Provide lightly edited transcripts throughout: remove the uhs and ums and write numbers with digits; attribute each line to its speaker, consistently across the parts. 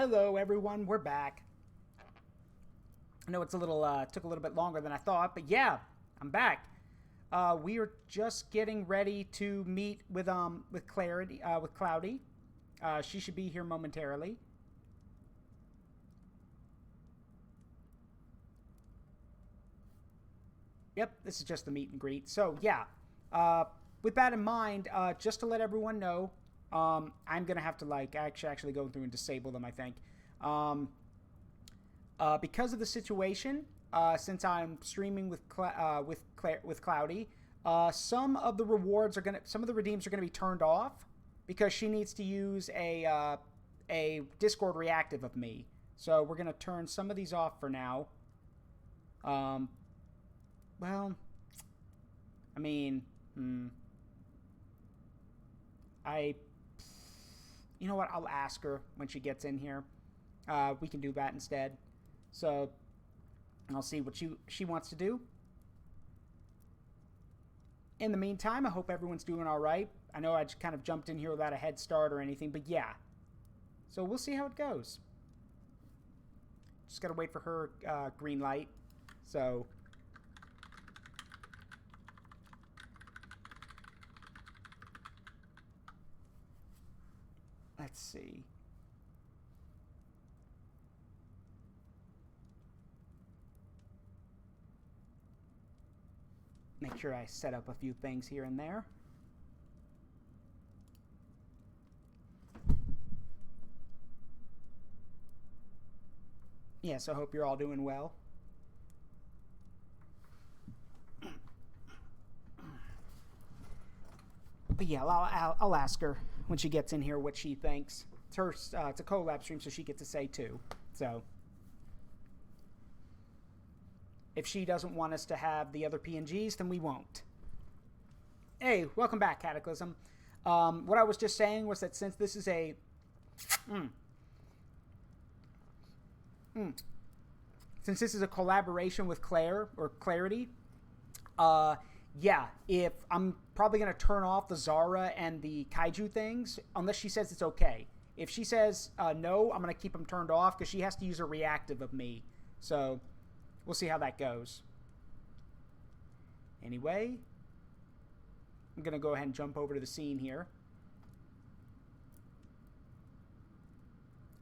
Speaker 1: Hello, everyone. We're back. I know it's a little took a little bit longer than I thought, but yeah, I'm back. We are just getting ready to meet with Clarity, with Cloudy. She should be here momentarily. Yep, this is just the meet and greet. So yeah, with that in mind, just to let everyone know, I'm gonna have to actually go through and disable them. I think because of the situation, since I'm streaming with Cloudy, some of the redeems are gonna be turned off because she needs to use a Discord reactive of me. So we're gonna turn some of these off for now. Well, I mean, you know what? I'll ask her when she gets in here. We can do that instead. So I'll see what she wants to do. In the meantime, I hope everyone's doing all right. I know I just kind of jumped in here without a head start or anything, but yeah. So we'll see how it goes. Just gotta wait for her green light. So let's see. Make sure I set up a few things here and there. Yes, I hope you're all doing well. But yeah, I'll ask her when she gets in here what she thinks. It's her. It's a collab stream, so she gets to say too. So if she doesn't want us to have the other PNGs, then we won't. Hey, welcome back, Cataclysm. What I was just saying was that since this is a since this is a collaboration with Clairity, yeah, if I'm probably going to turn off the Zara and the Kaiju things, unless she says it's okay. If she says no, I'm going to keep them turned off because she has to use a reactive of me. So we'll see how that goes. Anyway, I'm going to go ahead and jump over to the scene here.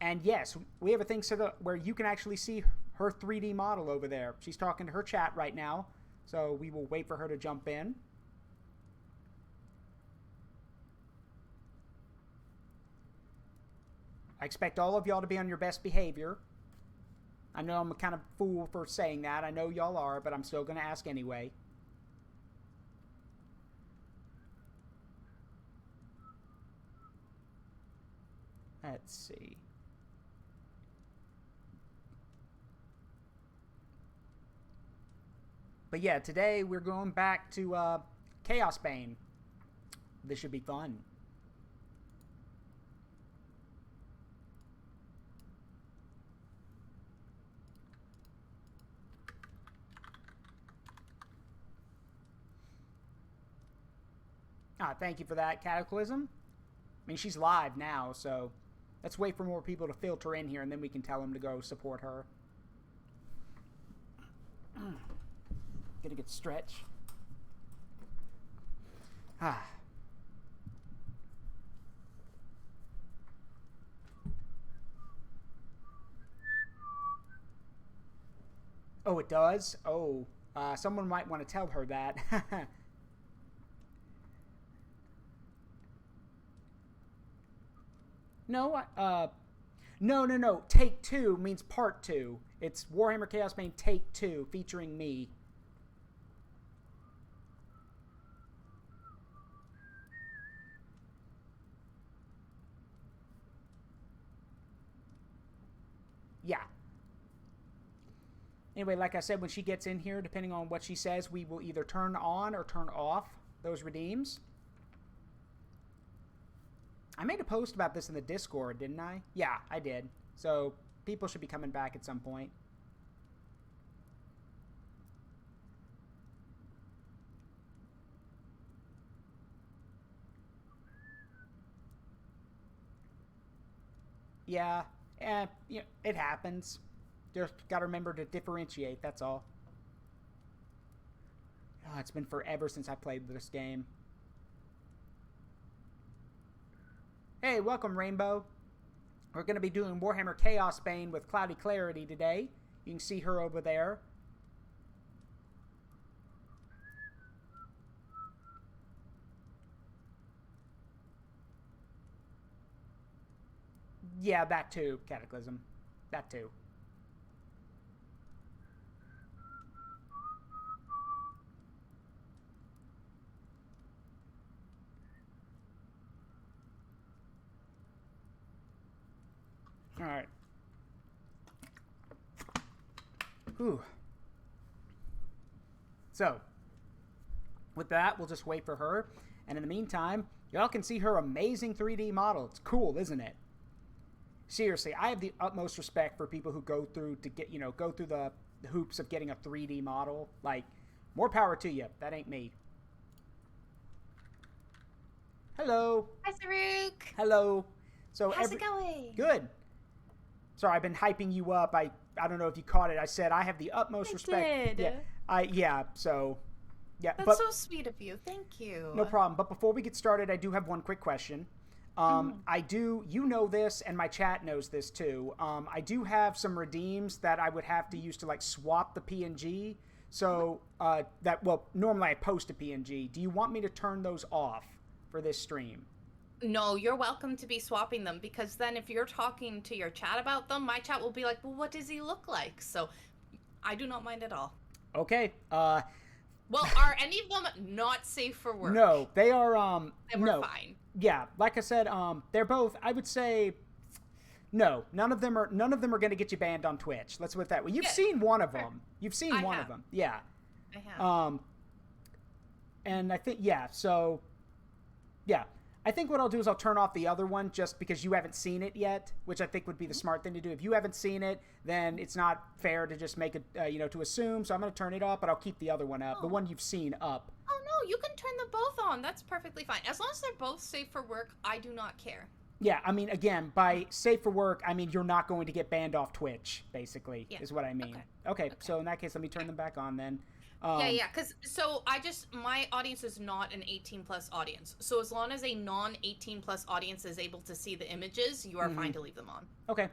Speaker 1: And yes, we have a thing set up where you can actually see her 3D model over there. She's talking to her chat right now. So we will wait for her to jump in. I expect all of y'all to be on your best behavior. I know I'm a kind of fool for saying that. I know y'all are, but I'm still going to ask anyway. Let's see. But yeah, today we're going back to Chaosbane. This should be fun. Thank you for that, Cataclysm. I mean, she's live now, so let's wait for more people to filter in here, and then we can tell them to go support her. Get a good stretch. Oh, it does? Oh, someone might want to tell her that. No, no. Take 2 means part 2. It's Warhammer Chaosbane Take 2 featuring me. Yeah. Anyway, like I said, when she gets in here, depending on what she says, we will either turn on or turn off those redeems. I made a post about this in the Discord, didn't I? Yeah, I did. So people should be coming back at some point. Yeah, It happens. Just got to remember to differentiate, that's all. Oh, it's been forever since I played this game. Hey, welcome, Rainbow. We're going to be doing Warhammer Chaosbane with Cloudy Clarity today. You can see her over there. Yeah, that too, Cataclysm. That too. All right. Whew. So, with that, we'll just wait for her. And in the meantime, y'all can see her amazing 3D model. It's cool, isn't it? Seriously, I have the utmost respect for people who go through the hoops of getting a 3D model. Like, more power to you. That ain't me. Hello.
Speaker 2: Hi, Zaruk.
Speaker 1: Hello. So
Speaker 2: how's it going?
Speaker 1: Good. Sorry, I've been hyping you up. I don't know if you caught it. I said I have the utmost respect.
Speaker 2: Did.
Speaker 1: Yeah.
Speaker 2: That's so sweet of you. Thank you.
Speaker 1: No problem. But before we get started, I do have one quick question. You know this, and my chat knows this too. I do have some redeems that I would have to use to like swap the PNG. So normally I post a PNG. Do you want me to turn those off for this stream?
Speaker 2: No, you're welcome to be swapping them, because then if you're talking to your chat about them, my chat will be like, well, what does he look like? So I do not mind at all.
Speaker 1: Okay.
Speaker 2: Well, are any of them not safe for work?
Speaker 1: No, they are.
Speaker 2: Then we're fine.
Speaker 1: Yeah, like I said, they're both. I would say, no, none of them are going to get you banned on Twitch. Let's put it that way. You've seen one of them. You've seen one of them. Yeah.
Speaker 2: I have.
Speaker 1: And I think so. Yeah. I think what I'll do is I'll turn off the other one just because you haven't seen it yet, which I think would be the smart thing to do. If you haven't seen it, then it's not fair to just make it, to assume. So I'm going to turn it off, but I'll keep the other one up, the one you've seen up.
Speaker 2: Oh, no, you can turn them both on. That's perfectly fine. As long as they're both safe for work, I do not care.
Speaker 1: Yeah, I mean, again, by safe for work, I mean you're not going to get banned off Twitch, basically, is what I mean. Okay, so in that case, let me turn them back on then.
Speaker 2: Because my audience is not an 18 plus audience. So as long as a non 18 plus audience is able to see the images, you are fine to leave them on.
Speaker 1: Okay.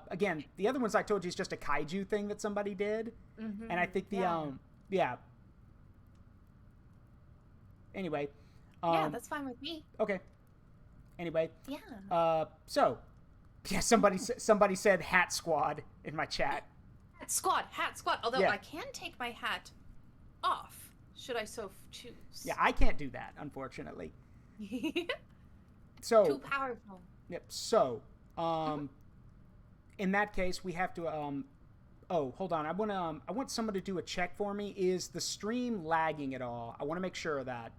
Speaker 1: Again, the other ones I told you is just a kaiju thing that somebody did. And I think Anyway.
Speaker 2: Yeah, that's fine with me.
Speaker 1: Okay. Anyway.
Speaker 2: Yeah.
Speaker 1: Somebody said Hat Squad in my chat.
Speaker 2: Hat squad. Although I can take my hat off, should I so choose.
Speaker 1: Yeah, I can't do that, unfortunately. So
Speaker 2: too powerful.
Speaker 1: Yep. So, in that case, we have to. Oh, hold on. I want someone to do a check for me. Is the stream lagging at all? I want to make sure of that.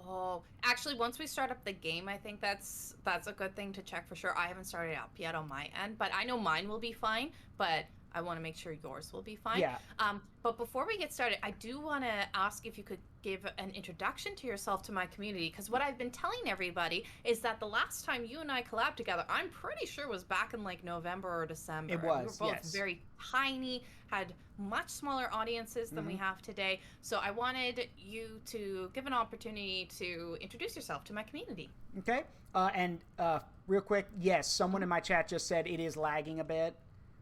Speaker 2: Oh, actually, once we start up the game, I think that's a good thing to check for sure. I haven't started up yet on my end, but I know mine will be fine. But I want to make sure yours will be fine.
Speaker 1: Yeah.
Speaker 2: But before we get started, I do want to ask if you could give an introduction to yourself to my community, because what I've been telling everybody is that the last time you and I collabed together, I'm pretty sure was back in like November or December.
Speaker 1: It was,
Speaker 2: we were both very tiny, had much smaller audiences than we have today. So I wanted you to give an opportunity to introduce yourself to my community.
Speaker 1: Okay. And real quick, yes, someone in my chat just said it is lagging a bit.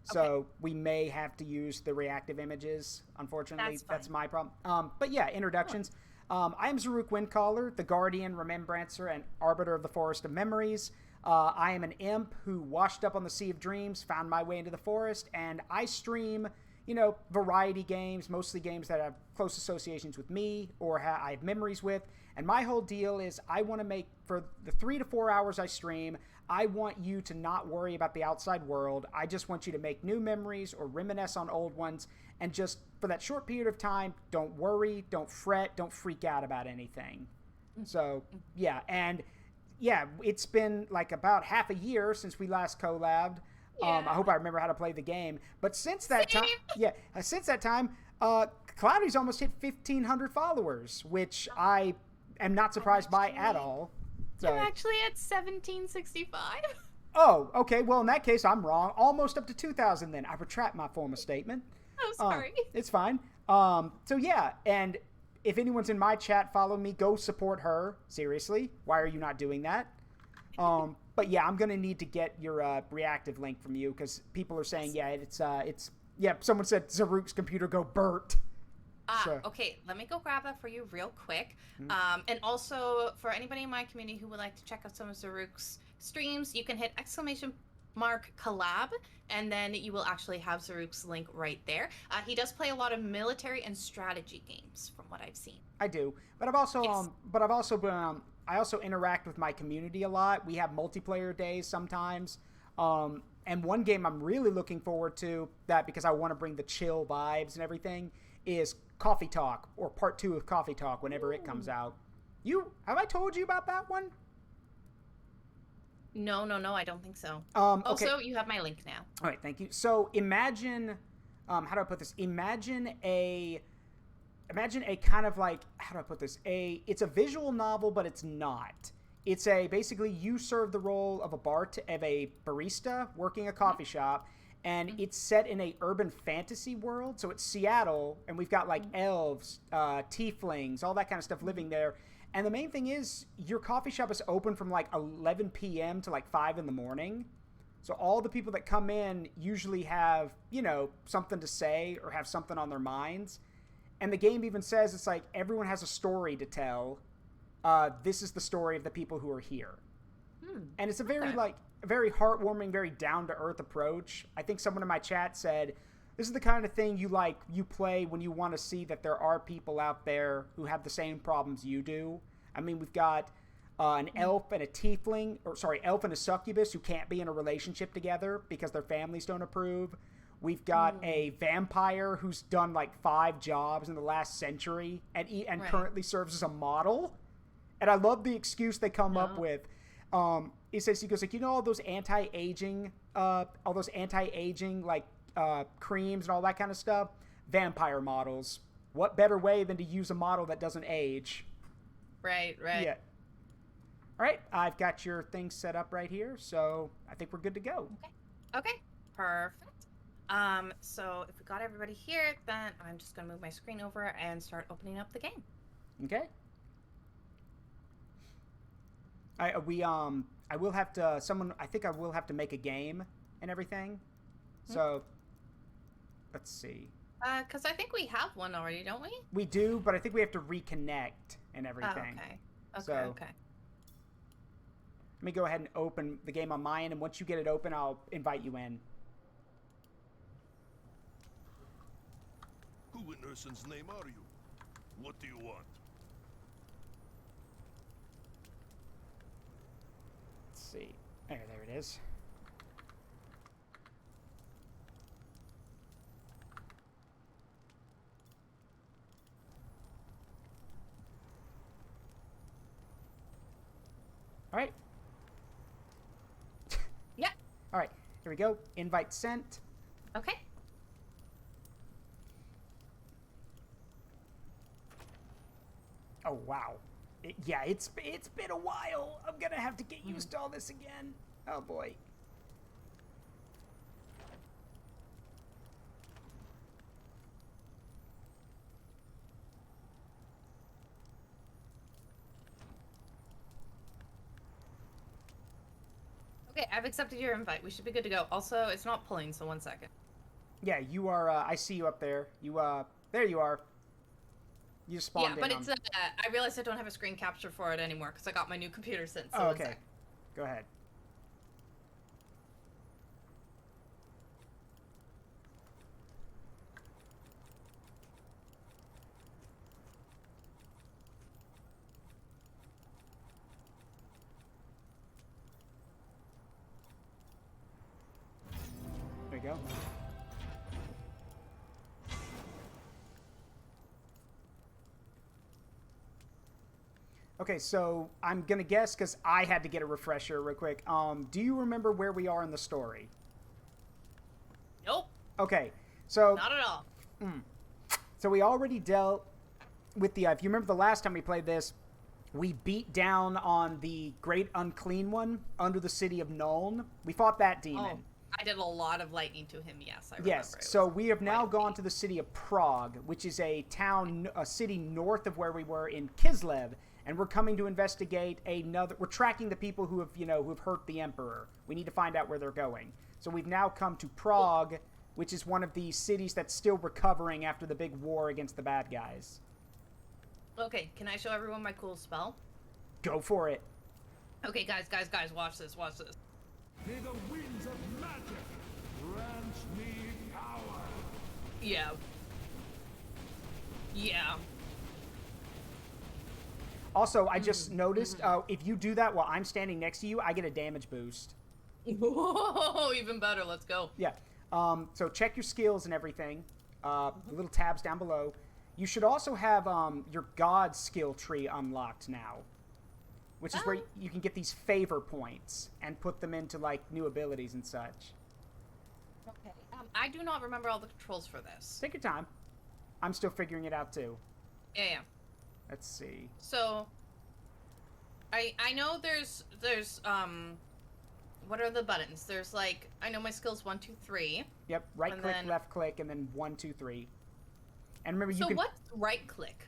Speaker 1: So we may have to use the reactive images, unfortunately. That's my problem. But yeah, introductions. I am Zaruk Windcaller, the Guardian, Remembrancer, and Arbiter of the Forest of Memories. I am an imp who washed up on the Sea of Dreams, found my way into the forest, and I stream, variety games, mostly games that have close associations with me or I have memories with. And my whole deal is I want to make, for the 3 to 4 hours I stream, I want you to not worry about the outside world. I just want you to make new memories or reminisce on old ones. And just for that short period of time, don't worry, don't fret, don't freak out about anything. So, yeah. And, yeah, it's been like about half a year since we last collabed. I hope I remember how to play the game. But since that time, Cloudy's almost hit 1,500 followers, which I am not surprised by at all. So,
Speaker 2: I'm actually at 1765.
Speaker 1: Oh, okay. Well, in that case, I'm wrong. Almost up to 2,000 then. I retract my former statement.
Speaker 2: I'm sorry.
Speaker 1: It's fine. So yeah, and if anyone's in my chat, follow me. Go support her. Seriously, why are you not doing that? But yeah, I'm gonna need to get your reactive link from you because people are saying it's yeah. Someone said Zaruk's computer go Bert. So.
Speaker 2: Okay, let me go grab that for you real quick. And also, for anybody in my community who would like to check out some of Zaruk's streams, you can hit !collab, and then you will actually have Zaruk's link right there. He does play a lot of military and strategy games, from what I've seen.
Speaker 1: I do, but I've also been I also interact with my community a lot. We have multiplayer days sometimes. And one game I'm really looking forward to that because I want to bring the chill vibes and everything is Coffee Talk, or part 2 of Coffee Talk whenever it comes out. Have I told you about that one?
Speaker 2: No, I don't think so.
Speaker 1: Okay.
Speaker 2: Also, you have my link now.
Speaker 1: All right, thank you. So imagine, how do I put this? Imagine a kind of like, how do I put this? It's a visual novel, but it's not. It's basically you serve the role of a barista working a coffee shop, and it's set in a urban fantasy world. So it's Seattle, and we've got like elves, tieflings, all that kind of stuff living there. And the main thing is your coffee shop is open from like 11 p.m. to like 5 in the morning. So all the people that come in usually have, something to say or have something on their minds. And the game even says it's like everyone has a story to tell. This is the story of the people who are here. And it's a very heartwarming, very down-to-earth approach. I think someone in my chat said, this is the kind of thing you play when you want to see that there are people out there who have the same problems you do. I mean, we've got an elf and a tiefling, elf and a succubus who can't be in a relationship together because their families don't approve. We've got a vampire who's done like 5 jobs in the last century and currently serves as a model. And I love the excuse they come up with. He goes like, all those anti-aging like creams and all that kind of stuff. Vampire models. What better way than to use a model that doesn't age?
Speaker 2: Right.
Speaker 1: Yeah. All right, I've got your thing set up right here, so I think we're good to go.
Speaker 2: Okay, perfect. So if we got everybody here, then I'm just gonna move my screen over and start opening up the game.
Speaker 1: Okay. I will have to I think I will have to make a game and everything. So let's see.
Speaker 2: Because I think we have one already, don't we?
Speaker 1: We do, but I think we have to reconnect and everything.
Speaker 2: Okay.
Speaker 1: Let me go ahead and open the game on my end, and once you get it open, I'll invite you in.
Speaker 3: Who in Urson's name are you? What do you want?
Speaker 1: Let's see. There it is. All right.
Speaker 2: Yeah.
Speaker 1: All right. Here we go. Invite sent.
Speaker 2: Okay.
Speaker 1: Oh wow. It's been a while. I'm gonna have to get used to all this again. Oh boy.
Speaker 2: Okay, I've accepted your invite. We should be good to go. Also, it's not pulling, so 1 second.
Speaker 1: Yeah, you are. I see you up there. There you are. You just spawned in.
Speaker 2: Yeah, but it's. I realized I don't have a screen capture for it anymore because I got my new computer since. So
Speaker 1: okay. Go ahead. There you go. Okay, so I'm gonna guess because I had to get a refresher real quick. Do you remember where we are in the story?
Speaker 2: Nope.
Speaker 1: Okay, so
Speaker 2: not at all.
Speaker 1: So we already dealt with the. If you remember the last time we played this, We beat down on the Great Unclean One under the city of Nuln. We fought that demon.
Speaker 2: Oh, I did a lot of lightning to him, yes, I remember.
Speaker 1: Yes, so we have now gone to the city of Prague, which is a city north of where we were in Kislev, and we're coming to investigate we're tracking the people who have hurt the Emperor. We need to find out where they're going. So we've now come to Prague, which is one of the cities that's still recovering after the big war against the bad guys.
Speaker 2: Okay, can I show everyone my cool spell?
Speaker 1: Go for it.
Speaker 2: Okay, guys, watch this.
Speaker 3: May the winds of magic grant me power.
Speaker 2: Yeah.
Speaker 1: Also, I just noticed, if you do that while I'm standing next to you, I get a damage boost.
Speaker 2: Whoa, even better. Let's go.
Speaker 1: Yeah. So check your skills and everything. Little tabs down below. You should also have your God skill tree unlocked now, which is where you can get these favor points and put them into like new abilities and such.
Speaker 2: Okay. I do not remember all the controls for this.
Speaker 1: Take your time. I'm still figuring it out too.
Speaker 2: Yeah.
Speaker 1: Let's see.
Speaker 2: So, I know there's what are the buttons? There's like, I know my skills 1, 2, 3.
Speaker 1: Yep. Right click, left click, and then 1, 2, 3. And remember, you can.
Speaker 2: So what's right click?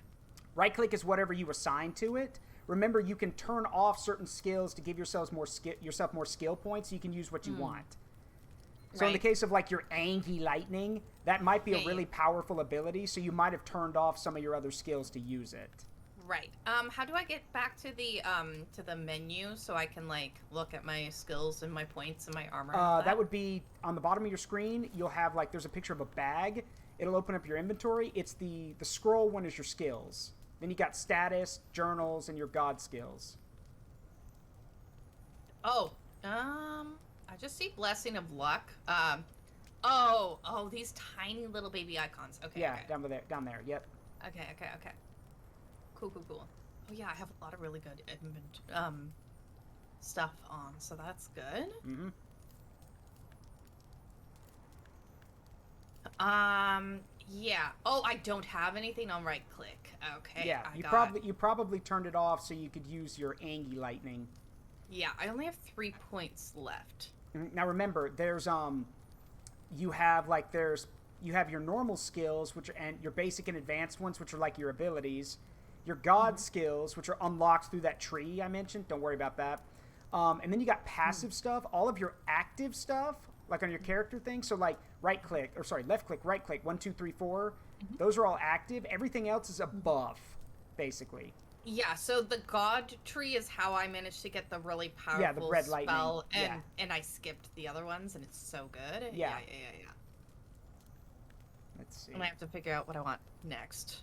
Speaker 1: Right click is whatever you assign to it. Remember, you can turn off certain skills to give yourself more skill points. So you can use what you want. So in the case of like your Angie Lightning, that might be a really powerful ability. So you might have turned off some of your other skills to use it.
Speaker 2: Right. How do I get back to the menu so I can like look at my skills and my points and my armor?
Speaker 1: That would be on the bottom of your screen. You'll have like there's a picture of a bag. It'll open up your inventory. It's the scroll one is your skills. Then you got status, journals, and your god skills.
Speaker 2: Oh, I just see blessing of luck. These tiny little baby icons. Okay.
Speaker 1: Yeah,
Speaker 2: okay.
Speaker 1: down there. Yep.
Speaker 2: Okay. Cool. Oh yeah, I have a lot of really good stuff on, so that's good.
Speaker 1: Mm-hmm.
Speaker 2: Yeah. Oh, I don't have anything on right click. Okay.
Speaker 1: Yeah, you probably turned it off so you could use your Angie Lightning.
Speaker 2: Yeah, I only have 3 points left.
Speaker 1: Now remember, there's you have your normal skills, and your basic and advanced ones, which are like your abilities. Your god skills, which are unlocked through that tree I mentioned. Don't worry about that. And then you got passive stuff. All of your active stuff, like on your character thing. So like left click, right click, 1, 2, 3, 4. Those are all active. Everything else is a buff, basically.
Speaker 2: Yeah, so the god tree is how I managed to get the really powerful
Speaker 1: the red
Speaker 2: spell,
Speaker 1: lightning.
Speaker 2: and I skipped the other ones, and it's so good.
Speaker 1: Yeah.
Speaker 2: Let's see. And I have to figure out what I want next.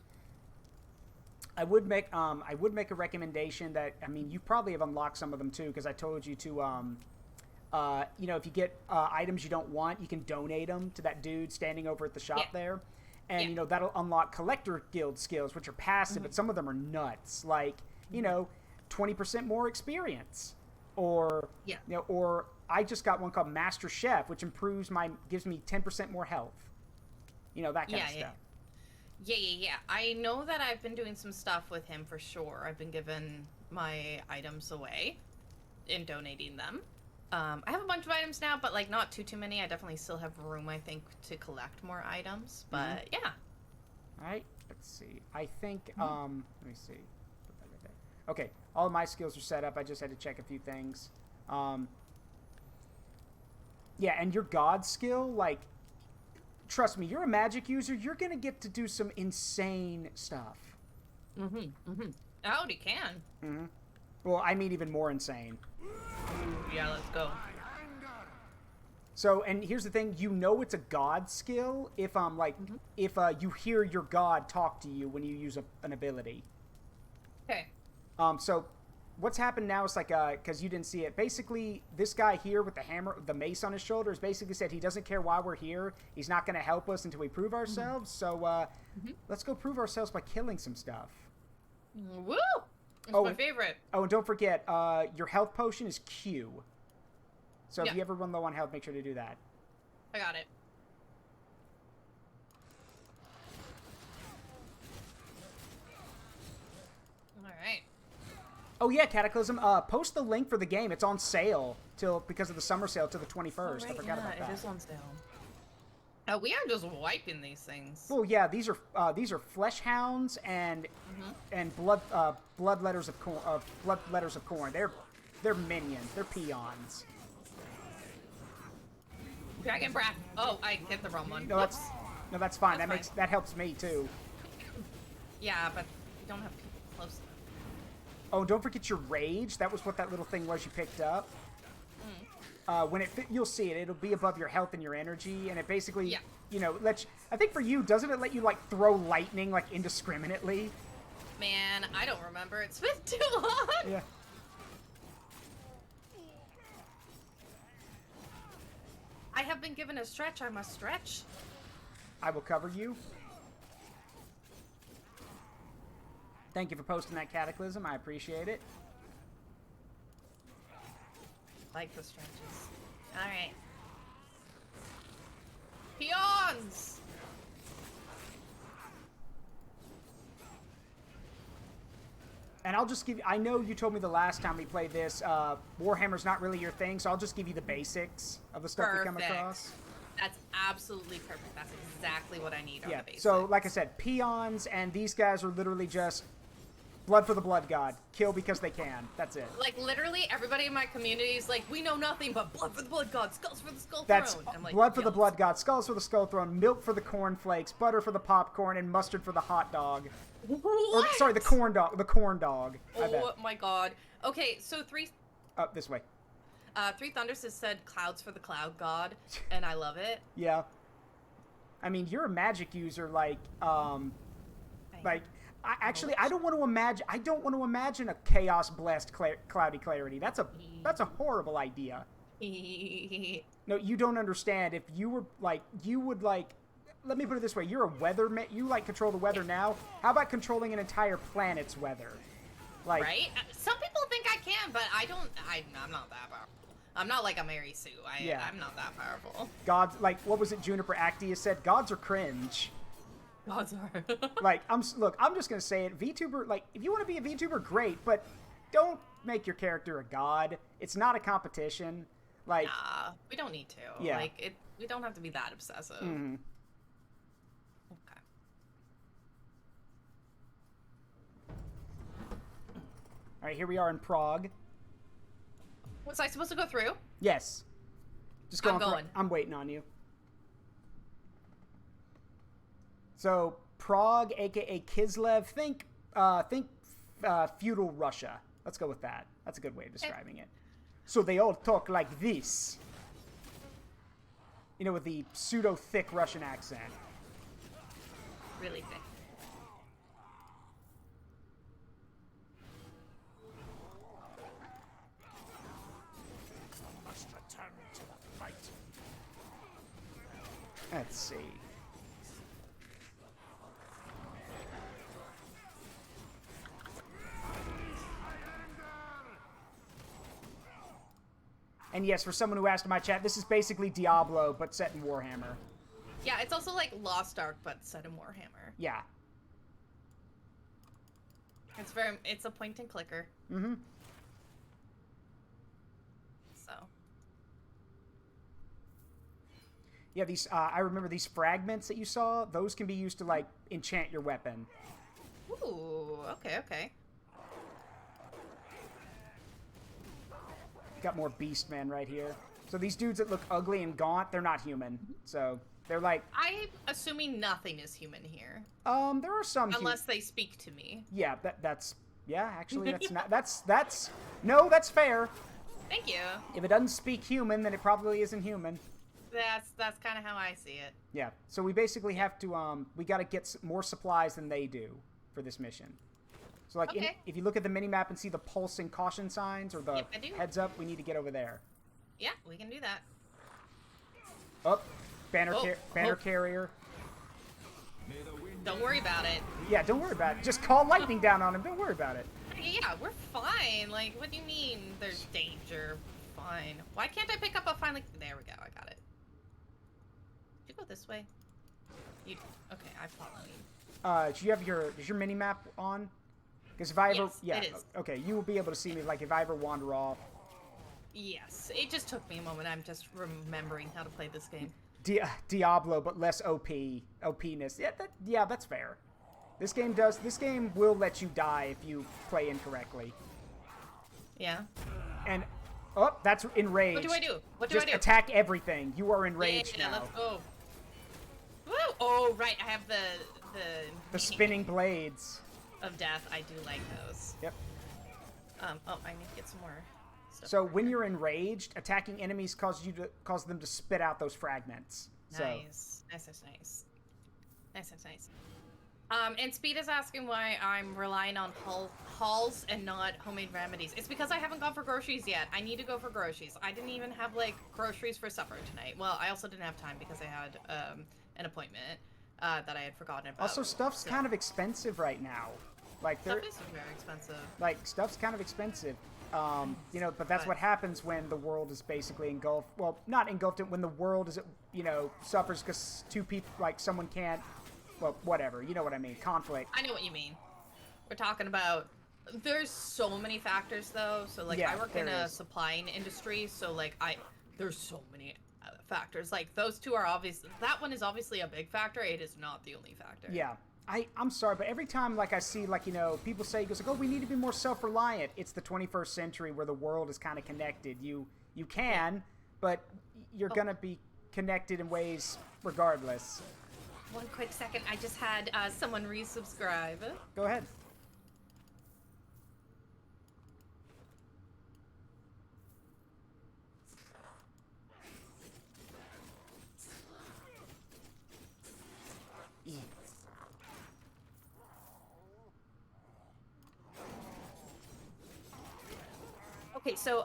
Speaker 1: I would make a recommendation that, I mean, you probably have unlocked some of them too, because I told you to, if you get items you don't want, you can donate them to that dude standing over at the shop there. And, that'll unlock collector guild skills, which are passive, but some of them are nuts. Like, 20% more experience. Or, or I just got one called Master Chef, which gives me 10% more health. That kind of stuff.
Speaker 2: Yeah. I know that I've been doing some stuff with him for sure. I've been giving my items away and donating them. I have a bunch of items now, but like not too many. I definitely still have room, I think, to collect more items. But yeah.
Speaker 1: All right. Let's see. I think. Let me see. Put that right there. Okay. All of my skills are set up. I just had to check a few things. Yeah, and your god skill, like, trust me, you're a magic user. You're gonna get to do some insane stuff.
Speaker 2: I already can.
Speaker 1: Well, I mean even more insane.
Speaker 2: Yeah, let's go.
Speaker 1: So, and here's the thing, it's a god skill if you hear your god talk to you when you use an ability.
Speaker 2: Okay.
Speaker 1: So what's happened now is like, because you didn't see it, basically this guy here with the hammer, the mace on his shoulder, has basically said he doesn't care why we're here. He's not going to help us until we prove ourselves. So let's go prove ourselves by killing some stuff.
Speaker 2: Woo! It's my favorite.
Speaker 1: Oh, and don't forget, your health potion is Q. So if you ever run low on health, make sure to do that.
Speaker 2: I got it. All right.
Speaker 1: Oh yeah, Cataclysm. Post the link for the game. It's on sale because of the summer sale till the 21st.
Speaker 2: Oh, right,
Speaker 1: I forgot about that.
Speaker 2: It is on sale. We are just wiping these things.
Speaker 1: Well, yeah, these are flesh hounds and blood letters of corn. They're minions. They're peons.
Speaker 2: Dragon breath. Oh, I hit the wrong one.
Speaker 1: No, that's fine.
Speaker 2: That's
Speaker 1: That helps me too.
Speaker 2: Yeah, but we don't have people close.
Speaker 1: Oh, don't forget your rage. That was what that little thing was you picked up. When you'll see it. It'll be above your health and your energy, and it basically, you know, I think for you, doesn't it let you like throw lightning like indiscriminately?
Speaker 2: Man, I don't remember. It's been too long.
Speaker 1: Yeah.
Speaker 2: I have been given a stretch. I must stretch.
Speaker 1: I will cover you. Thank you for posting that, Cataclysm. I appreciate it.
Speaker 2: Like the stretches. Alright. Peons!
Speaker 1: And I'll just give you... I know you told me the last time we played this, Warhammer's not really your thing, so I'll just give you the basics of the stuff we come across.
Speaker 2: That's absolutely perfect. That's exactly what I need on the basics.
Speaker 1: So, like I said, peons, and these guys are literally just... blood for the blood god. Kill because they can. That's it.
Speaker 2: Like, literally, everybody in my community is like, we know nothing but blood for the blood god, skulls for the skull
Speaker 1: That's
Speaker 2: throne. I'm like,
Speaker 1: blood for the blood god, skulls for the skull throne, milk for the cornflakes, butter for the popcorn, and mustard for the hot dog.
Speaker 2: What?
Speaker 1: Or, sorry, the corn dog. The corn dog.
Speaker 2: Oh my god. Okay, so
Speaker 1: this way.
Speaker 2: Three Thunders has said clouds for the cloud god, and I love it.
Speaker 1: Yeah. I mean, you're a magic user, like, I don't want to imagine a chaos blessed cloudy clarity. That's a horrible idea. No, you don't understand. If you were like, let me put it this way: you're a weatherman. You like control the weather now. How about controlling an entire planet's weather? Like,
Speaker 2: right? Some people think I can, but I don't. I'm not that powerful. I'm not like a Mary Sue. I'm not that powerful.
Speaker 1: Gods, like, what was it? Juniper Actius said, "Gods are cringe."
Speaker 2: Gods are.
Speaker 1: Like, I'm just gonna say it. VTuber, like, if you want to be a VTuber, great, but don't make your character a god. It's not a competition. Like,
Speaker 2: nah, we don't need to.
Speaker 1: Yeah.
Speaker 2: Like, we don't have to be that obsessive.
Speaker 1: Mm-hmm.
Speaker 2: Okay.
Speaker 1: All right, here we are in Prague.
Speaker 2: Was I supposed to go through?
Speaker 1: Yes. Just go.
Speaker 2: I'm going.
Speaker 1: I'm waiting on you. So Prague, aka Kislev, think feudal Russia. Let's go with that. That's a good way of describing it. So they all talk like this. You know, with the pseudo-thick Russian accent.
Speaker 2: Really thick.
Speaker 3: Must return to the fight.
Speaker 1: Let's see. And yes, for someone who asked in my chat, this is basically Diablo, but set in Warhammer.
Speaker 2: Yeah, it's also like Lost Ark, but set in Warhammer.
Speaker 1: Yeah.
Speaker 2: It's a point and clicker.
Speaker 1: Mm-hmm.
Speaker 2: So.
Speaker 1: Yeah, these, I remember these fragments that you saw, those can be used to, like, enchant your weapon.
Speaker 2: Ooh, okay.
Speaker 1: Got more Beastmen right here. So these dudes that look ugly and gaunt, they're not human. So they're like...
Speaker 2: I'm assuming nothing is human here.
Speaker 1: There are some...
Speaker 2: Unless they speak to me.
Speaker 1: Yeah, that's... Yeah, actually, that's not... That's... No, that's fair.
Speaker 2: Thank you.
Speaker 1: If it doesn't speak human, then it probably isn't human.
Speaker 2: That's kind of how I see it.
Speaker 1: Yeah, so we basically have to, we gotta get more supplies than they do for this mission. So, like,
Speaker 2: okay.
Speaker 1: if you look at the mini-map and see the pulsing caution signs or the heads up, we need to get over there.
Speaker 2: Yeah, we can do that.
Speaker 1: Oh, banner carrier.
Speaker 2: Don't worry about it.
Speaker 1: Yeah, don't worry about it. Just call lightning down on him. Don't worry about it.
Speaker 2: Yeah, we're fine. Like, what do you mean there's danger? Fine. Why can't I pick up a finally? There we go. I got it. Did you go this way? Okay, I follow you.
Speaker 1: Do you have does your mini-map on? Because if I ever,
Speaker 2: Yes,
Speaker 1: yeah,
Speaker 2: it is.
Speaker 1: okay, you will be able to see me. Like if I ever wander off.
Speaker 2: Yes, it just took me a moment. I'm just remembering how to play this game.
Speaker 1: Diablo, but less OPness. Yeah, that's fair. This game will let you die if you play incorrectly.
Speaker 2: Yeah.
Speaker 1: And oh, that's enraged.
Speaker 2: What do I do? What do
Speaker 1: Just
Speaker 2: I do?
Speaker 1: attack everything. You are enraged
Speaker 2: Yeah,
Speaker 1: now.
Speaker 2: let's go. Woo! Oh, right. I have
Speaker 1: The spinning blades.
Speaker 2: of death. I do like those.
Speaker 1: Yep.
Speaker 2: Oh, I need to get some more stuff.
Speaker 1: So when you're enraged, attacking enemies cause them to spit out those fragments.
Speaker 2: Nice. Nice. And Speed is asking why I'm relying on hauls and not homemade remedies. It's because I haven't gone for groceries yet. I need to go for groceries. I didn't even have, like, groceries for supper tonight. Well, I also didn't have time because I had an appointment that I had forgotten about.
Speaker 1: Also, stuff's kind of expensive right now. Like,
Speaker 2: Stuff is very expensive.
Speaker 1: Like, stuff's kind of expensive. You know, but that's what happens when the world is basically engulfed. Well, not engulfed, when the world is, you know, suffers because two people, like, someone can't, well, whatever. You know what I mean. Conflict.
Speaker 2: I know what you mean. We're talking about, there's so many factors, though. So, like,
Speaker 1: Yeah,
Speaker 2: I work in a
Speaker 1: is.
Speaker 2: supplying industry, so, like, there's so many factors. Like, those two are obvious. That one is obviously a big factor. It is not the only factor.
Speaker 1: Yeah. I'm sorry, but every time, like, I see, like, you know, people say, it goes like, oh, we need to be more self-reliant. It's the 21st century where the world is kind of connected. You can, but you're going to be connected in ways regardless.
Speaker 2: One quick second. I just had someone resubscribe.
Speaker 1: Go ahead.
Speaker 2: Okay, so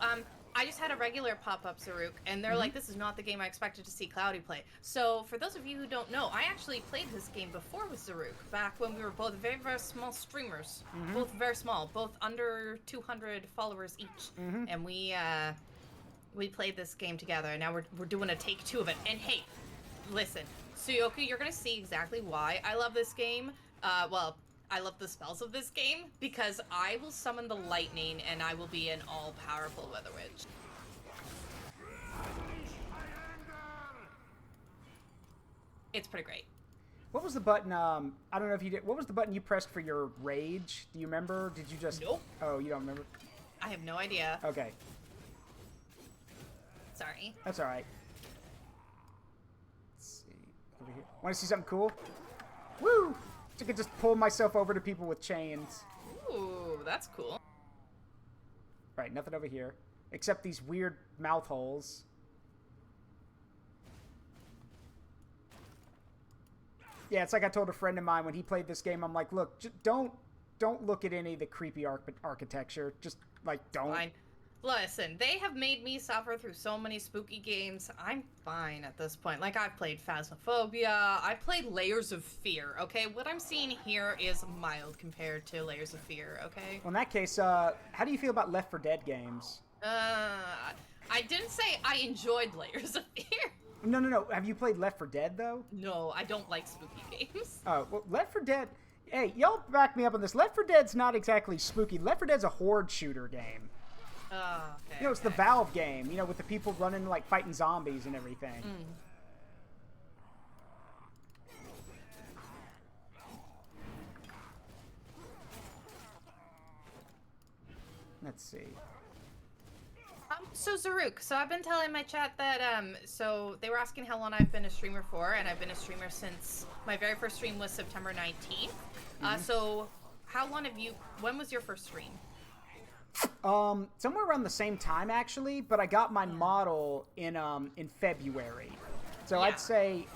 Speaker 2: I just had a regular pop-up Zaruk, and they're like, this is not the game I expected to see Cloudy play. So for those of you who don't know, I actually played this game before with Zaruk, back when we were both very, very small streamers. Both very small, both under 200 followers each. And we played this game together, and now we're doing a take two of it. And hey, listen, Suyoku, you're gonna see exactly why I love this game. Well, I love the spells of this game because I will summon the lightning and I will be an all-powerful Weather Witch. It's pretty great.
Speaker 1: What was the button, I don't know if you did, what was the button you pressed for your rage? Do you remember? Did you just...
Speaker 2: Nope.
Speaker 1: Oh, you don't remember?
Speaker 2: I have no idea.
Speaker 1: Okay.
Speaker 2: Sorry.
Speaker 1: That's alright. Let's see. Over here. Want to see something cool? Woo! I could just pull myself over to people with chains.
Speaker 2: Ooh, that's cool.
Speaker 1: Right, nothing over here. Except these weird mouth holes. Yeah, it's like I told a friend of mine when he played this game, I'm like, look, don't look at any of the creepy architecture. Just, like, don't.
Speaker 2: Fine. Listen, they have made me suffer through so many spooky games. I'm fine at this point. Like, I've played Phasmophobia. I played Layers of Fear, okay? What I'm seeing here is mild compared to Layers of Fear, okay?
Speaker 1: Well, in that case, how do you feel about Left 4 Dead games?
Speaker 2: I didn't say I enjoyed Layers of Fear.
Speaker 1: No. Have you played Left 4 Dead, though?
Speaker 2: No, I don't like spooky games.
Speaker 1: Oh, well, Left 4 Dead... Hey, y'all back me up on this. Left 4 Dead's not exactly spooky. Left 4 Dead's a horde shooter game.
Speaker 2: Oh, okay.
Speaker 1: You know, it's the Valve game, you know, with the people running, like, fighting zombies and everything. Let's see.
Speaker 2: So Zaruk, so I've been telling my chat that, so they were asking how long I've been a streamer for, and I've been a streamer since my very first stream was September 19th. So how long have you, when was your first stream?
Speaker 1: Somewhere around the same time, actually, but I got my model in February. So
Speaker 2: Yeah.
Speaker 1: I'd say,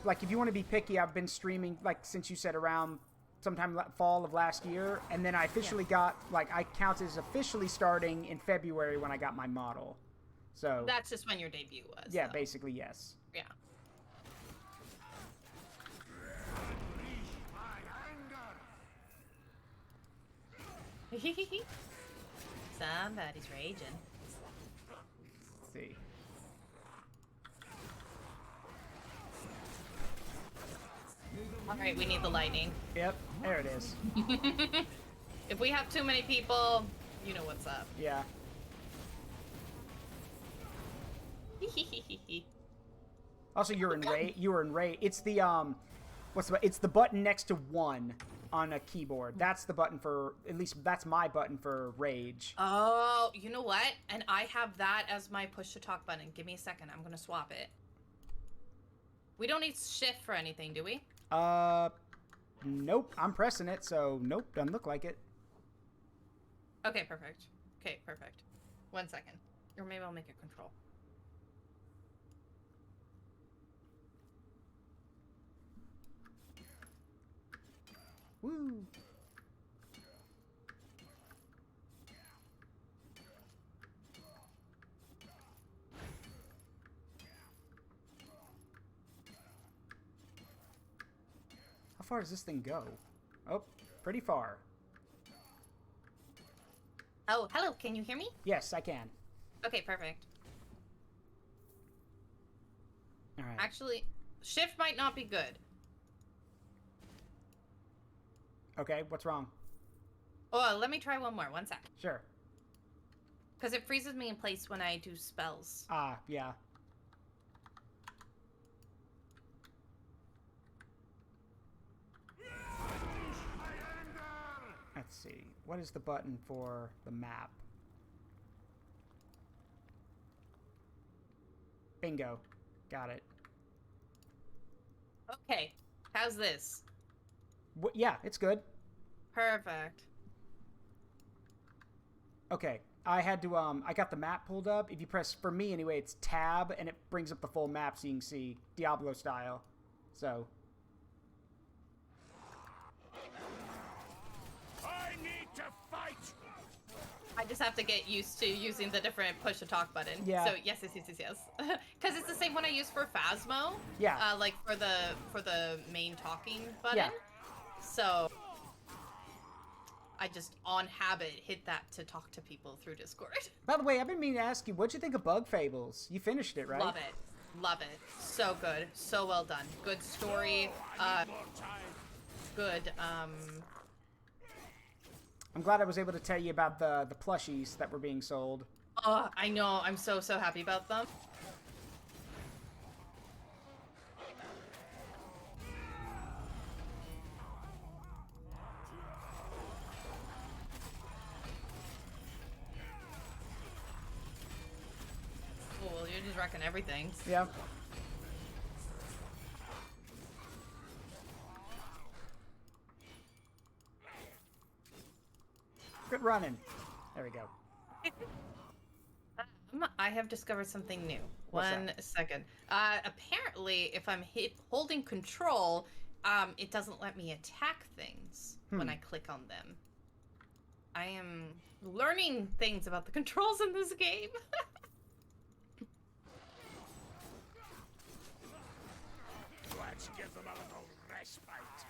Speaker 1: like, if you want to be picky, I've been streaming, like, since you said around sometime fall of last year, and then I officially got, like, I count as officially starting in February when I got my model. So
Speaker 2: That's just when your debut was.
Speaker 1: yeah,
Speaker 2: though.
Speaker 1: basically, yes.
Speaker 2: Yeah. Somebody's raging.
Speaker 1: Let's see.
Speaker 2: All right, we need the lightning.
Speaker 1: Yep, there it is.
Speaker 2: If we have too many people, you know what's up.
Speaker 1: Yeah. Also, you're in raid. You were in raid. It's the it's the button next to 1 on a keyboard. That's the button for, at least that's my button for rage.
Speaker 2: Oh, you know what? And I have that as my push to talk button. Give me a second. I'm gonna swap it. We don't need shift for anything, do we?
Speaker 1: Nope. I'm pressing it, so nope. Doesn't look like it.
Speaker 2: Okay, perfect. Okay, perfect. 1 second. Or maybe I'll make it control.
Speaker 1: Woo. How far does this thing go? Oh, pretty far.
Speaker 2: Oh, hello. Can you hear me?
Speaker 1: Yes, I can.
Speaker 2: Okay, perfect.
Speaker 1: All right.
Speaker 2: Actually, shift might not be good.
Speaker 1: Okay, what's wrong?
Speaker 2: Oh, let me try one more. 1 sec.
Speaker 1: Sure.
Speaker 2: Because it freezes me in place when I do spells.
Speaker 1: Ah, yeah. Let's see. What is the button for the map? Bingo. Got it.
Speaker 2: Okay. How's this?
Speaker 1: Yeah, it's good.
Speaker 2: Perfect.
Speaker 1: Okay. I had to, I got the map pulled up. If you press, for me anyway, it's tab, and it brings up the full map so you can see Diablo style. So.
Speaker 3: I need to fight!
Speaker 2: I just have to get used to using the different push to talk button.
Speaker 1: Yeah.
Speaker 2: So yes. Because it's the same one I use for Phasmo.
Speaker 1: Yeah.
Speaker 2: Like for the main talking button.
Speaker 1: Yeah.
Speaker 2: So I just on habit hit that to talk to people through Discord.
Speaker 1: By the way, I've been meaning to ask you, what'd you think of Bug Fables? You finished it, right?
Speaker 2: Love it. Love it. So good. So well done. Good story. Good.
Speaker 1: I'm glad I was able to tell you about the plushies that were being sold.
Speaker 2: Oh, I know. I'm so happy about them. Oh, well, you're just wrecking everything.
Speaker 1: Yeah. Good running. There we go.
Speaker 2: I have discovered something new.
Speaker 1: What's
Speaker 2: One
Speaker 1: that?
Speaker 2: second. Apparently, if I'm holding control, it doesn't let me attack things when I click on them. I am learning things about the controls in this game.
Speaker 3: Let's give them a little respite.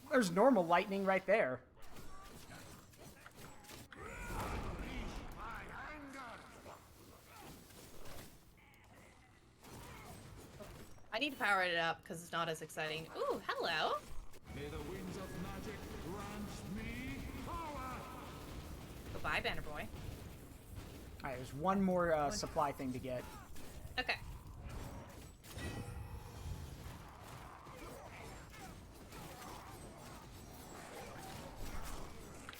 Speaker 1: There's normal lightning right there.
Speaker 2: I need to power it up because it's not as exciting. Ooh, hello.
Speaker 3: May the winds of magic grant me power!
Speaker 2: Goodbye, Banner Boy.
Speaker 1: Alright, there's one more supply thing to get.
Speaker 2: Okay.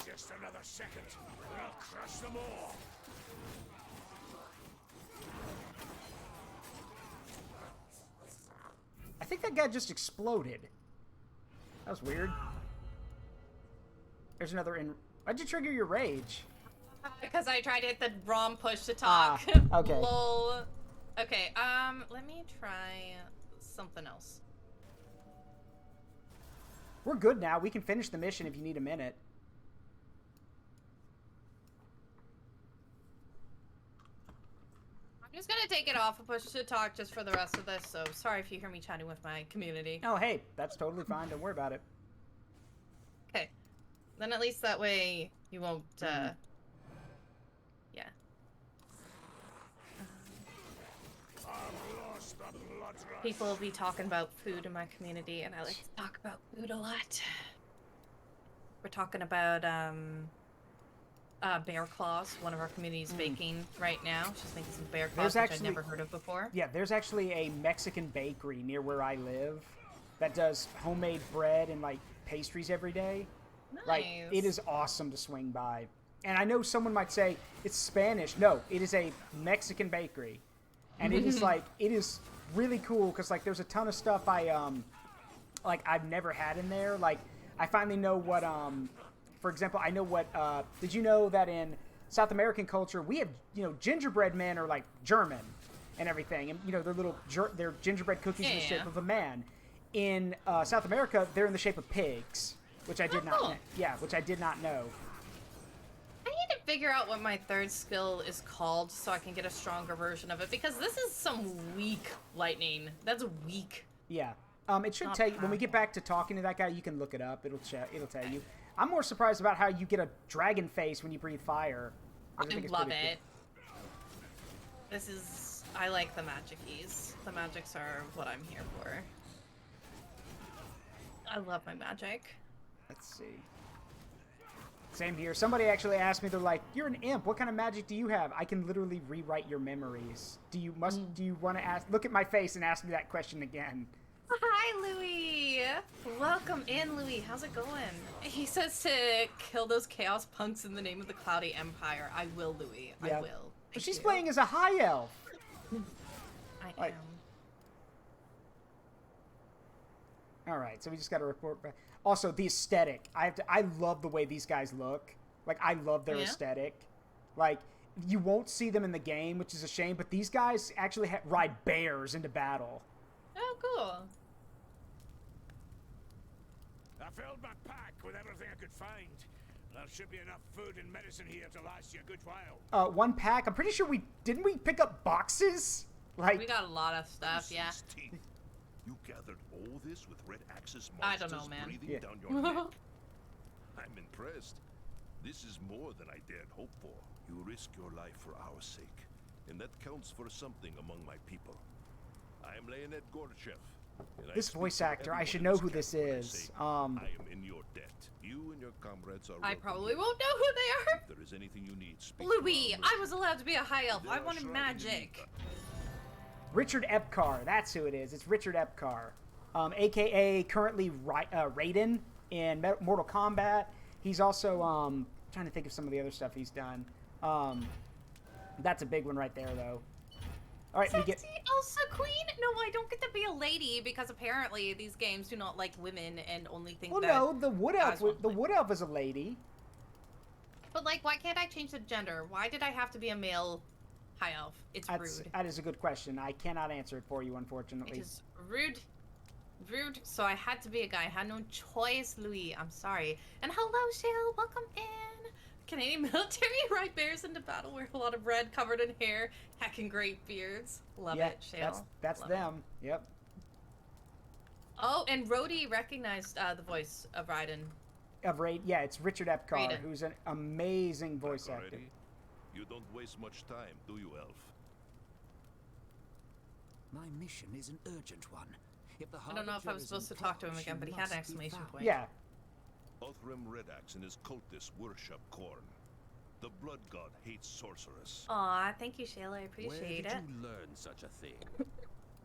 Speaker 3: Just another second, and I'll crush them all!
Speaker 1: I think that guy just exploded. That was weird. There's another in... Why'd you trigger your rage?
Speaker 2: Because I tried to hit the wrong push to talk.
Speaker 1: Okay.
Speaker 2: Lol. Okay, let me try something else.
Speaker 1: We're good now. We can finish the mission if you need a minute.
Speaker 2: I'm just gonna take it off a push to talk just for the rest of this, so sorry if you hear me chatting with my community.
Speaker 1: Oh, hey, that's totally fine. Don't worry about it.
Speaker 2: Okay. Then at least that way you won't, yeah.
Speaker 3: I've lost the blood rush.
Speaker 2: People will be talking about food in my community, and I like to talk about food a lot. We're talking about bear claws. One of our communities baking right now. She's making some bear claws, which I've never heard of before.
Speaker 1: Yeah, there's actually a Mexican bakery near where I live that does homemade bread and like pastries every day.
Speaker 2: Nice.
Speaker 1: Like, it is awesome to swing by. And I know someone might say it's Spanish. No, it is a Mexican bakery, and it is like, it is really cool because like there's a ton of stuff I've never had in there. Like, I finally know what for example, I know what did you know that in South American culture we have, you know, gingerbread men are like German and everything, and you know, they're gingerbread cookies in the shape of a man. In South America, they're in the shape of pigs, which I did not know. Yeah, which I did not know.
Speaker 2: I need to figure out what my third skill is called so I can get a stronger version of it, because this is some weak lightning. That's weak.
Speaker 1: Yeah. It should tell you when we get back to talking to that guy. You can look it up. It'll tell you. I'm more surprised about how you get a dragon face when you breathe fire.
Speaker 2: I love it. This is... I like the magic-ies. The magics are what I'm here for. I love my magic. Let's see.
Speaker 1: Same here. Somebody actually asked me, they're like, "You're an imp. What kind of magic do you have?" I can literally rewrite your memories. Do you want to look at my face and ask me that question again?
Speaker 2: Hi, Louis. Welcome in, Louis. How's it going? He says to kill those chaos punks in the name of the Cloudy Empire. I will, Louis.
Speaker 1: Yeah.
Speaker 2: I will.
Speaker 1: But she's playing as a high elf.
Speaker 2: I am.
Speaker 1: All right, so we just got to report back. Also, the aesthetic. I love the way these guys look. Like, I love their aesthetic. Like, you won't see them in the game, which is a shame, but these guys actually ride bears into battle.
Speaker 2: Oh, cool.
Speaker 3: I filled my pack with everything I could find. There should be enough food and medicine here to last you a good while.
Speaker 1: One pack. I'm pretty sure didn't we pick up boxes? Like,
Speaker 2: we got a lot of stuff, yeah.
Speaker 3: You gathered all this with Red Axis
Speaker 2: I don't
Speaker 3: monsters
Speaker 2: know, man.
Speaker 3: breathing down your neck? I'm impressed. This is more than I dared hope for. You risk your life for our sake, and that counts for something among my people. I am Leonid Gorchev.
Speaker 1: This voice actor, I should know who this is.
Speaker 3: I am in your debt. You and your comrades are.
Speaker 2: I probably won't know who they are.
Speaker 3: If there is anything you need, speak.
Speaker 2: Louis, I was allowed to be a high elf. I wanted magic.
Speaker 1: Richard Epcar, that's who it is. It's Richard Epcar, aka currently Raiden in Mortal Kombat. He's also trying to think of some of the other stuff he's done. That's a big one right there, though. All right, we get
Speaker 2: Elsa Queen. No, I don't get to be a lady because apparently these games do not like women and only think.
Speaker 1: Well,
Speaker 2: that
Speaker 1: no, the wood elf is a lady.
Speaker 2: But like, why can't I change the gender? Why did I have to be a male high elf? It's rude.
Speaker 1: That is a good question. I cannot answer it for you, unfortunately.
Speaker 2: It is rude. Rude. So I had to be a guy. I had no choice, Louis. I'm sorry. And hello, Shale. Welcome in. Canadian military ride bears into battle, wear a lot of red, covered in hair, hacking great beards. Love it, Shale.
Speaker 1: That's them. Yep.
Speaker 2: Oh, and Rhodey recognized the voice of Raiden.
Speaker 1: Yeah, it's Richard Epcar, who's an amazing voice actor.
Speaker 3: You don't waste much time, do you, Elf?
Speaker 4: My mission is an urgent one.
Speaker 2: I don't know if I was supposed to talk to him again, but he had an exclamation point.
Speaker 1: Yeah.
Speaker 3: Othram Redax and his cultists worship Khorne. The blood god hates sorceress.
Speaker 2: Aw, thank you, Shayla. I appreciate it.
Speaker 4: Where did you learn such a thing?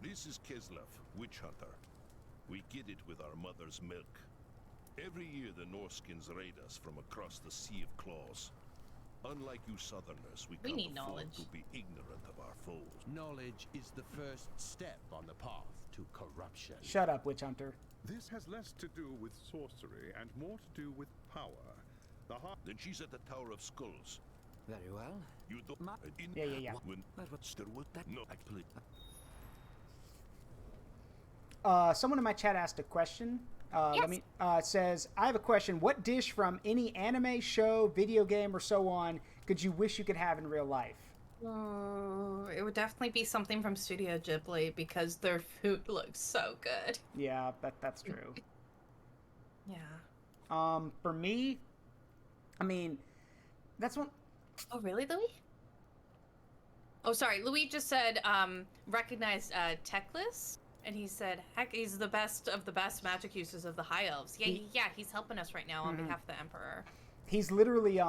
Speaker 3: This is Kislev, witch hunter. We get it with our mother's milk. Every year the Norskins raid us from across the Sea of Claws. Unlike you Southerners, we can't
Speaker 2: need
Speaker 3: afford
Speaker 2: knowledge.
Speaker 3: to be ignorant of our foes.
Speaker 4: Knowledge is the first step on the path to corruption.
Speaker 1: Shut up, witch hunter.
Speaker 5: This has less to do with sorcery and more to do with power.
Speaker 3: Then she's at the Tower of Skulls.
Speaker 4: Very well.
Speaker 3: You don't.
Speaker 1: Yeah.
Speaker 3: When
Speaker 4: That what
Speaker 3: there was that? No, actually.
Speaker 1: Someone in my chat asked a question.
Speaker 2: Yes.
Speaker 1: It says, I have a question. What dish from any anime, show, video game, or so on could you wish you could have in real life?
Speaker 2: It would definitely be something from Studio Ghibli because their food looks so good.
Speaker 1: Yeah, that's true.
Speaker 2: Yeah.
Speaker 1: For me, I mean, that's one.
Speaker 2: Oh, really, Louis? Oh, sorry. Louis just said recognized Teclis And he said, heck, he's the best of the best magic users of the High Elves. Yeah, he's helping us right now on behalf of the Emperor.
Speaker 1: He's literally,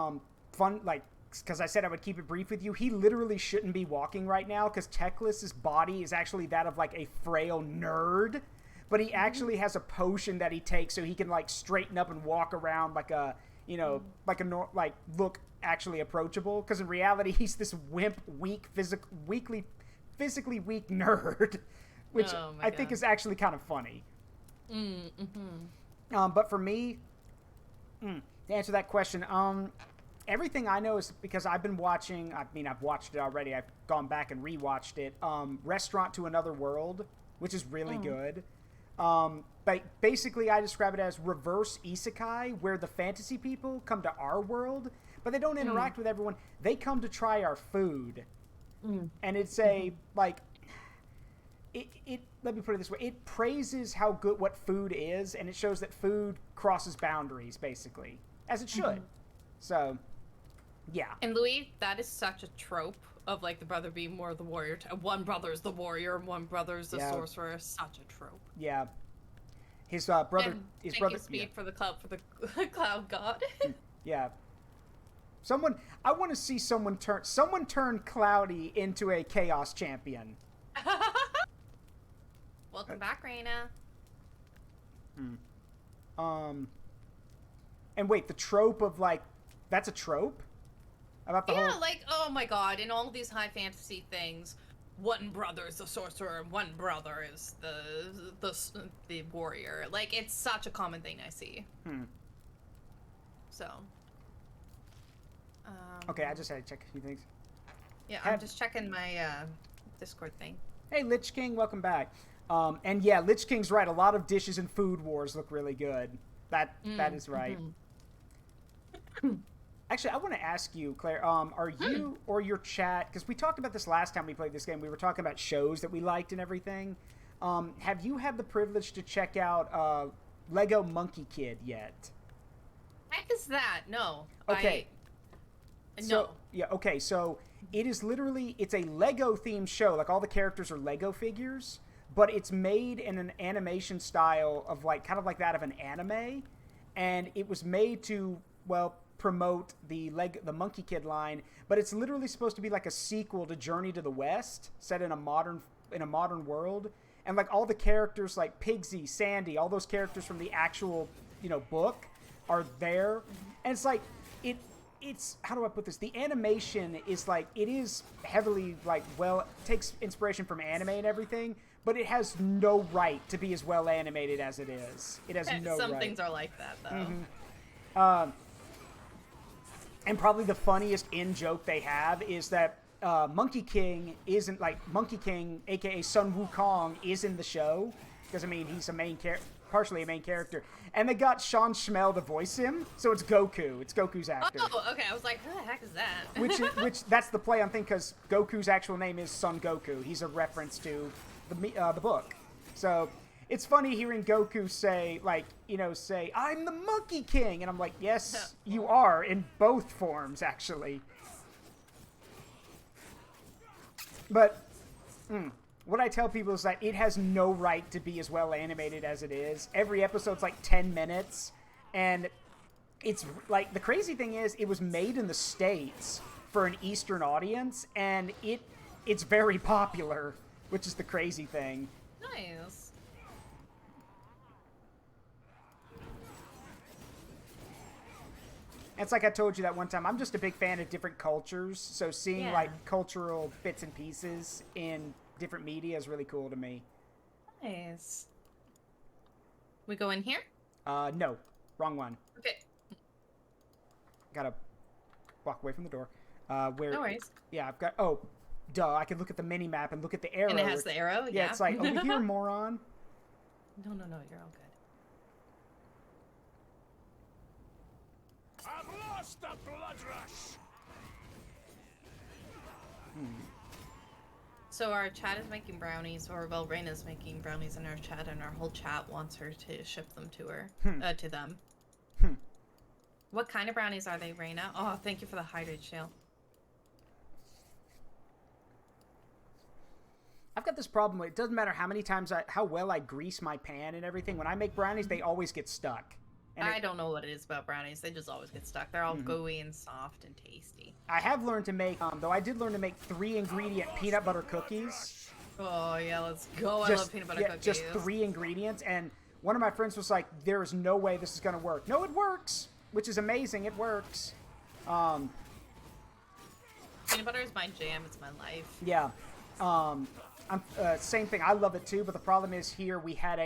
Speaker 1: fun, like, because I said I would keep it brief with you, he literally shouldn't be walking right now, because Teclis's body is actually that of, like, a frail nerd, but he actually has a potion that he takes so he can, like, straighten up and walk around like a, you know, like, look actually approachable, because in reality, he's this wimp, weak, physically weak nerd. Which I think is actually kind of funny. But for me, to answer that question, everything I know is because I've been watching, I mean, I've watched it already. I've gone back and rewatched it. Restaurant to Another World, which is really good. But basically, I describe it as reverse isekai, where the fantasy people come to our world, but they don't interact with everyone. They come to try our food. And it's a, like... It let me put it this way. It praises how good what food is, and it shows that food crosses boundaries, basically, as it should. So, yeah.
Speaker 2: And Louis, that is such a trope of, like, the brother being more the warrior. One brother is the warrior, and one brother is the sorcerer. Such a trope.
Speaker 1: Yeah. His brother...
Speaker 2: And
Speaker 1: his
Speaker 2: thank
Speaker 1: brother...
Speaker 2: you, Speed, for the cloud god.
Speaker 1: Yeah. I want to see someone turn Cloudy into a Chaos champion.
Speaker 2: Welcome back, Raina.
Speaker 1: And wait, the trope of, like, that's a trope? About the whole...
Speaker 2: like, oh my god, in all of these high fantasy things, one brother is the sorcerer and one brother is the warrior. Like, it's such a common thing I see. So.
Speaker 1: Okay, I just had to check a few things.
Speaker 2: Yeah, I'm just checking my Discord thing.
Speaker 1: Hey, Lich King, welcome back. And yeah, Lich King's right. A lot of dishes in Food Wars look really good. That is right. Actually, I want to ask you, Claire, are you or your chat, because we talked about this last time we played this game, we were talking about shows that we liked and everything. Have you had the privilege to check out Lego Monkey Kid yet?
Speaker 2: Heck is that? No.
Speaker 1: Okay.
Speaker 2: No.
Speaker 1: So, yeah, okay, so it is literally, it's a Lego-themed show. Like, all the characters are Lego figures, but it's made in an animation style of, like, kind of like that of an anime, and it was made to, well, promote the Monkey Kid line, but it's literally supposed to be like a sequel to Journey to the West, set in a modern world, and, like, all the characters, like Pigsy, Sandy, all those characters from the actual, you know, book are there, and it's like, it's, how do I put this? The animation is, like, it is heavily, like, well, takes inspiration from anime and everything, but it has no right to be as well animated as it is. It has no right.
Speaker 2: Some things are like that, though.
Speaker 1: And probably the funniest in-joke they have is that Monkey King isn't, like, Monkey King, a.k.a. Sun Wukong, is in the show, because, I mean, he's partially a main character. And they got Sean Schmel to voice him, so it's Goku. It's Goku's actor.
Speaker 2: Oh, okay. I was like, who the heck is that?
Speaker 1: which that's the play on thing, because Goku's actual name is Son Goku. He's a reference to the book. So it's funny hearing Goku say, like, you know, say, I'm the Monkey King. And I'm like, yes, you are, in both forms, actually. But... what I tell people is that it has no right to be as well animated as it is. Every episode's like 10 minutes, and it's like, the crazy thing is, it was made in the States for an Eastern audience, and it's very popular, which is the crazy thing.
Speaker 2: Nice.
Speaker 1: It's like I told you that one time, I'm just a big fan of different cultures, so seeing like cultural bits and pieces in different media is really cool to me.
Speaker 2: Nice. We go in here?
Speaker 1: No. Wrong one.
Speaker 2: Okay.
Speaker 1: Gotta walk away from the door. Where?
Speaker 2: No worries.
Speaker 1: Yeah, I've got... Oh, duh. I could look at the mini-map and look at the arrow.
Speaker 2: And it has the arrow?
Speaker 1: Yeah, it's like, over here, moron.
Speaker 2: No, you're all good.
Speaker 3: I've lost the blood rush!
Speaker 2: So our chat is making brownies, or, well, Raina's making brownies in our chat, and our whole chat wants her to ship them to her, to them. What kind of brownies are they, Raina? Oh, thank you for the hydrate shield.
Speaker 1: got this problem. It doesn't matter how many times how well I grease my pan and everything. When I make brownies, they always get stuck. And
Speaker 2: I don't know what it is about brownies. They just always get stuck. They're all gooey and soft and tasty.
Speaker 1: I have learned to make, though I did learn to make 3-ingredient peanut butter cookies.
Speaker 2: Oh, yeah, let's go. I love peanut butter cookies.
Speaker 1: Just 3 ingredients. And one of my friends was like, there is no way this is going to work. No, it works, which is amazing. It works.
Speaker 2: Peanut butter is my jam. It's my life.
Speaker 1: Yeah. Same thing. I love it too, but the problem is here we had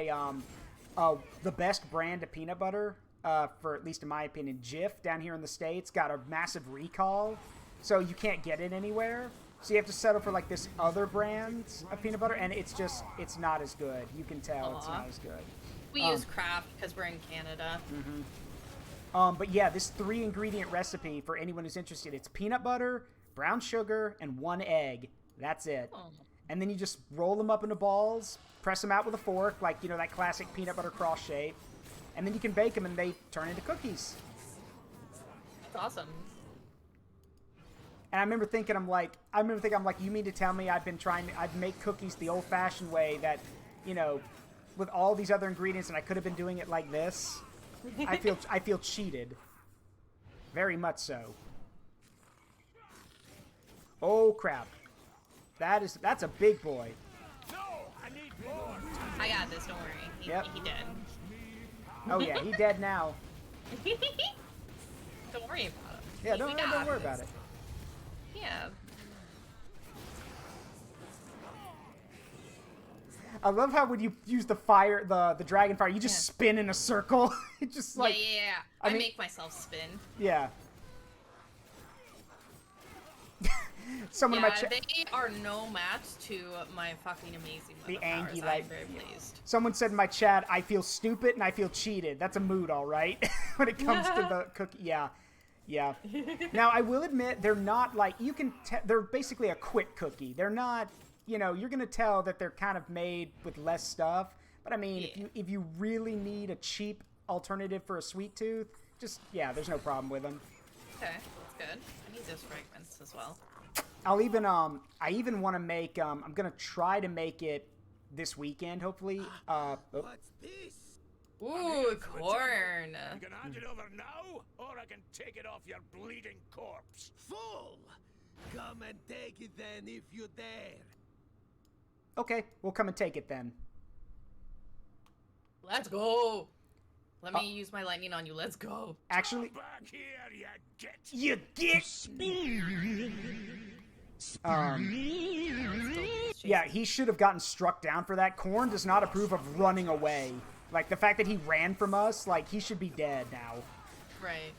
Speaker 1: the best brand of peanut butter, for at least in my opinion, Jif, down here in the States, got a massive recall, so you can't get it anywhere. So you have to settle for like this other brand of peanut butter, and it's not as good. You can tell it's not as good.
Speaker 2: We use Kraft because we're in Canada.
Speaker 1: But yeah, this 3-ingredient recipe, for anyone who's interested, it's peanut butter, brown sugar, and 1 egg. That's it.
Speaker 2: Oh.
Speaker 1: And then you just roll them up into balls, press them out with a fork, like, you know, that classic peanut butter cross shape. And then you can bake them and they turn into cookies.
Speaker 2: That's awesome.
Speaker 1: And I remember thinking, I'm like, you mean to tell me I'd make cookies the old-fashioned way that, you know, with all these other ingredients, and I could have been doing it like this? I feel cheated. Very much so. Oh, crap. That's a big boy.
Speaker 3: No, I need more.
Speaker 2: I got this, don't worry. He dead.
Speaker 1: Oh yeah, he dead now.
Speaker 2: Don't worry about him.
Speaker 1: Yeah, don't worry about it.
Speaker 2: Yeah.
Speaker 1: I love how when you use the fire, the dragon fire, you just spin in a circle. It's just like
Speaker 2: yeah. I make myself spin.
Speaker 1: Yeah. Someone in my chat.
Speaker 2: They are no match to my fucking amazing
Speaker 1: The
Speaker 2: powers.
Speaker 1: Angie
Speaker 2: I'm
Speaker 1: light.
Speaker 2: very pleased.
Speaker 1: Someone said in my chat, I feel stupid and I feel cheated. That's a mood, all right. When it comes to the cookie, yeah. Now I will admit they're not like they're basically a quick cookie. They're not, you know, you're gonna tell that they're kind of made with less stuff. But I mean, if you really need a cheap alternative for a sweet tooth, there's no problem with them.
Speaker 2: Okay, that's good. I need those fragments as well.
Speaker 1: I even want to make, I'm going to try to make it this weekend, hopefully.
Speaker 4: What's this?
Speaker 2: Ooh, corn.
Speaker 3: You can hand it over now, or I can take it off your bleeding corpse.
Speaker 4: Fool! Come and take it then if you dare.
Speaker 1: Okay, we'll come and take it then.
Speaker 2: Let's go. Let me use my lightning on you. Let's go.
Speaker 1: Actually,
Speaker 3: Back here, you get.
Speaker 1: Yeah, he should have gotten struck down for that. Korn does not approve of running away. Like, the fact that he ran from us, like, he should be dead now.
Speaker 2: Right.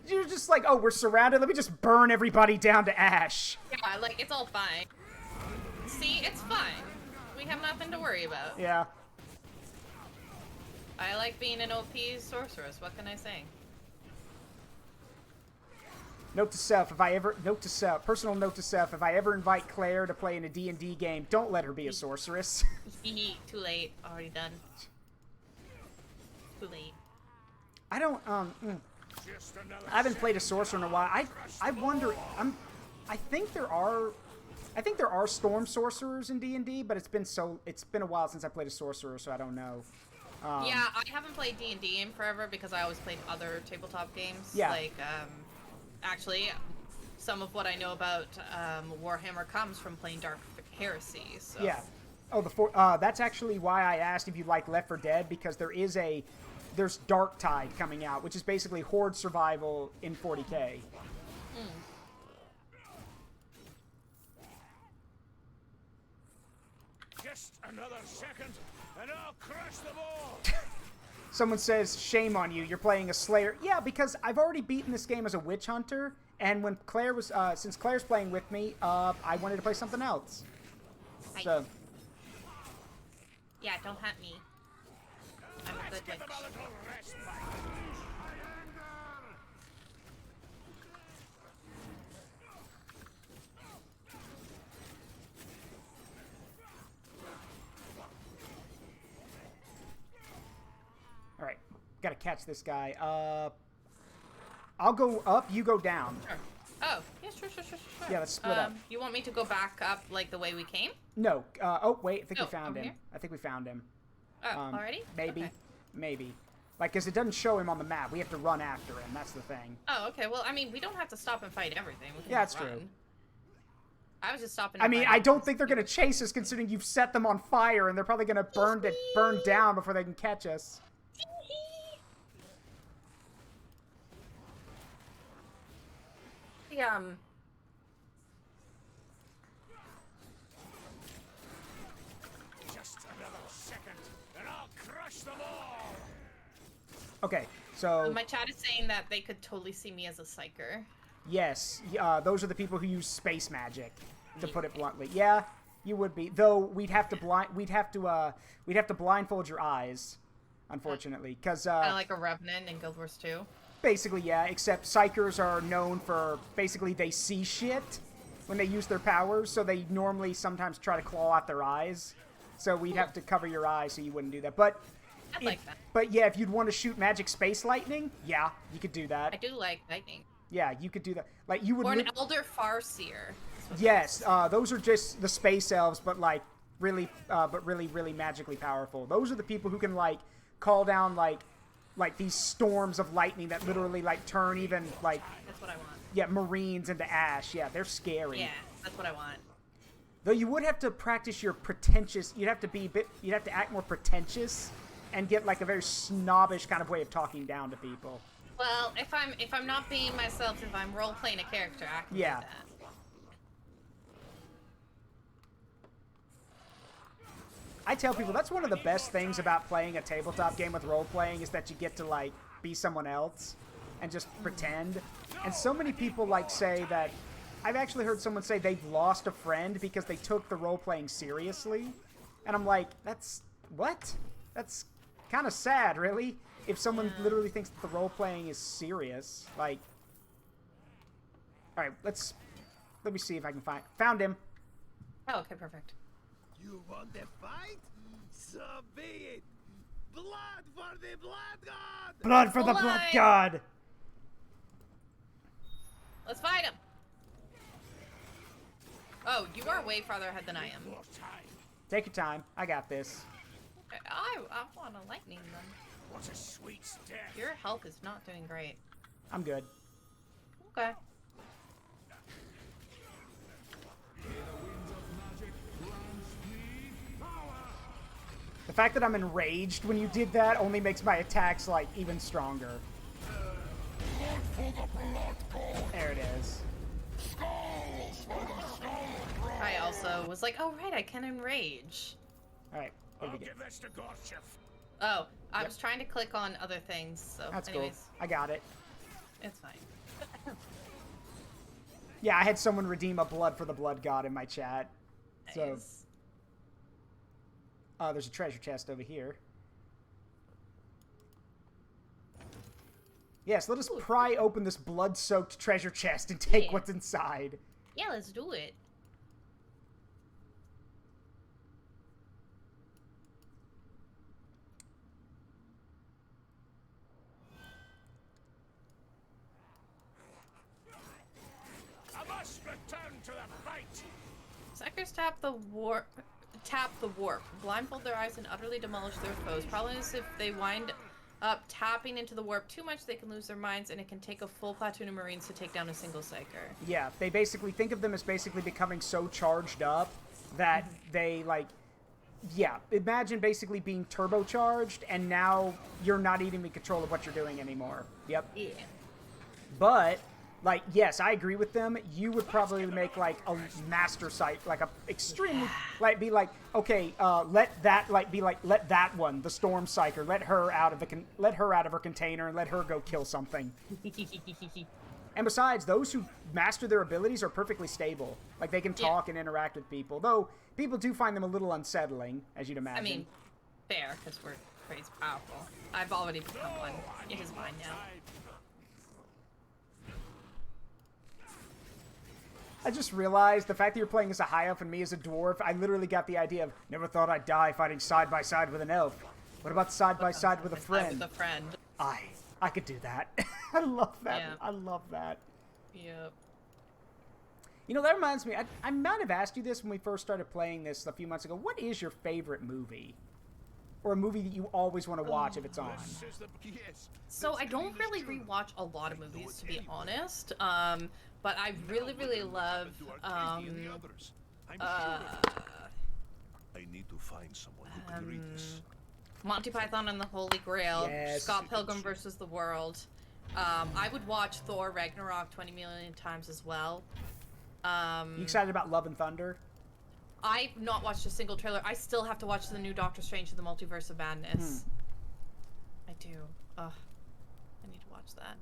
Speaker 1: You're just like, oh, we're surrounded. Let me just burn everybody down to ash.
Speaker 2: Yeah, like, it's all fine. See, it's fine. We have nothing to worry about.
Speaker 1: Yeah.
Speaker 2: I like being an OP sorceress. What can I say?
Speaker 1: Note to self, personal note to self, if I ever invite Claire to play in a D&D game, don't let her be a sorceress.
Speaker 2: Too late. Already done. Too late.
Speaker 1: I don't, I haven't played a sorcerer in a while. I wonder, I think there are storm sorcerers in D&D, but it's been a while since I played a sorcerer, so I don't know.
Speaker 2: Yeah, I haven't played D&D in forever because I always played other tabletop games.
Speaker 1: Yeah.
Speaker 2: Like, actually, some of what I know about Warhammer comes from playing Dark Heresy. So.
Speaker 1: Yeah. Oh, that's actually why I asked if you like Left 4 Dead, because there's Dark Tide coming out, which is basically Horde survival in 40k.
Speaker 3: Just another second, and I'll crush them all.
Speaker 1: Someone says, shame on you, you're playing a Slayer. Yeah, because I've already beaten this game as a Witch Hunter, and when Claire was, since Claire's playing with me, I wanted to play something else. So.
Speaker 2: Yeah, don't hunt me. I'm a good witch.
Speaker 1: Alright, gotta catch this guy. I'll go up, you go down.
Speaker 2: Sure. Oh, yeah, sure.
Speaker 1: Yeah, let's split up.
Speaker 2: You want me to go back up like the way we came?
Speaker 1: No. Oh, wait. I think we
Speaker 2: No,
Speaker 1: found
Speaker 2: over
Speaker 1: him.
Speaker 2: here?
Speaker 1: I think we found him.
Speaker 2: Oh, already?
Speaker 1: Maybe.
Speaker 2: Okay.
Speaker 1: Maybe. Like, because it doesn't show him on the map. We have to run after him. That's the thing.
Speaker 2: Oh, okay. Well, I mean, we don't have to stop and fight everything. We can
Speaker 1: Yeah,
Speaker 2: just
Speaker 1: that's
Speaker 2: run.
Speaker 1: true.
Speaker 2: I was just stopping.
Speaker 1: I mean, I don't think they're going to chase us considering you've set them on fire and they're probably going to burn down before they can catch us.
Speaker 4: Just another second, and I'll crush them all!
Speaker 1: Okay, so...
Speaker 2: My chat is saying that they could totally see me as a psyker.
Speaker 1: Yes, those are the people who use space magic, to put it bluntly. Yeah, you would be. Though we'd have to blindfold your eyes, unfortunately, because
Speaker 2: Kind of like a revenant in Guild Wars 2.
Speaker 1: basically, yeah. Except psychers are known for basically they see shit when they use their powers, so they normally sometimes try to claw out their eyes. So we'd have to cover your eyes so you wouldn't do that. But
Speaker 2: I'd like that.
Speaker 1: But yeah, if you'd want to shoot magic space lightning, yeah, you could do that.
Speaker 2: I do like lightning.
Speaker 1: Yeah, you could do that. Like you would.
Speaker 2: Or an Elder Farseer.
Speaker 1: Yes, those are just the space elves, but like really magically powerful. Those are the people who can like call down like these storms of lightning that literally like turn even like
Speaker 2: That's what I want.
Speaker 1: yeah marines into ash. Yeah, they're scary.
Speaker 2: Yeah, that's what I want.
Speaker 1: Though you would have to practice your pretentious. You'd have to act more pretentious and get like a very snobbish kind of way of talking down to people.
Speaker 2: Well, if I'm not being myself, if I'm role playing a character, I can do that.
Speaker 1: I tell people that's one of the best things about playing a tabletop game with role playing is that you get to like be someone else and just pretend. And so many people like say that I've actually heard someone say they've lost a friend because they took the role playing seriously. And I'm like, that's what? That's kind of sad, really. If someone literally thinks that the role playing is serious, like, all right, let me see if I can found him.
Speaker 2: Oh, okay, perfect.
Speaker 4: You want a fight? So be it! Blood for the blood god!
Speaker 1: Blood for the blood god!
Speaker 2: Let's fight him! Oh, you are way farther ahead than I am.
Speaker 1: Take your time. I got this.
Speaker 2: I want to lightning them.
Speaker 4: What a sweet step!
Speaker 2: Your health is not doing great.
Speaker 1: I'm good.
Speaker 2: Okay.
Speaker 1: The fact that I'm enraged when you did that only makes my attacks, like, even stronger. There it is.
Speaker 2: I also was like, oh, right, I can enrage.
Speaker 1: Alright, what do we get?
Speaker 2: Oh, I was trying to click on other things, so
Speaker 1: That's
Speaker 2: anyways.
Speaker 1: cool. I got it.
Speaker 2: It's fine.
Speaker 1: Yeah, I had someone redeem a blood for the blood god in my chat. So,
Speaker 2: Nice.
Speaker 1: there's a treasure chest over here. Yes, let us pry open this blood-soaked treasure chest and take what's inside.
Speaker 2: Yeah, let's do it.
Speaker 4: I must return to the fight!
Speaker 2: Psychers tap the warp. Blindfold their eyes and utterly demolish their foes. Problem is, if they wind up tapping into the warp too much, they can lose their minds, and it can take a full platoon of Marines to take down a single Psyker.
Speaker 1: Yeah, they basically think of them as basically becoming so charged up that they, like... Yeah, imagine basically being turbocharged, and now you're not even in control of what you're doing anymore. Yep.
Speaker 2: Yeah.
Speaker 1: But, like, yes, I agree with them. You would probably make, like, a master site, like, a extremely, like, be like, okay, let that one, the Storm Psyker, let her out of her container and let her go kill something. And besides, those who master their abilities are perfectly stable. Like, they can talk and interact with people. Though, people do find them a little unsettling, as you'd imagine.
Speaker 2: I mean, fair, because we're crazy powerful. I've already become one. It is mine now.
Speaker 1: I just realized the fact that you're playing as a high elf and me as a dwarf, I literally got the idea of, never thought I'd die fighting side by side with an elf. What about side by side with a friend?
Speaker 2: With a friend.
Speaker 1: I could do that. I love that.
Speaker 2: Yeah.
Speaker 1: I love that.
Speaker 2: Yep.
Speaker 1: You know, that reminds me, I might have asked you this when we first started playing this a few months ago. What is your favorite movie? Or a movie that you always want to watch if it's on?
Speaker 2: So I don't really rewatch a lot of movies, to be honest. But I really love
Speaker 3: I need to find someone who can read this.
Speaker 2: Monty Python and the Holy Grail,
Speaker 1: Yes.
Speaker 2: Scott Pilgrim versus the World. I would watch Thor Ragnarok 20 million times as well.
Speaker 1: You excited about Love and Thunder?
Speaker 2: I've not watched a single trailer. I still have to watch the new Doctor Strange in the Multiverse of Madness. I do. Ugh. I need to watch that.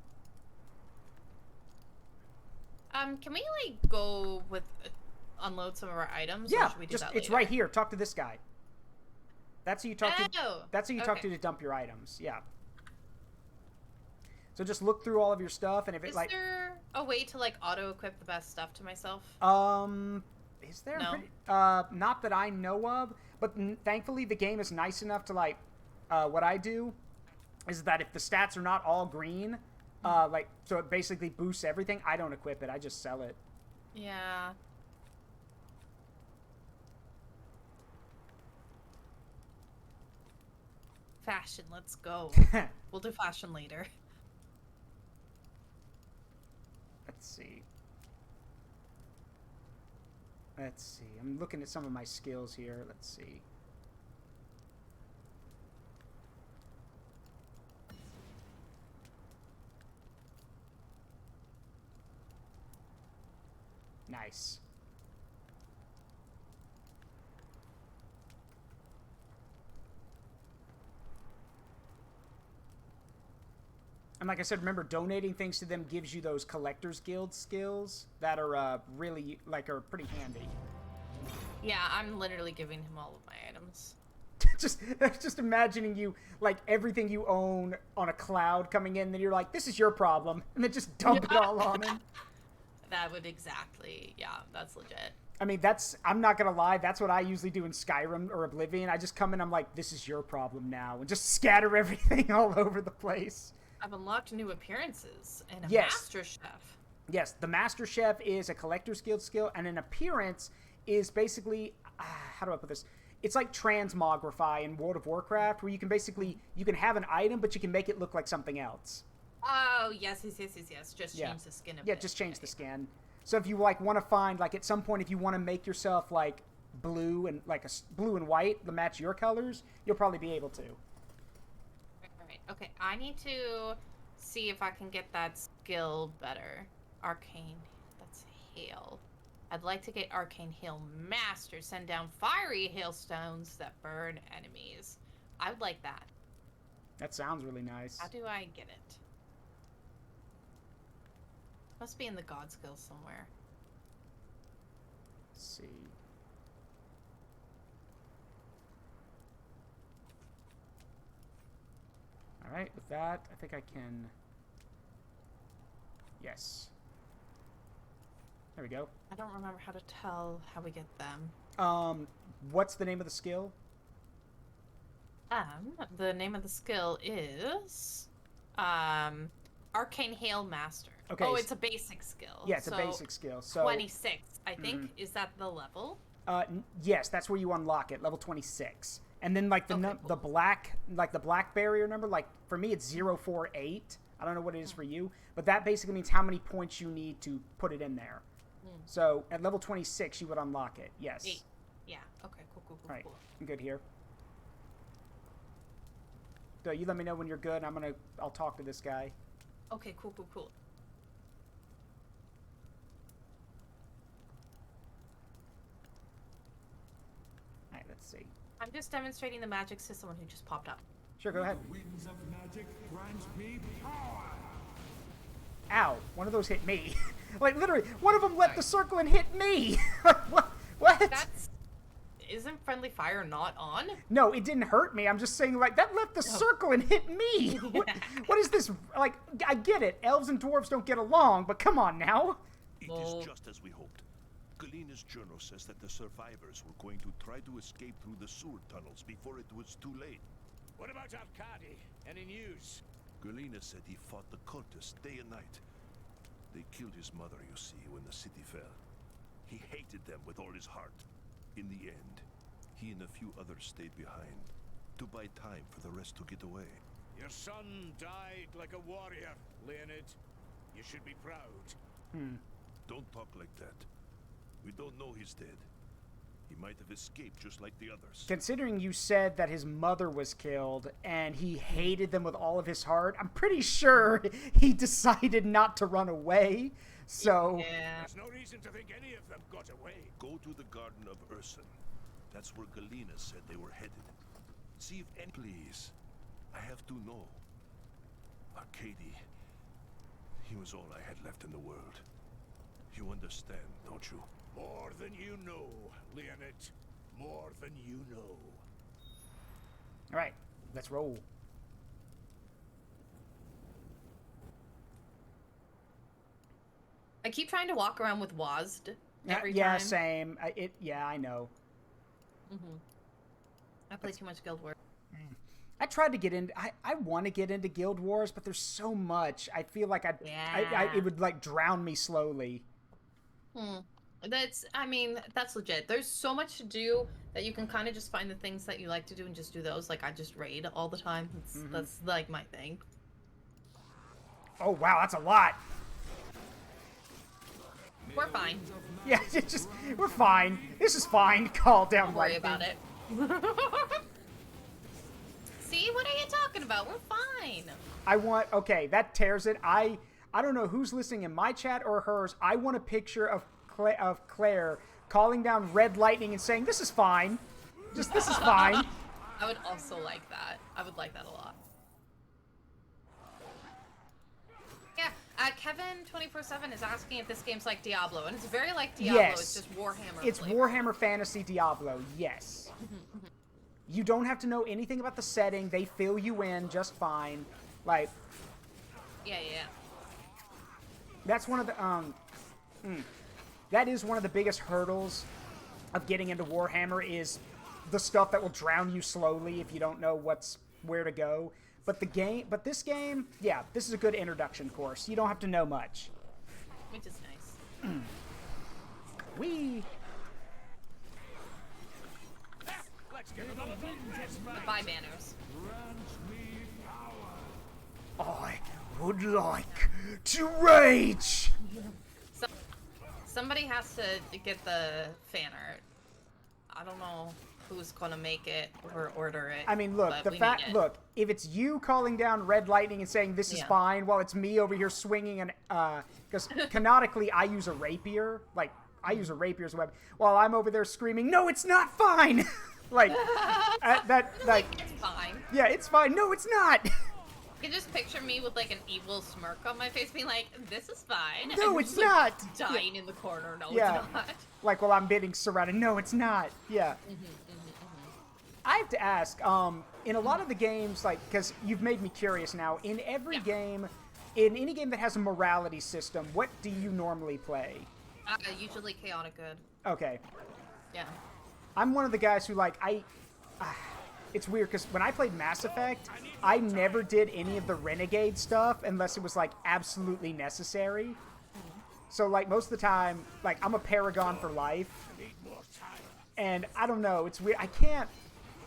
Speaker 2: Can we, like, go with... unload some of our items?
Speaker 1: Yeah,
Speaker 2: or should we do that
Speaker 1: it's
Speaker 2: later?
Speaker 1: right here. Talk to this guy. That's who you talk to.
Speaker 2: Oh,
Speaker 1: That's who you talk to dump your items. Yeah. So just look through all of your stuff, and if it
Speaker 2: Is
Speaker 1: like...
Speaker 2: there a way to, like, auto-equip the best stuff to myself?
Speaker 1: Is there?
Speaker 2: No.
Speaker 1: Not that I know of, but thankfully the game is nice enough to, like, what I do is that if the stats are not all green, like, so it basically boosts everything, I don't equip it, I just sell it.
Speaker 2: Yeah. Fashion, let's go. We'll do fashion later.
Speaker 1: Let's see. Let's see. I'm looking at some of my skills here. Let's see. Nice. And like I said, remember, donating things to them gives you those Collector's Guild skills that are really, like, are pretty handy.
Speaker 2: Yeah, I'm literally giving him all of my items.
Speaker 1: just imagining you, like, everything you own on a cloud coming in, then you're like, this is your problem, and then just dump it all on him.
Speaker 2: That would exactly, yeah, that's legit.
Speaker 1: I mean, I'm not gonna lie, that's what I usually do in Skyrim or Oblivion. I just come in, I'm like, this is your problem now, and just scatter everything all over the place.
Speaker 2: I've unlocked new appearances and a
Speaker 1: Yes.
Speaker 2: Master Chef.
Speaker 1: Yes, the Master Chef is a Collector's Guild skill, and an appearance is basically, how do I put this? It's like transmogrify in World of Warcraft, where you can basically, you can have an item, but you can make it look like something else.
Speaker 2: Oh, yes. Just change the skin a bit.
Speaker 1: Yeah, just change the skin. So if you, like, want to find, like, at some point, if you want to make yourself, like, blue and, like, blue and white to match your colors, you'll probably be able to.
Speaker 2: Alright, okay, I need to see if I can get that skill better. Arcane, that's hail. I'd like to get Arcane Hail Master, send down fiery hailstones that burn enemies. I would like that.
Speaker 1: That sounds really nice.
Speaker 2: How do I get it? Must be in the god skill somewhere.
Speaker 1: Let's see. Alright, with that, I think I can... Yes. There we go.
Speaker 2: I don't remember how to tell how we get them.
Speaker 1: What's the name of the skill?
Speaker 2: The name of the skill is Arcane Hail Master.
Speaker 1: Okay.
Speaker 2: Oh, it's a basic skill.
Speaker 1: Yeah, it's a basic skill. So
Speaker 2: 26, I think. Is that the level?
Speaker 1: yes, that's where you unlock it, level 26. And then like the
Speaker 2: Okay,
Speaker 1: the black, like the black barrier number, like for me it's 048. I don't know what it is for you, but that basically means how many points you need to put it in there. So at level 26 you would unlock it. Yes.
Speaker 2: 8. Yeah. Okay. Cool.
Speaker 1: All right. I'm good here. So you let me know when you're good. And I'll talk to this guy.
Speaker 2: Okay. Cool.
Speaker 1: All right. Let's see.
Speaker 2: I'm just demonstrating the magic to someone who just popped up.
Speaker 1: Sure. Go ahead.
Speaker 4: Winds of magic grant me power.
Speaker 1: Ow! One of those hit me. Like literally, one of them left the circle and hit me. Like what? What?
Speaker 2: Isn't friendly fire not on?
Speaker 1: No, it didn't hurt me. I'm just saying, like, that left the circle and hit me. What is this? Like, I get it. Elves and dwarves don't get along, but come on now.
Speaker 3: It is just as we hoped. Galina's journal says that the survivors were going to try to escape through the sewer tunnels before it was too late.
Speaker 4: What about Arkady? Any news?
Speaker 3: Galina said he fought the cultists day and night. They killed his mother, you see, when the city fell. He hated them with all his heart. In the end, he and a few others stayed behind to buy time for the rest to get away.
Speaker 4: Your son died like a warrior, Leonid. You should be proud.
Speaker 3: Don't talk like that. We don't know he's dead. He might have escaped just like the others.
Speaker 1: Considering you said that his mother was killed and he hated them with all of his heart, I'm pretty sure he decided not to run away. So,
Speaker 2: Yeah.
Speaker 4: There's no reason to think any of them got away.
Speaker 3: Go to the Garden of Urson. That's where Galena said they were headed. See if any... Please. I have to know. Arcady. He was all I had left in the world. You understand, don't you?
Speaker 4: More than you know, Leonid. More than you know.
Speaker 1: all right, let's roll.
Speaker 2: I keep trying to walk around with WASD every
Speaker 1: Yeah,
Speaker 2: time.
Speaker 1: same. Yeah, I know.
Speaker 2: I play too much Guild Wars.
Speaker 1: I tried to get in. I want to get into Guild Wars, but there's so much. I feel like it would like drown me slowly.
Speaker 2: I mean, that's legit. There's so much to do that you can kind of just find the things that you like to do and just do those. Like, I just raid all the time. That's like my thing.
Speaker 1: Oh wow, that's a lot.
Speaker 2: We're fine.
Speaker 1: Yeah, we're fine. This is fine. Call down.
Speaker 2: Don't worry about it. See, what are you talking about? We're fine.
Speaker 1: Okay, that tears it. I don't know who's listening in my chat or hers. I want a picture of Claire calling down red lightning and saying, "This is fine. Just this is fine."
Speaker 2: I would also like that. I would like that a lot. Yeah, Kevin247 is asking if this game's like Diablo, and it's very like Diablo.
Speaker 1: Yes.
Speaker 2: It's just Warhammer.
Speaker 1: It's
Speaker 2: flavor.
Speaker 1: Warhammer Fantasy Diablo. Yes. You don't have to know anything about the setting. They fill you in just fine. Like,
Speaker 2: Yeah.
Speaker 1: that's one of the that is one of the biggest hurdles of getting into Warhammer is the stuff that will drown you slowly if you don't know where to go. But this game, yeah, this is a good introduction course. You don't have to know much.
Speaker 2: Which is nice.
Speaker 1: Wee.
Speaker 4: Let's get another
Speaker 2: Bye, banners.
Speaker 1: I would like to rage.
Speaker 2: Somebody has to get the fan art. I don't know who's gonna make it or order it.
Speaker 1: I mean, look,
Speaker 2: but
Speaker 1: look, if it's you calling down red lightning and saying this is fine, while it's me over here swinging an, because canonically I use a rapier, like, I use a rapier as a weapon, while I'm over there screaming, no, it's not fine! like,
Speaker 2: it's fine.
Speaker 1: Yeah, it's fine, no, it's not!
Speaker 2: You can just picture me with like an evil smirk on my face being like, this is fine.
Speaker 1: No,
Speaker 2: and
Speaker 1: it's
Speaker 2: just, like,
Speaker 1: not!
Speaker 2: dying in the corner, no,
Speaker 1: Yeah.
Speaker 2: it's not.
Speaker 1: Like, while I'm being surrounded, no, it's not, yeah. I have to ask, in a lot of the games, like, because you've made me curious now, in every game, in any game that has a morality system, what do you normally play?
Speaker 2: Usually chaotic good.
Speaker 1: Okay.
Speaker 2: Yeah.
Speaker 1: I'm one of the guys who, like, it's weird, because when I played Mass Effect, I never did any of the Renegade stuff unless it was, like, absolutely necessary. So, like, most of the time, like, I'm a Paragon for life. And I don't know, it's weird. I can't...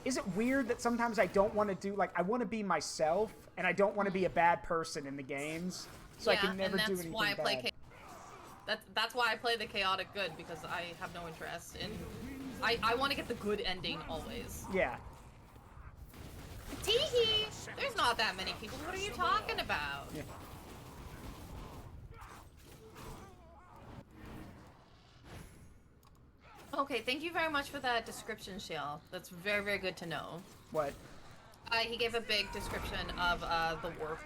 Speaker 1: Is it weird that sometimes I don't want to do, like, I want to be myself, and I don't want to be a bad person in the games, so I can never do anything
Speaker 2: why I play
Speaker 1: bad.
Speaker 2: That's why I play the chaotic good, because I have no interest in... I want to get the good ending always.
Speaker 1: Yeah.
Speaker 2: Teehee! There's not that many people. What are you talking about?
Speaker 1: Yeah.
Speaker 2: Okay, thank you very much for that description, Shale. That's very, very good to know.
Speaker 1: What?
Speaker 2: He gave a big description of the warp.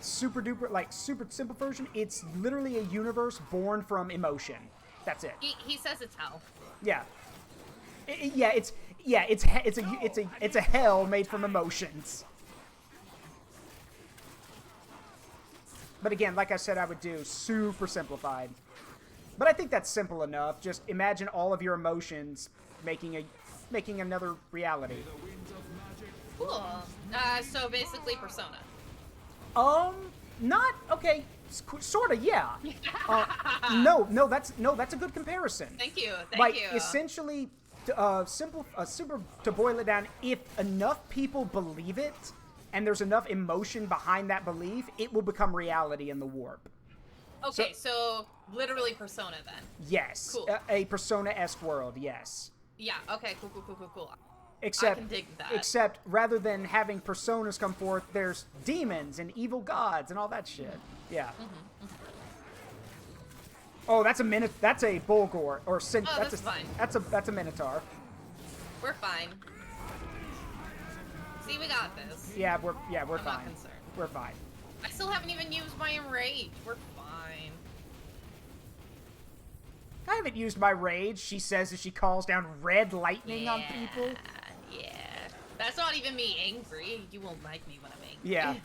Speaker 1: Super duper, like, super simple version, it's literally a universe born from emotion. That's it.
Speaker 2: He says it's hell.
Speaker 1: Yeah. It's a hell made from emotions. But again, like I said, I would do super simplified. But I think that's simple enough. Just imagine all of your emotions making another reality.
Speaker 2: Cool. So basically Persona.
Speaker 1: Not okay. Sort of, yeah. No, that's a good comparison.
Speaker 2: Thank you.
Speaker 1: Essentially, super to boil it down. If enough people believe it, and there's enough emotion behind that belief, it will become reality in the warp.
Speaker 2: Okay, so literally Persona then.
Speaker 1: Yes.
Speaker 2: Cool.
Speaker 1: A Persona-esque world. Yes.
Speaker 2: Yeah. Okay. Cool.
Speaker 1: Except,
Speaker 2: I can dig that.
Speaker 1: Except, rather than having personas come forth, there's demons and evil gods and all that shit. Yeah. Oh, that's a Bulgor or
Speaker 2: that's fine.
Speaker 1: That's a Minotaur.
Speaker 2: We're fine. See, we got this.
Speaker 1: Yeah, we're
Speaker 2: I'm
Speaker 1: fine.
Speaker 2: not concerned.
Speaker 1: We're fine.
Speaker 2: I still haven't even used my enrage. We're fine.
Speaker 1: I haven't used my rage, she says as she calls down red lightning on people.
Speaker 2: Yeah. That's not even me angry. You won't like me when I'm angry.
Speaker 1: Yeah.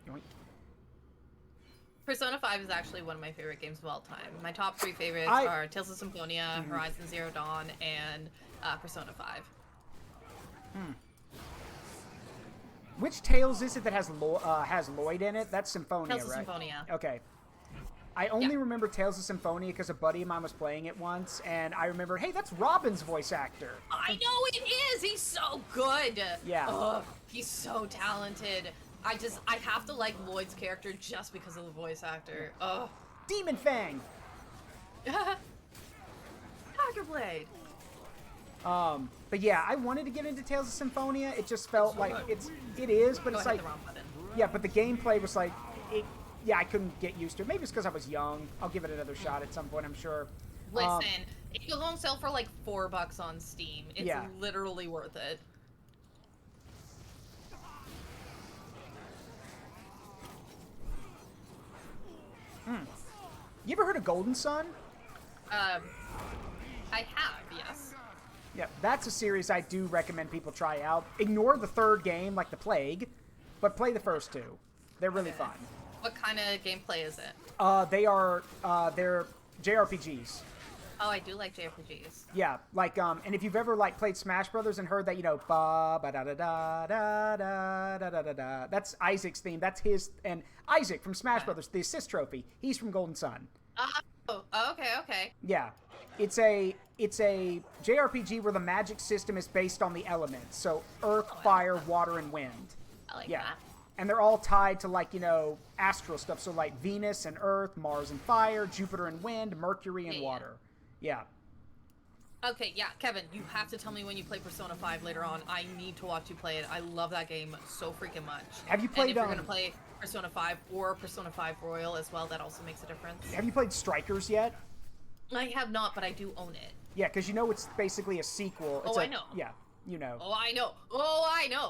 Speaker 1: Yoink.
Speaker 2: Persona 5 is actually one of my favorite games of all time. My top 3 favorites are Tales of Symphonia, Horizon Zero Dawn, and Persona 5.
Speaker 1: Which Tales is it that has Lloyd in it? That's Symphonia,
Speaker 2: Tales of
Speaker 1: right?
Speaker 2: Symphonia.
Speaker 1: Okay. I only remember Tales of Symphonia because a buddy of mine was playing it once, and I remember, hey, that's Robin's voice actor.
Speaker 2: I know it is! He's so good!
Speaker 1: Yeah.
Speaker 2: Ugh, he's so talented. I have to like Lloyd's character just because of the voice actor. Ugh.
Speaker 1: Demon Fang!
Speaker 2: Tiger Blade!
Speaker 1: But yeah, I wanted to get into Tales of Symphonia. It just felt like it is, but
Speaker 2: Go
Speaker 1: it's
Speaker 2: hit
Speaker 1: like,
Speaker 2: the wrong button.
Speaker 1: yeah, but the gameplay was like, I couldn't get used to it. Maybe it's because I was young. I'll give it another shot at some point, I'm sure.
Speaker 2: Listen, it goes on sale for like $4 on Steam. It's literally worth it.
Speaker 1: You ever heard of Golden Sun?
Speaker 2: I have, yes.
Speaker 1: Yeah, that's a series I do recommend people try out. Ignore the third game, like the Plague, but play the first two. They're really fun.
Speaker 2: What kind of gameplay is it?
Speaker 1: They're JRPGs.
Speaker 2: Oh, I do like JRPGs.
Speaker 1: Yeah, like, and if you've ever, like, played Smash Brothers and heard that, ba ba da da da da da da da da da, that's Isaac's theme. That's his, and Isaac from Smash Brothers, the assist trophy, he's from Golden Sun.
Speaker 2: Oh, okay.
Speaker 1: Yeah, it's a JRPG where the magic system is based on the elements, so earth, fire, water, and wind.
Speaker 2: I like that.
Speaker 1: And they're all tied to, like, astral stuff, so like Venus and Earth, Mars and fire, Jupiter and wind, Mercury and water. Yeah.
Speaker 2: Okay, yeah, Kevin, you have to tell me when you play Persona 5 later on. I need to watch you play it. I love that game so freaking much.
Speaker 1: Have you played?
Speaker 2: And if you're gonna play Persona 5 or Persona 5 Royal as well, that also makes a difference.
Speaker 1: Have you played Strikers yet?
Speaker 2: I have not, but I do own it.
Speaker 1: Yeah, because it's basically a sequel. It's
Speaker 2: I know.
Speaker 1: Yeah, you know.
Speaker 2: Oh, I know.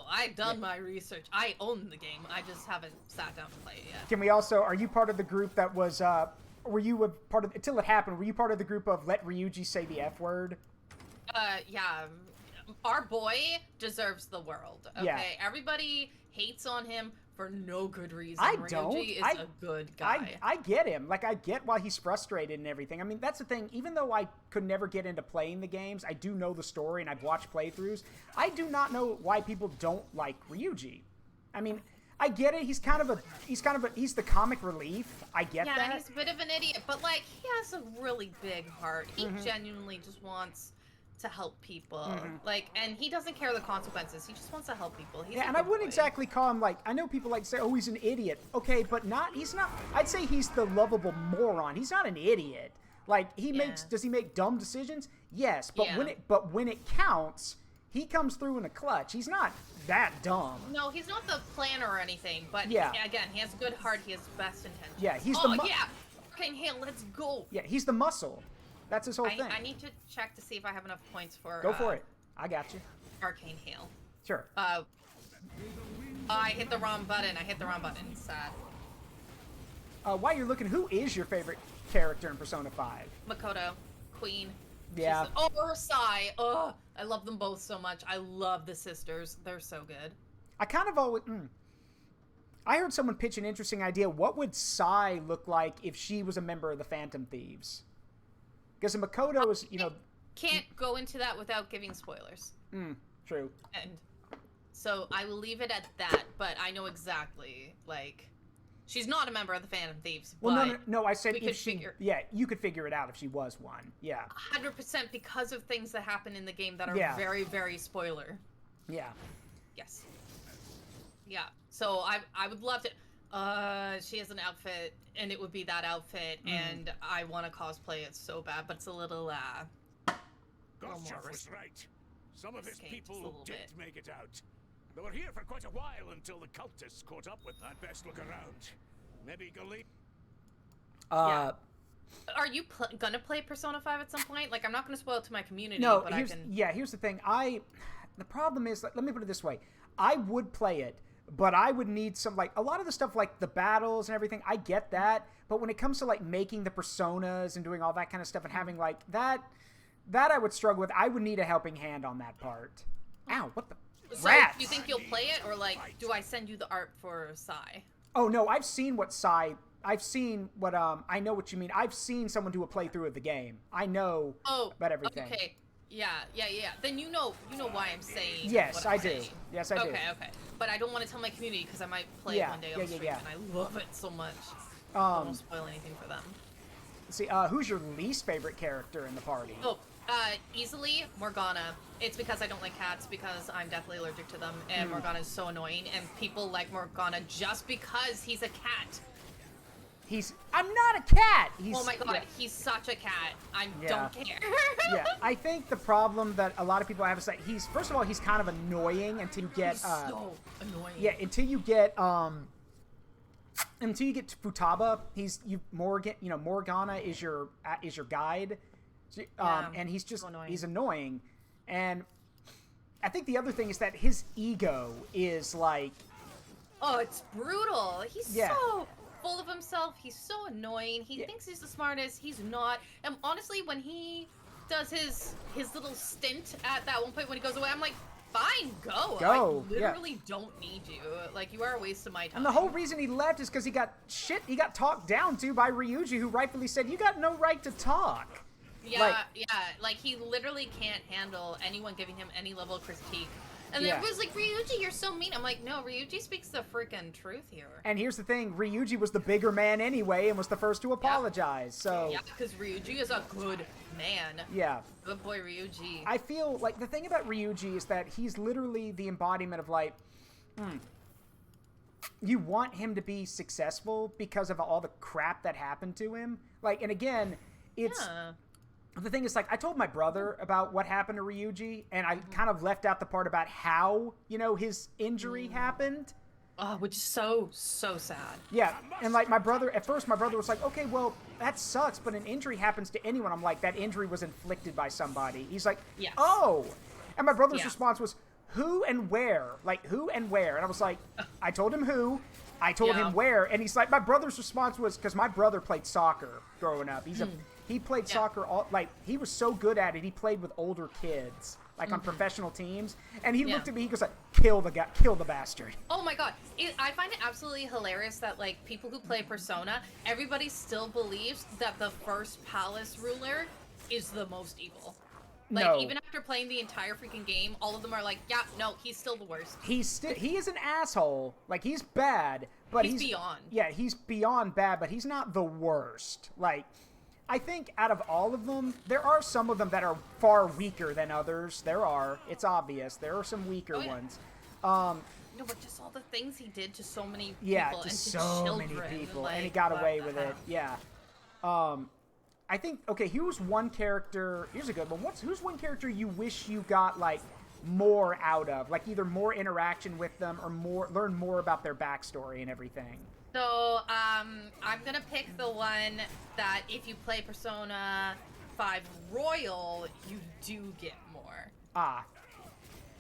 Speaker 2: I've done my research. I own the game. I just haven't sat down to play it yet.
Speaker 1: Can we also? Are you part of the group that was? Were you a part of until it happened? Were you part of the group of let Ryuji say the F word?
Speaker 2: Yeah. Our boy deserves the world. Okay,
Speaker 1: Yeah.
Speaker 2: Everybody hates on him for no good reason.
Speaker 1: I
Speaker 2: Ryuji
Speaker 1: don't.
Speaker 2: is a good guy.
Speaker 1: I get him. Like, I get why he's frustrated and everything. I mean, that's the thing. Even though I could never get into playing the games, I do know the story and I've watched playthroughs. I do not know why people don't like Ryuji. I mean, I get it. He's the comic relief. I get that.
Speaker 2: Yeah, he's a bit of an idiot, but like he has a really big heart. He genuinely just wants to help people. Like, and he doesn't care the consequences. He just wants to help people. He's
Speaker 1: and I wouldn't exactly call him like, I know people like to say, oh, he's an idiot. Okay, but he's not, I'd say he's the lovable moron. He's not an idiot. Like, does he make dumb decisions? Yes, but when it counts, he comes through in a clutch. He's not that dumb.
Speaker 2: No, he's not the planner or anything, but again, he has a good heart. He has best intentions.
Speaker 1: Yeah, he's
Speaker 2: Arcane Hail, let's go.
Speaker 1: Yeah, he's the muscle. That's his whole thing.
Speaker 2: I need to check to see if I have enough points for...
Speaker 1: Go for it. I got you.
Speaker 2: Arcane Hail.
Speaker 1: Sure.
Speaker 2: I hit the wrong button. Sad.
Speaker 1: While you're looking, who is your favorite character in Persona 5?
Speaker 2: Makoto. Queen.
Speaker 1: Yeah.
Speaker 2: Ursai. Oh, I love them both so much. I love the sisters. They're so good.
Speaker 1: I kind of always... I heard someone pitch an interesting idea. What would Sai look like if she was a member of the Phantom Thieves? Because Makoto is,
Speaker 2: Can't go into that without giving spoilers.
Speaker 1: True.
Speaker 2: And so I will leave it at that, but I know exactly, like, she's not a member of the Phantom Thieves.
Speaker 1: Well,
Speaker 2: but
Speaker 1: no, I said
Speaker 2: we
Speaker 1: if
Speaker 2: could
Speaker 1: she,
Speaker 2: figure-
Speaker 1: yeah, you could figure it out if she was one. Yeah.
Speaker 2: 100% because of things that happen in the game that are
Speaker 1: Yeah.
Speaker 2: very, very spoiler.
Speaker 1: Yeah.
Speaker 2: Yes. Yeah. So I would love to. She has an outfit, and it would be that outfit, and I want to cosplay it so bad, but it's a little
Speaker 6: Gottschalk
Speaker 2: more
Speaker 6: was right. Some of his
Speaker 2: risque,
Speaker 6: people
Speaker 2: just a little
Speaker 6: did
Speaker 2: bit.
Speaker 6: make it out. They were here for quite a while until the cultists caught up with. I'd best look around. Maybe go leave.
Speaker 1: Uh,
Speaker 2: Are you gonna play Persona 5 at some point? Like, I'm not gonna spoil it to my community,
Speaker 1: no,
Speaker 2: but
Speaker 1: here's
Speaker 2: I can.
Speaker 1: here's the thing. The problem is, let me put it this way. I would play it, but I would need some, like, a lot of the stuff, like the battles and everything. I get that, but when it comes to like making the personas and doing all that kind of stuff and having like that I would struggle with. I would need a helping hand on that part. Ow! What the
Speaker 2: So,
Speaker 1: rats?
Speaker 2: do you think you'll play it, or like, do I send you the art for Sai?
Speaker 1: Oh no, I've seen what Sai. I've seen what I know what you mean. I've seen someone do a playthrough of the game. I know about everything.
Speaker 2: Okay. Yeah. Then you know why I'm saying.
Speaker 1: Yes,
Speaker 2: what I'm
Speaker 1: I do.
Speaker 2: saying.
Speaker 1: Yes, I do.
Speaker 2: Okay. But I don't want to tell my community because I might play it one day on the stream, and I love it so much. I won't spoil anything for them.
Speaker 1: See, who's your least favorite character in the party?
Speaker 2: Oh, easily Morgana. It's because I don't like cats, because I'm deathly allergic to them, and Morgana is so annoying, and people like Morgana just because he's a cat.
Speaker 1: I'm not a cat!
Speaker 2: Oh my god, he's such a cat. I don't care.
Speaker 1: Yeah, I think the problem that a lot of people have is that first of all, he's kind of annoying until you get,
Speaker 2: He's so annoying.
Speaker 1: Yeah, until you get to Futaba, Morgana is your guide. And he's just, he's annoying. And I think the other thing is that his ego is like...
Speaker 2: Oh, it's brutal. He's so full of himself. He's so annoying. He thinks he's the smartest. He's not. And honestly, when he does his little stint at that one point when he goes away, I'm like, fine, go. I literally don't need you. Like, you are a waste of my time.
Speaker 1: And the whole reason he left is because he got talked down to by Ryuji, who rightfully said, you got no right to talk.
Speaker 2: Yeah, like he literally can't handle anyone giving him any level of critique. And then everyone's like, Ryuji, you're so mean. I'm like, no, Ryuji speaks the freaking truth here.
Speaker 1: And here's the thing, Ryuji was the bigger man anyway and was the first to apologize, so...
Speaker 2: Yeah, because Ryuji is a good man.
Speaker 1: Yeah.
Speaker 2: Good boy, Ryuji.
Speaker 1: I feel like the thing about Ryuji is that he's literally the embodiment of like... You want him to be successful because of all the crap that happened to him. Like, and again, it's...
Speaker 2: Yeah.
Speaker 1: The thing is, like, I told my brother about what happened to Ryuji, and I kind of left out the part about how, his injury happened.
Speaker 2: Oh, which is so sad.
Speaker 1: Yeah, and, like, at first my brother was like, okay, well, that sucks, but an injury happens to anyone. I'm like, that injury was inflicted by somebody. He's like, oh! And my brother's response was, who and where? Like, who and where? And I was like, I told him who, I told him where, and he's like, my brother's response was, because my brother played soccer growing up. He played soccer, he was so good at it, he played with older kids, like on professional teams, and he looked at me, he goes like, kill the bastard.
Speaker 2: Oh my god, I find it absolutely hilarious that, like, people who play Persona, everybody still believes that the first palace ruler is the most evil. Like, even after playing the entire freaking game, all of them are like, yeah, no, he's still the worst.
Speaker 1: He is an asshole, like, he's bad, but he's
Speaker 2: beyond.
Speaker 1: Yeah, he's beyond bad, but he's not the worst. Like, I think out of all of them, there are some of them that are far weaker than others. It's obvious. There are some weaker ones.
Speaker 2: No, but just all the things he did to so many people.
Speaker 1: Yeah, to
Speaker 2: and
Speaker 1: so
Speaker 2: children,
Speaker 1: many people,
Speaker 2: like,
Speaker 1: and he got away with it. Yeah. I think, okay, here's one character, here's a good one. Who's one character you wish you got, like, more out of? Like, either more interaction with them or learn more about their backstory and everything.
Speaker 2: So, I'm gonna pick the one that if you play Persona 5 Royal, you do get more.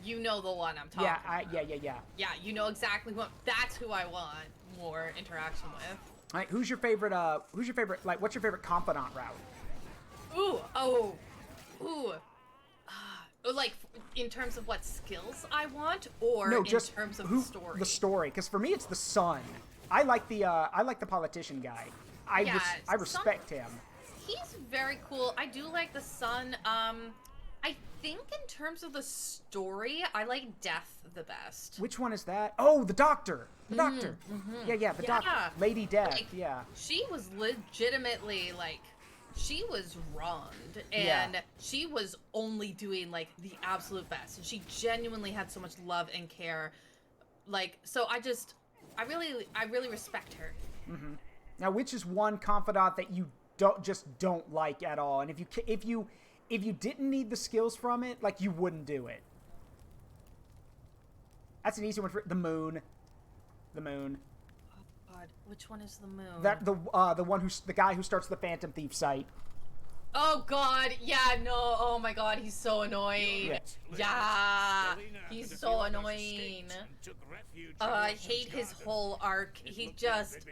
Speaker 2: You know the one I'm talking about.
Speaker 1: Yeah.
Speaker 2: Yeah, you know exactly that's who I want more interaction with.
Speaker 1: All right, who's your favorite, like, what's your favorite confidant route?
Speaker 2: Like, in terms of what skills I want, or
Speaker 1: no,
Speaker 2: in
Speaker 1: just
Speaker 2: terms of the story?
Speaker 1: The story, because for me it's the son. I like the politician guy. I respect him.
Speaker 2: He's very cool. I do like the son. I I think in terms of the story, I like Death the best.
Speaker 1: Which one is that? Oh, the Doctor. The Doctor. Yeah, the Doctor. Lady Death.
Speaker 2: Like,
Speaker 1: yeah.
Speaker 2: She was legitimately like, she was wronged, and she was only doing like the absolute best, and she genuinely had so much love and care. Like, so I really respect her.
Speaker 1: Now, which is one confidant that you don't like at all? And if you didn't need the skills from it, like, you wouldn't do it. That's an easy one for the Moon. The Moon.
Speaker 2: Oh God, which one is the Moon?
Speaker 1: The guy who starts the Phantom Thief site.
Speaker 2: Oh God, yeah, no, oh my God, he's so annoying. Yeah, he's so annoying. I hate his whole arc. He just,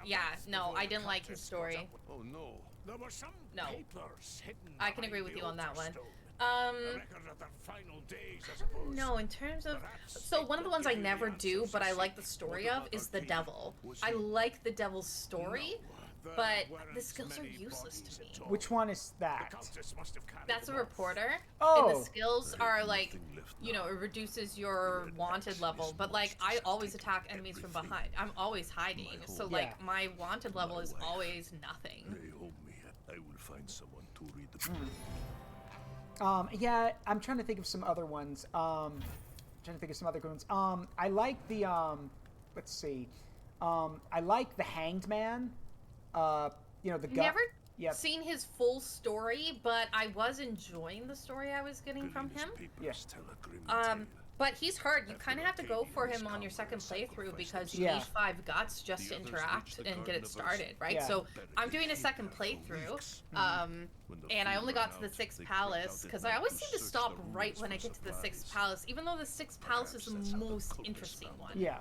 Speaker 2: yeah, no, I didn't like his story.
Speaker 3: Oh no.
Speaker 6: There were some
Speaker 2: No.
Speaker 6: papers hidden
Speaker 2: I can agree
Speaker 6: behind
Speaker 2: with
Speaker 6: the
Speaker 2: you on that one.
Speaker 6: Overstone. A record of their final days, I suppose.
Speaker 2: No, in terms of, so one of the ones I never do, but I like the story of, is the Devil. I like the Devil's story, but the skills are useless to me.
Speaker 1: Which one is that?
Speaker 2: That's a reporter,
Speaker 1: Oh.
Speaker 2: and the skills are like, you know, it reduces your wanted level, but like, I always attack enemies from behind. I'm always hiding, so like, my wanted level is always nothing.
Speaker 3: Pray hold me. I will find someone to read the book.
Speaker 1: Yeah, I'm trying to think of some other ones. I like the, let's see. I like the Hanged Man. You know, the guy.
Speaker 2: Never seen his full story, but I was enjoying the story I was getting from him.
Speaker 3: Papers tell a grim tale.
Speaker 2: But he's hard. You kind of have to go for him on your second playthrough because you need 5 guts just to interact and get it started, right?
Speaker 1: Yeah.
Speaker 2: So I'm doing a second playthrough, and I only got to the 6th palace because I always seem to stop right when I get to the 6th palace, even though the 6th palace is the most interesting one.
Speaker 1: Yeah.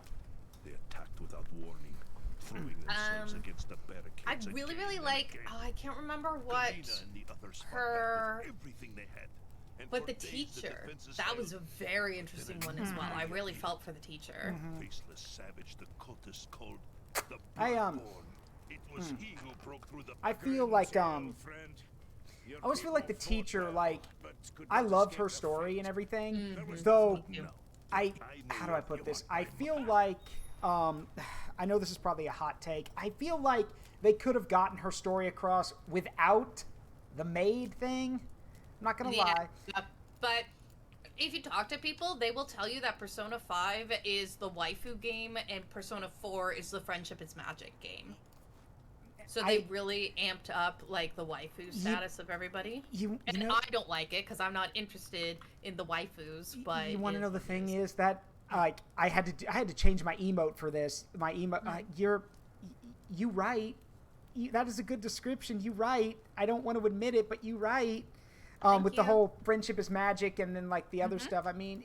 Speaker 3: They attacked without warning, throwing themselves against the barricades.
Speaker 2: I really like. Oh, I can't remember what her.
Speaker 3: Everything they had.
Speaker 2: But the teacher, that was a very interesting one as well. I really felt for the teacher.
Speaker 3: Faceless savage, the cultist called the
Speaker 1: I
Speaker 3: Bloodborne. It was he who broke through the
Speaker 1: I feel like I always feel like the teacher, like, I loved her story and everything, though how do I put this? I feel like I know this is probably a hot take. I feel like they could have gotten her story across without the maid thing. I'm not gonna lie.
Speaker 2: But if you talk to people, they will tell you that Persona 5 is the waifu game and Persona 4 is the Friendship is Magic game. So they really amped up like the waifu status of everybody. And I don't like it because I'm not interested in the waifus. But
Speaker 1: you want to know the thing is that like I had to change my emote for this. My emote. You right. That is a good description. You right. I don't want to admit it, but you right. With the whole Friendship is Magic and then like the other stuff. I mean,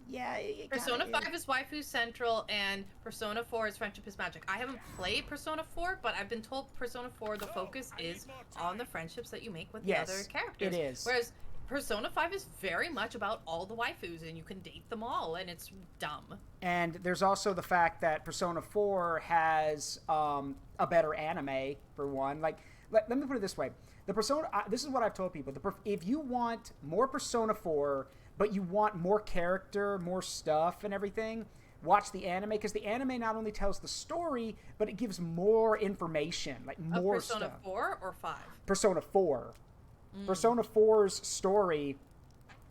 Speaker 1: yeah.
Speaker 2: Persona 5 is Waifu Central and Persona 4 is Friendship is Magic. I haven't played Persona 4, but I've been told Persona 4 the focus is on the friendships that you make with the other characters.
Speaker 1: It is.
Speaker 2: Whereas Persona 5 is very much about all the waifus and you can date them all and it's dumb.
Speaker 1: And there's also the fact that Persona 4 has a better anime for one. Like let me put it this way. The Persona, this is what I've told people. If you want more Persona 4, but you want more character, more stuff and everything, watch the anime, because the anime not only tells the story, but it gives more information, like more stuff.
Speaker 2: Persona 4 or 5?
Speaker 1: Persona 4. Persona 4's story,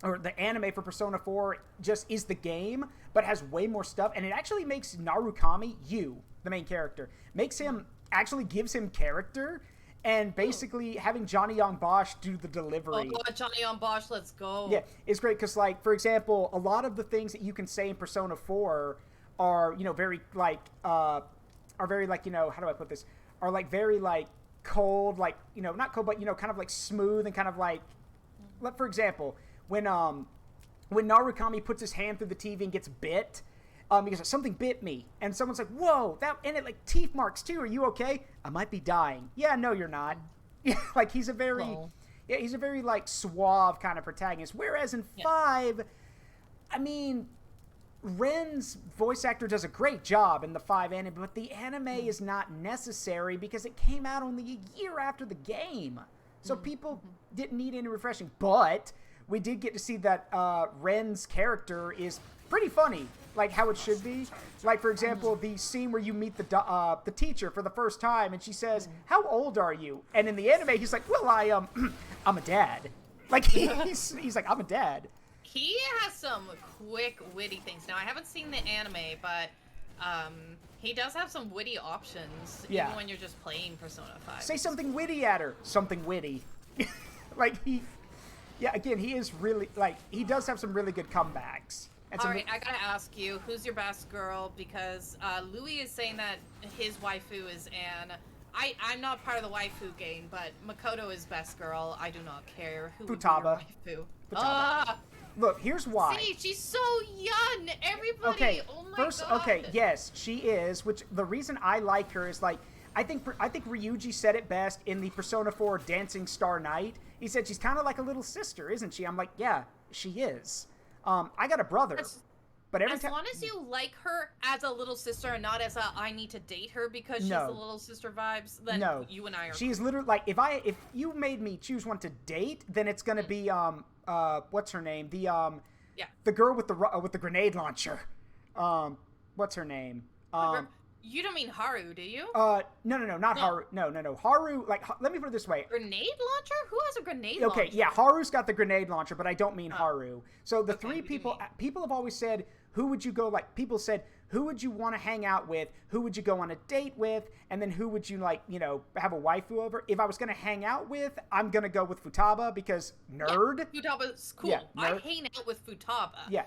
Speaker 1: or the anime for Persona 4, just is the game, but has way more stuff, and it actually makes Narukami, the main character, actually gives him character. And basically having Johnny Young Bosch do the delivery.
Speaker 2: Oh God, Johnny Young Bosch, let's go.
Speaker 1: Yeah, it's great because, like, for example, a lot of the things that you can say in Persona 4 are, you know, very, like, how do I put this? Are, like, very, like, cold, like, you know, not cold, but, you know, kind of, like, smooth and kind of, like, for example, when Narukami puts his hand through the TV and gets bit, because something bit me, and someone's like, "Whoa, and it like teeth marks too. Are you okay?" I might be dying. Yeah, no, you're not. Like he's a very like suave kind of protagonist. Whereas in 5, I mean, Ren's voice actor does a great job in the 5 anime, but the anime is not necessary because it came out only a year after the game. So people didn't need any refreshing. But we did get to see that Ren's character is pretty funny, like how it should be. Like, for example, the scene where you meet the teacher for the first time, and she says, "How old are you?" And in the anime, he's like, "Well, I'm a dad." Like, he's like, "I'm a dad."
Speaker 2: He has some quick, witty things. Now, I haven't seen the anime, but he does have some witty options, even when you're just playing Persona 5.
Speaker 1: Say something witty at her. Something witty. Like, again, he is really, like, he does have some really good comebacks.
Speaker 2: All right, I gotta ask you, who's your best girl? Because Louis is saying that his waifu is Anne. I'm not part of the waifu game, but Makoto is best girl. I do not care. Who
Speaker 1: Futaba.
Speaker 2: would be your waifu?
Speaker 1: Futaba. Look, here's why.
Speaker 2: See, she's so young. Everybody.
Speaker 1: Okay,
Speaker 2: oh my
Speaker 1: first,
Speaker 2: god.
Speaker 1: okay, yes, she is. Which the reason I like her is, like, I think Ryuji said it best in the Persona 4 Dancing Star Night. He said she's kind of like a little sister, isn't she? I'm like, yeah, she is. I got a brother, but every time,
Speaker 2: as long as you like her as a little sister and not as a I need to date her because she's the little sister vibes, then you and I are.
Speaker 1: She's literally like, if you made me choose one to date, then it's gonna be what's her name? The girl with the grenade launcher. What's her name?
Speaker 2: You don't mean Haru, do you?
Speaker 1: No, not Haru. No. Haru, like, let me put it this way.
Speaker 2: Grenade launcher? Who has a grenade launcher?
Speaker 1: Okay, yeah, Haru's got the grenade launcher, but I don't mean Haru. So the three people have always said, who would you go, like, people said, who would you want to hang out with? Who would you go on a date with? And then who would you, like, you know, have a waifu over? If I was going to hang out with, I'm going to go with Futaba because nerd.
Speaker 2: Yeah, Futaba's cool.
Speaker 1: Yeah,
Speaker 2: I hang out with Futaba.
Speaker 1: Yeah,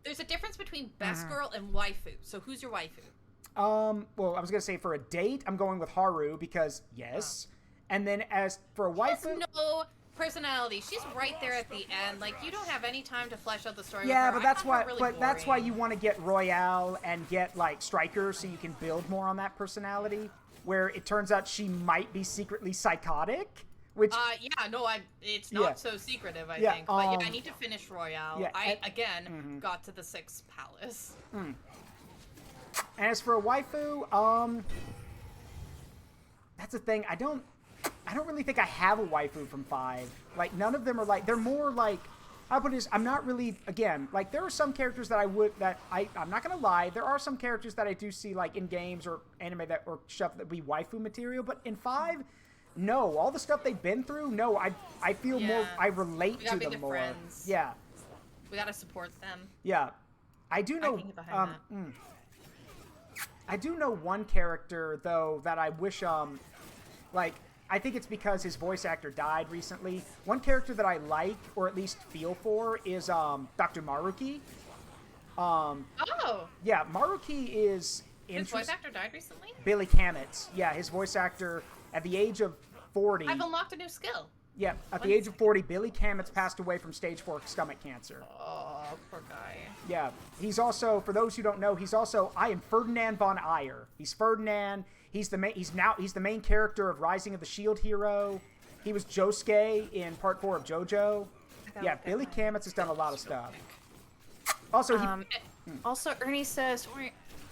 Speaker 2: there's a difference between best girl and waifu. So who's your waifu?
Speaker 1: Well, I was going to say for a date, I'm going with Haru because, yes. And then as for a waifu...
Speaker 2: She has no personality. She's right there at the end. Like, you don't have any time to flesh out the story with her.
Speaker 1: But that's why you want to get Royale and get, like, Striker so you can build more on that personality, where it turns out she might be secretly psychotic, which...
Speaker 2: it's not so secretive, I think. But I need to finish Royale. Got to the 6th palace.
Speaker 1: As for a waifu, that's the thing. I don't really think I have a waifu from 5. Like, none of them are like, they're more like, I'll put it this, I'm not really, again, like, there are some characters that I'm not gonna lie, there are some characters that I do see, like, in games or anime or stuff that be waifu material, but in 5, no, all the stuff they've been through, no, I feel more, I relate to them more.
Speaker 2: Friends.
Speaker 1: Yeah.
Speaker 2: We gotta support them.
Speaker 1: Yeah. I do know, I do know one character, though, that I wish, like, I think it's because his voice actor died recently. One character that I like, or at least feel for, is Dr. Maruki. Yeah, Maruki is
Speaker 2: His voice actor died recently?
Speaker 1: Billy Kametz. Yeah, his voice actor, at the age of 40...
Speaker 2: I've unlocked a new skill.
Speaker 1: Yeah, at the age of 40, Billy Kametz passed away from stage 4 stomach cancer.
Speaker 2: Oh, poor guy.
Speaker 1: Yeah, he's also, for those who don't know, I am Ferdinand von Ayer. He's Ferdinand. He's the main character of Rising of the Shield Hero. He was Josuke in Part 4 of JoJo. Yeah, Billy Kametz has done a lot of stuff. Also,
Speaker 2: also Ernie says,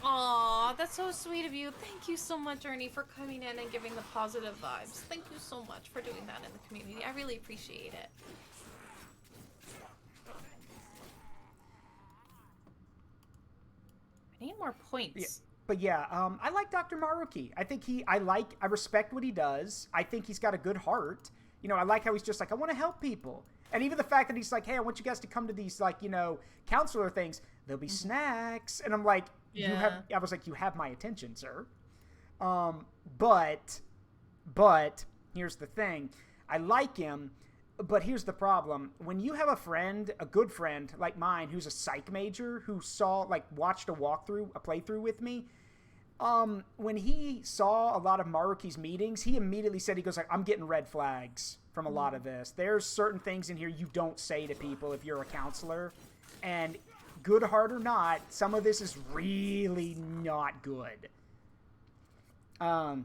Speaker 2: "Aw, that's so sweet of you. Thank you so much, Ernie, for coming in and giving the positive vibes. Thank you so much for doing that in the community. I really appreciate it." I need more points.
Speaker 1: Yeah. But yeah, I like Dr. Maruki. I respect what he does. I think he's got a good heart. You know, I like how he's just like, I want to help people. And even the fact that he's like, hey, I want you guys to come to these, like, you know, counselor things. There'll be snacks. And I'm like, you have my attention, sir. But here's the thing. I like him, but here's the problem. When you have a good friend like mine, who's a psych major, who watched a playthrough with me, when he saw a lot of Maruki's meetings, he immediately said, he goes like, I'm getting red flags from a lot of this. There's certain things in here you don't say to people if you're a counselor. And good heart or not, some of this is really not good.
Speaker 2: How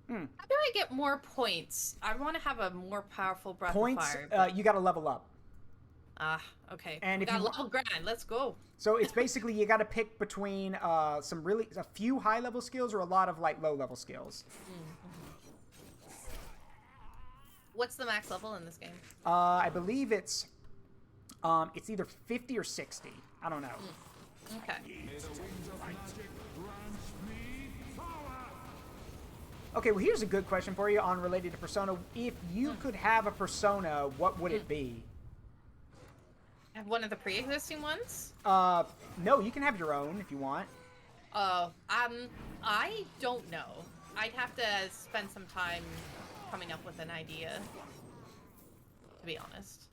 Speaker 2: do I get more points? I want to have a more powerful breath of fire.
Speaker 1: You got to level up.
Speaker 2: Okay.
Speaker 1: And if
Speaker 2: you level grind, let's go.
Speaker 1: So it's basically you got to pick between a few high level skills or a lot of like low level skills.
Speaker 2: What's the max level in this game?
Speaker 1: I believe it's either 50 or 60. I don't know.
Speaker 2: Okay.
Speaker 1: Okay, well, here's a good question for you on related to Persona. If you could have a Persona, what would it be?
Speaker 2: One of the pre-existing ones?
Speaker 1: No, you can have your own if you want.
Speaker 2: Oh, I don't know. I'd have to spend some time coming up with an idea, to be honest.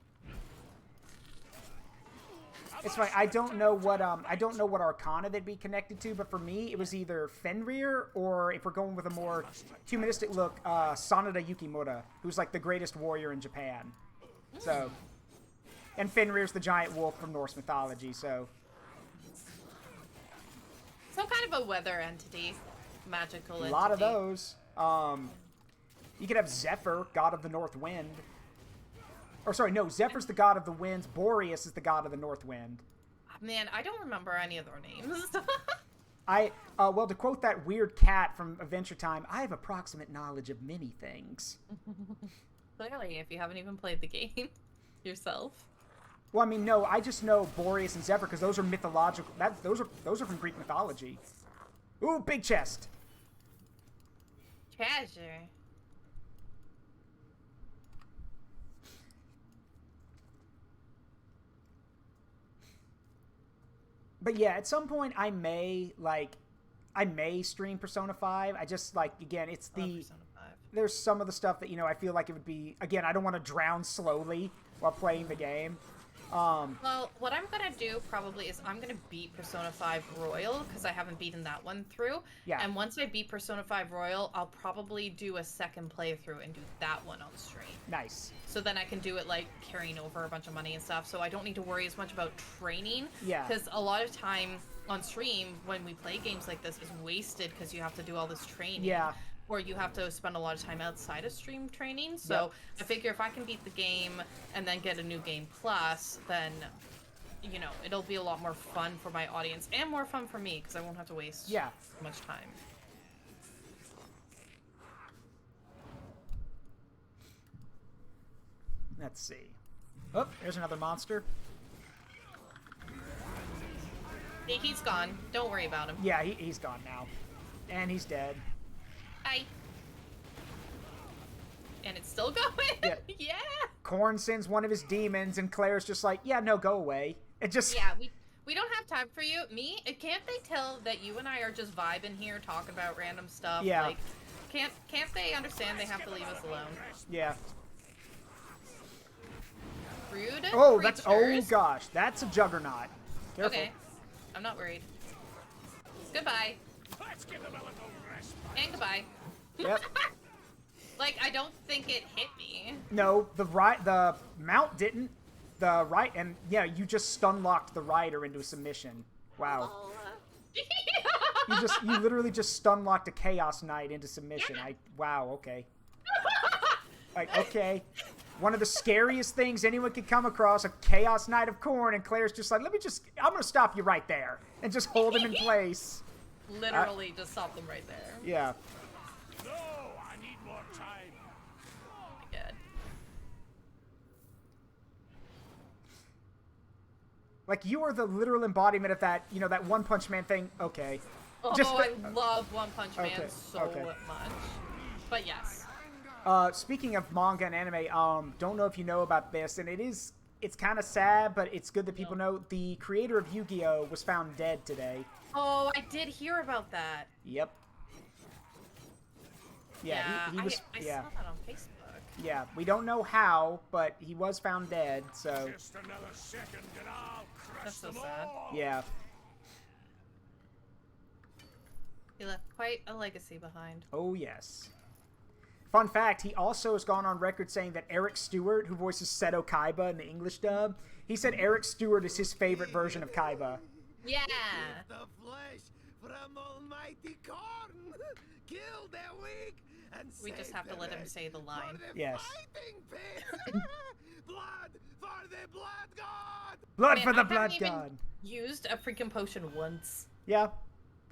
Speaker 1: It's fine. I don't know what Arcana they'd be connected to, but for me, it was either Fenrir or, if we're going with a more humanistic look, Sanada Yukimura, who's like the greatest warrior in Japan. So, and Fenrir's the giant wolf from Norse mythology. So,
Speaker 2: Some kind of a weather entity, magical entity.
Speaker 1: a lot of those. You could have Zephyr, god of the north wind. Or sorry, no, Zephyr's the god of the winds. Boreas is the god of the north wind.
Speaker 2: Man, I don't remember any of their names.
Speaker 1: Well, to quote that weird cat from Adventure Time, I have approximate knowledge of many things.
Speaker 2: Clearly, if you haven't even played the game yourself.
Speaker 1: Well, I mean, no, I just know Boreas and Zephyr because those are mythological. Those are from Greek mythology. Ooh, big chest.
Speaker 2: Treasure.
Speaker 1: But yeah, at some point I may stream Persona 5. I just again, it's the
Speaker 2: Persona 5.
Speaker 1: there's some of the stuff that I feel like it would be, again, I don't want to drown slowly while playing the game.
Speaker 2: Well, what I'm gonna do probably is I'm gonna beat Persona 5 Royal because I haven't beaten that one through.
Speaker 1: Yeah.
Speaker 2: And once I beat Persona 5 Royal, I'll probably do a second playthrough and do that one on stream.
Speaker 1: Nice.
Speaker 2: So then I can do it carrying over a bunch of money and stuff. So I don't need to worry as much about training.
Speaker 1: Yeah.
Speaker 2: Because a lot of time on stream when we play games like this is wasted because you have to do all this training.
Speaker 1: Yeah.
Speaker 2: Or you have to spend a lot of time outside of stream training. So I figure if I can beat the game and then get a new game plus, then, it'll be a lot more fun for my audience and more fun for me because I won't have to waste much time.
Speaker 1: Let's see. Oh, there's another monster.
Speaker 2: He's gone. Don't worry about him.
Speaker 1: Yeah, he's gone now. And he's dead.
Speaker 2: Hi. And it's still going?
Speaker 1: Yeah.
Speaker 2: Yeah.
Speaker 1: Korn sends one of his demons, and Claire's just like, yeah, no, go away. It just...
Speaker 2: Yeah, we don't have time for you. Can't they tell that you and I are just vibing here, talking about random stuff?
Speaker 1: Yeah.
Speaker 2: Can't they understand they have to leave us alone?
Speaker 1: Yeah.
Speaker 2: Rude
Speaker 1: Oh,
Speaker 2: creatures.
Speaker 1: gosh, that's a juggernaut. Careful.
Speaker 2: Okay. I'm not worried. Goodbye.
Speaker 6: Let's give them a little rest.
Speaker 2: And goodbye.
Speaker 1: Yep.
Speaker 2: I don't think it hit me.
Speaker 1: No, the mount didn't. The right, and yeah, you just stun locked the rider into a submission. Wow. You literally just stun locked a Chaos Knight into submission. Wow, okay. Okay. One of the scariest things anyone could come across, a Chaos Knight of Korn, and Claire's just like, I'm gonna stop you right there. And just hold him in place.
Speaker 2: Literally just stop them right there.
Speaker 1: Yeah.
Speaker 6: No, I need more time.
Speaker 2: Oh my god.
Speaker 1: You are the literal embodiment of that, that One Punch Man thing. Okay.
Speaker 2: Oh, I love One Punch Man so much. But yes.
Speaker 1: Speaking of manga and anime, don't know if you know about this, and it's kind of sad, but it's good that people know. The creator of Yu-Gi-Oh! Was found dead today.
Speaker 2: Oh, I did hear about that.
Speaker 1: Yep. Yeah, he was.
Speaker 2: I saw that on Facebook.
Speaker 1: Yeah, we don't know how, but he was found dead. So.
Speaker 6: Just another second and I'll crush
Speaker 2: That's so
Speaker 6: them
Speaker 2: sad.
Speaker 6: all.
Speaker 1: Yeah.
Speaker 2: He left quite a legacy behind.
Speaker 1: Oh yes. Fun fact: he also has gone on record saying that Eric Stewart, who voices Seto Kaiba in the English dub, he said Eric Stewart is his favorite version of Kaiba.
Speaker 2: Yeah.
Speaker 4: The flesh from Almighty Korn. Kill their weak and
Speaker 2: We just have to let him say the line.
Speaker 1: Yes.
Speaker 4: Fighting pit. Blood for the blood god.
Speaker 1: Blood
Speaker 2: Man,
Speaker 1: for the
Speaker 2: I haven't
Speaker 1: blood
Speaker 2: even
Speaker 1: god.
Speaker 2: used a freaking potion once.
Speaker 1: Yeah.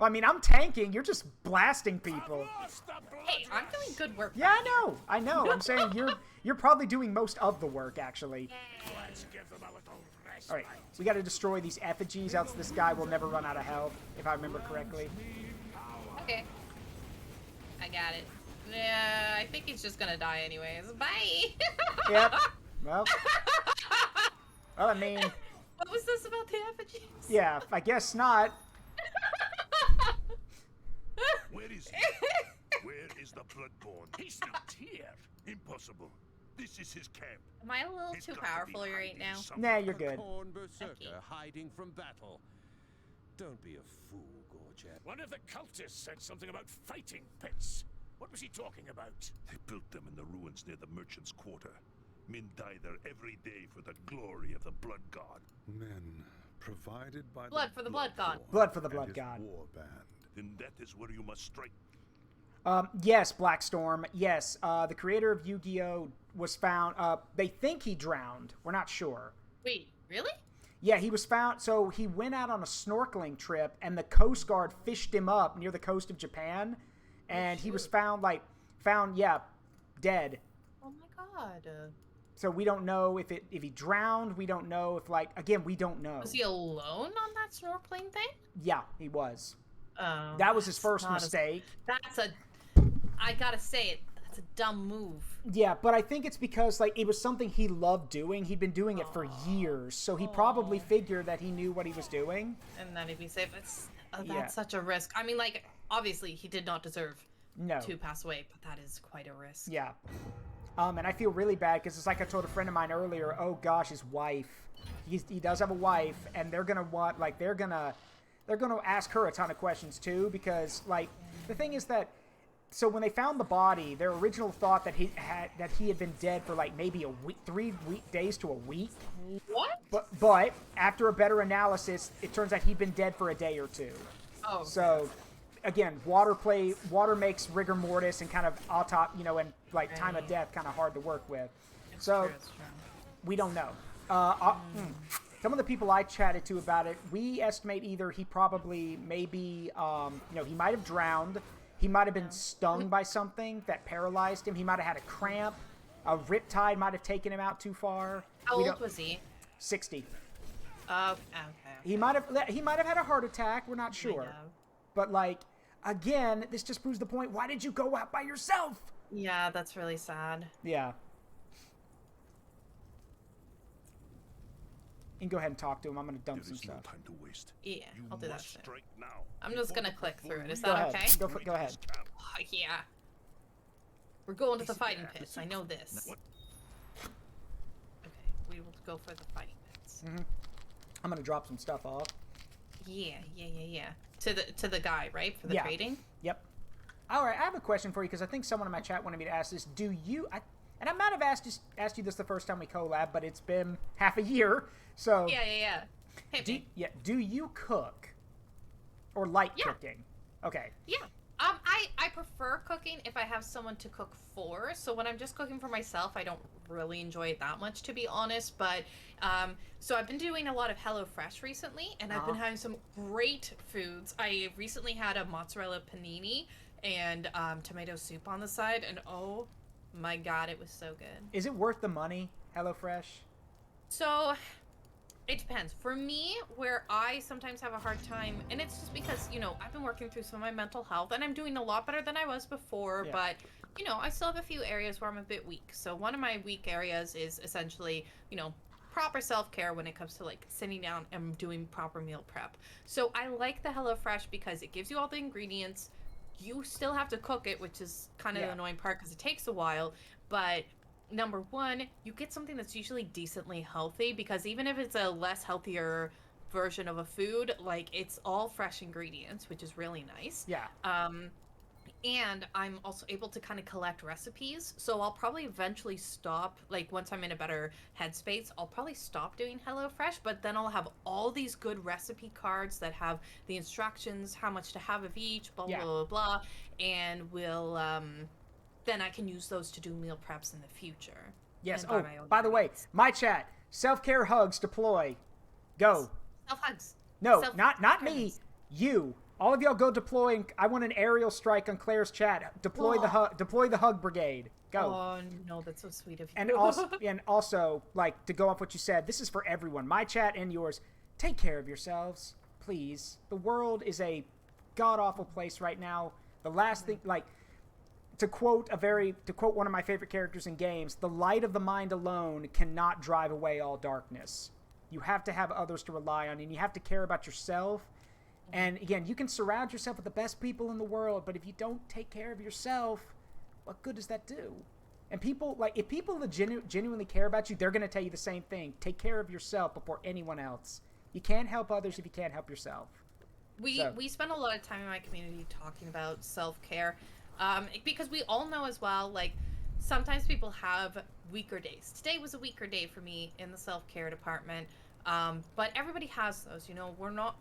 Speaker 1: I mean, I'm tanking. You're just blasting people.
Speaker 2: Hey, I'm doing good work.
Speaker 1: Yeah, I know. I'm saying you're probably doing most of the work, actually.
Speaker 6: Let's give them a little rest.
Speaker 1: All right, we got to destroy these effigies, else this guy will never run out of health, if I remember correctly.
Speaker 2: Okay. I got it. Yeah, I think he's just gonna die anyways. Bye!
Speaker 1: Yep. Well, I mean...
Speaker 2: What was this about the effigies?
Speaker 1: Yeah, I guess not.
Speaker 3: Where is he? Where is the Bloodborne?
Speaker 6: He's not here.
Speaker 3: Impossible. This is his camp.
Speaker 2: Am I a little
Speaker 3: He's
Speaker 2: too
Speaker 3: got to be
Speaker 2: powerful
Speaker 3: hiding
Speaker 2: right now?
Speaker 3: somewhere.
Speaker 1: Nah, you're good.
Speaker 4: Corn berserker
Speaker 2: Okay.
Speaker 4: hiding from battle. Don't be a fool, Gorget.
Speaker 6: One of the cultists said something about fighting pits. What was he talking about?
Speaker 3: They built them in the ruins near the merchant's quarter. Men die there every day for the glory of the blood god.
Speaker 5: Men provided by
Speaker 2: Blood for the blood god.
Speaker 1: Blood for the
Speaker 5: and
Speaker 1: blood
Speaker 5: his
Speaker 1: god.
Speaker 5: war band.
Speaker 3: Then that is where you must strike.
Speaker 1: Yes, Blackstorm. Yes, the creator of Yu-Gi-Oh! Was found. They think he drowned. We're not sure.
Speaker 2: Wait, really?
Speaker 1: Yeah, he was found. So he went out on a snorkeling trip, and the Coast Guard fished him up near the coast of Japan, and he was found dead.
Speaker 2: Oh my god.
Speaker 1: So we don't know if he drowned. We don't know if again we don't know.
Speaker 2: Was he alone on that snorkeling thing?
Speaker 1: Yeah, he was.
Speaker 2: Oh,
Speaker 1: That was his first
Speaker 2: not
Speaker 1: mistake.
Speaker 2: I gotta say it. That's a dumb move.
Speaker 1: Yeah, but I think it's because it was something he loved doing. He'd been doing it for years, so he probably figured that he knew what he was doing.
Speaker 2: And then he'd be safe. That's
Speaker 1: Yeah.
Speaker 2: such a risk. I mean, obviously he did not deserve
Speaker 1: No.
Speaker 2: to pass away, but that is quite a risk.
Speaker 1: Yeah. And I feel really bad because it's like I told a friend of mine earlier. Oh gosh, his wife. He does have a wife, and they're gonna want they're gonna ask her a ton of questions too because the thing is that. So when they found the body, their original thought that he had been dead for maybe a week, 3 days to a week.
Speaker 2: What?
Speaker 1: But after a better analysis, it turns out he'd been dead for a day or two.
Speaker 2: Oh.
Speaker 1: So again, water makes rigor mortis and kind of and time of death kind of hard to work with.
Speaker 2: It's
Speaker 1: So
Speaker 2: true, it's true.
Speaker 1: we don't know. Some of the people I chatted to about it, we estimate either he probably maybe he might have drowned. He might have been stung by something that paralyzed him. He might have had a cramp. A riptide might have taken him out too far.
Speaker 2: How old was he?
Speaker 1: 60.
Speaker 2: Okay.
Speaker 1: He might have had a heart attack. We're not sure. But again, this just proves the point. Why did you go out by yourself?
Speaker 2: Yeah, that's really sad.
Speaker 1: Yeah. You can go ahead and talk to him. I'm going to dump
Speaker 3: There
Speaker 1: some
Speaker 3: is no
Speaker 1: stuff.
Speaker 3: time to waste.
Speaker 2: Yeah,
Speaker 3: You
Speaker 2: I'll do that
Speaker 3: must
Speaker 2: soon.
Speaker 3: strike now.
Speaker 2: I'm just
Speaker 3: before
Speaker 2: gonna
Speaker 3: the
Speaker 2: click through it. Is
Speaker 3: Bloodborne
Speaker 2: that
Speaker 1: Go
Speaker 2: okay?
Speaker 1: ahead. Go ahead.
Speaker 2: Oh, yeah. We're going to the fighting pits. I know this.
Speaker 3: What?
Speaker 2: Okay, we will go for the fighting pits.
Speaker 1: I'm going to drop some stuff off.
Speaker 2: Yeah. To the guy, right? For the
Speaker 1: Yeah.
Speaker 2: trading?
Speaker 1: Yep. All right, I have a question for you because I think someone in my chat wanted me to ask this. And I might have asked you this the first time we collab, but it's been half a year, so
Speaker 2: Yeah. Hit me.
Speaker 1: do you cook or like
Speaker 2: Yeah.
Speaker 1: cooking? Okay.
Speaker 2: Yeah. I prefer cooking if I have someone to cook for. So when I'm just cooking for myself, I don't really enjoy it that much, to be honest. But so I've been doing a lot of HelloFresh recently, and I've been having some great foods. I recently had a mozzarella panini and tomato soup on the side, and oh my god, it was so good.
Speaker 1: Is it worth the money, HelloFresh?
Speaker 2: So it depends. For me, where I sometimes have a hard time, and it's just because, I've been working through some of my mental health, and I'm doing a lot better than I was before,
Speaker 1: Yeah.
Speaker 2: but, I still have a few areas where I'm a bit weak. So one of my weak areas is essentially, proper self-care when it comes to, sitting down and doing proper meal prep. So I like the HelloFresh because it gives you all the ingredients. You still have to cook it, which is kind of the annoying part because it takes a while, but number one, you get something that's usually decently healthy because even if it's a less healthier version of a food, it's all fresh ingredients, which is really nice.
Speaker 1: Yeah.
Speaker 2: And I'm also able to kind of collect recipes, so I'll probably eventually stop, once I'm in a better headspace, I'll probably stop doing HelloFresh, but then I'll have all these good recipe cards that have the instructions, how much to have of each, blah, blah, blah, blah, and then I can use those to do meal preps in the future.
Speaker 1: Yes.
Speaker 2: and buy
Speaker 1: Oh,
Speaker 2: my own
Speaker 1: by the way,
Speaker 2: ingredients.
Speaker 1: my chat, self-care hugs deploy. Go.
Speaker 2: Self-hugs.
Speaker 1: No,
Speaker 2: Self-
Speaker 1: not me.
Speaker 2: hugs.
Speaker 1: You. All of y'all go deploy. I want an aerial strike on Claire's chat. Deploy the hug brigade. Go.
Speaker 2: Oh no, that's so sweet of you.
Speaker 1: And also, like, to go off what you said, this is for everyone. My chat and yours. Take care of yourselves, please. The world is a god-awful place right now. The last thing, like, to quote one of my favorite characters in games, the light of the mind alone cannot drive away all darkness. You have to have others to rely on, and you have to care about yourself. And again, you can surround yourself with the best people in the world, but if you don't take care of yourself, what good does that do? And people, like, if people genuinely care about you, they're going to tell you the same thing. Take care of yourself before anyone else. You can't help others if you can't help yourself.
Speaker 2: We spend a lot of time in my community talking about self-care, because we all know as well, like, sometimes people have weaker days. Today was a weaker day for me in the self-care department. But everybody has those, you know,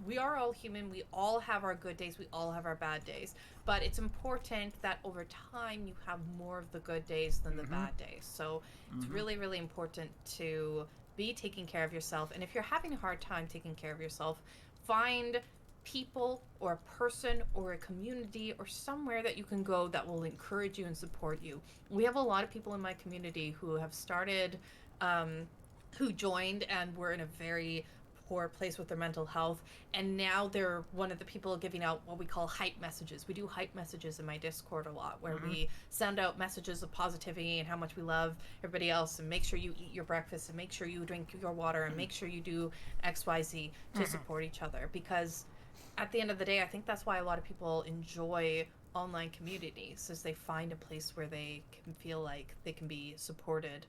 Speaker 2: we are all human. We all have our good days. We all have our bad days, but it's important that over time you have more of the good days than the bad days. So it's really, really important to be taking care of yourself. And if you're having a hard time taking care of yourself, find people or a person or a community or somewhere that you can go that will encourage you and support you. We have a lot of people in my community who have started, who joined and were in a very poor place with their mental health, and now they're one of the people giving out what we call hype messages. We do hype messages in my Discord a lot, where we send out messages of positivity and how much we love everybody else, and make sure you eat your breakfast, and make sure you drink your water, and make sure you do XYZ to support each other. Because at the end of the day, I think that's why a lot of people enjoy online communities, is they find a place where they can feel like they can be supported